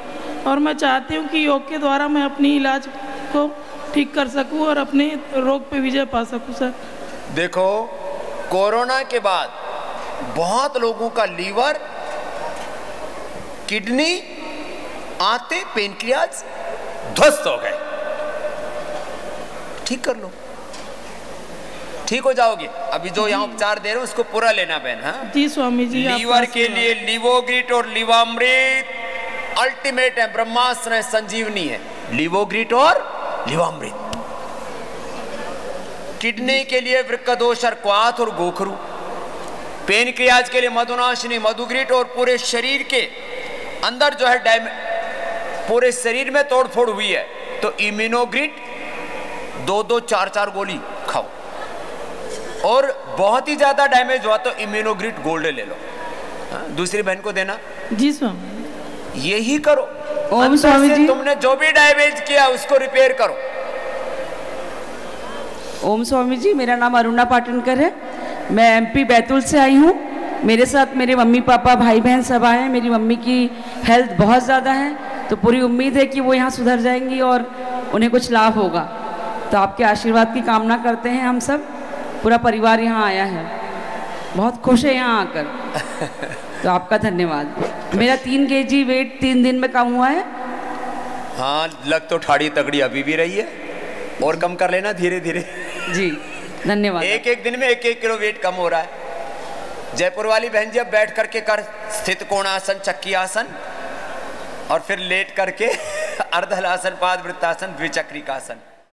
और मैं चाहती हूँ कि योग के द्वारा मैं अपनी इलाज को ठीक कर सकूँ और अपने रोग पे विजय पा सकूँ। सर देखो, कोरोना के बाद बहुत लोगों का लीवर, किडनी, आंतें, पेनक्रियाज ध्वस्त हो गए। ठीक कर लो, ठीक हो जाओगे। अभी जो यहाँ उपचार दे रहे हो उसको पूरा लेना बहन। हाँ जी स्वामी जी। लीवर के लिए लिवोग्रिट और लिवामृत अल्टीमेट है, ब्रह्मास्त्र है, संजीवनी है। लिवोग्रिट और लिवामृत। किडनी के लिए वृक्कदोष, क्वाथ और गोखरू। पेनक्रियाज के लिए मधुनाशिनी मधुग्रिट। और पूरे शरीर के अंदर जो है पूरे शरीर में तोड़फोड़ हुई है तो इम्यूनोग्रिट 2-2, 4-4 गोली खाओ। और बहुत ही ज्यादा डैमेज हुआ तो इम्यूनोग्रिट गोल्ड ले लो। दूसरी बहन को देना। जी स्वामी। यही करो। ओम अंदर स्वामी से जी, तुमने जो भी डैमेज किया उसको रिपेयर करो। ओम स्वामी जी, मेरा नाम अरुणा पाटनकर है। मैं एमपी बैतूल से आई हूँ। मेरे साथ मेरे मम्मी पापा भाई बहन सब आए हैं। मेरी मम्मी की हेल्थ बहुत ज़्यादा है, तो पूरी उम्मीद है कि वो यहाँ सुधर जाएंगी और उन्हें कुछ लाभ होगा। तो आपके आशीर्वाद की कामना करते हैं हम सब। पूरा परिवार यहाँ आया है, बहुत खुश है यहाँ आकर। तो आपका धन्यवाद। मेरा 3 kg वेट 3 दिन में कम हुआ है। हाँ, लग तो ठाड़ी तगड़ी अभी भी रही है, और कम कर लेना धीरे धीरे। जी धन्यवाद। एक दिन में 1-1 किलो वेट कम हो रहा है। जयपुर वाली बहन जी अब बैठ करके कर स्थित कोणासन, चक्की आसन, और फिर लेट करके अर्धहलासन, पाद वृत्तासन, द्विचक्रिकासन।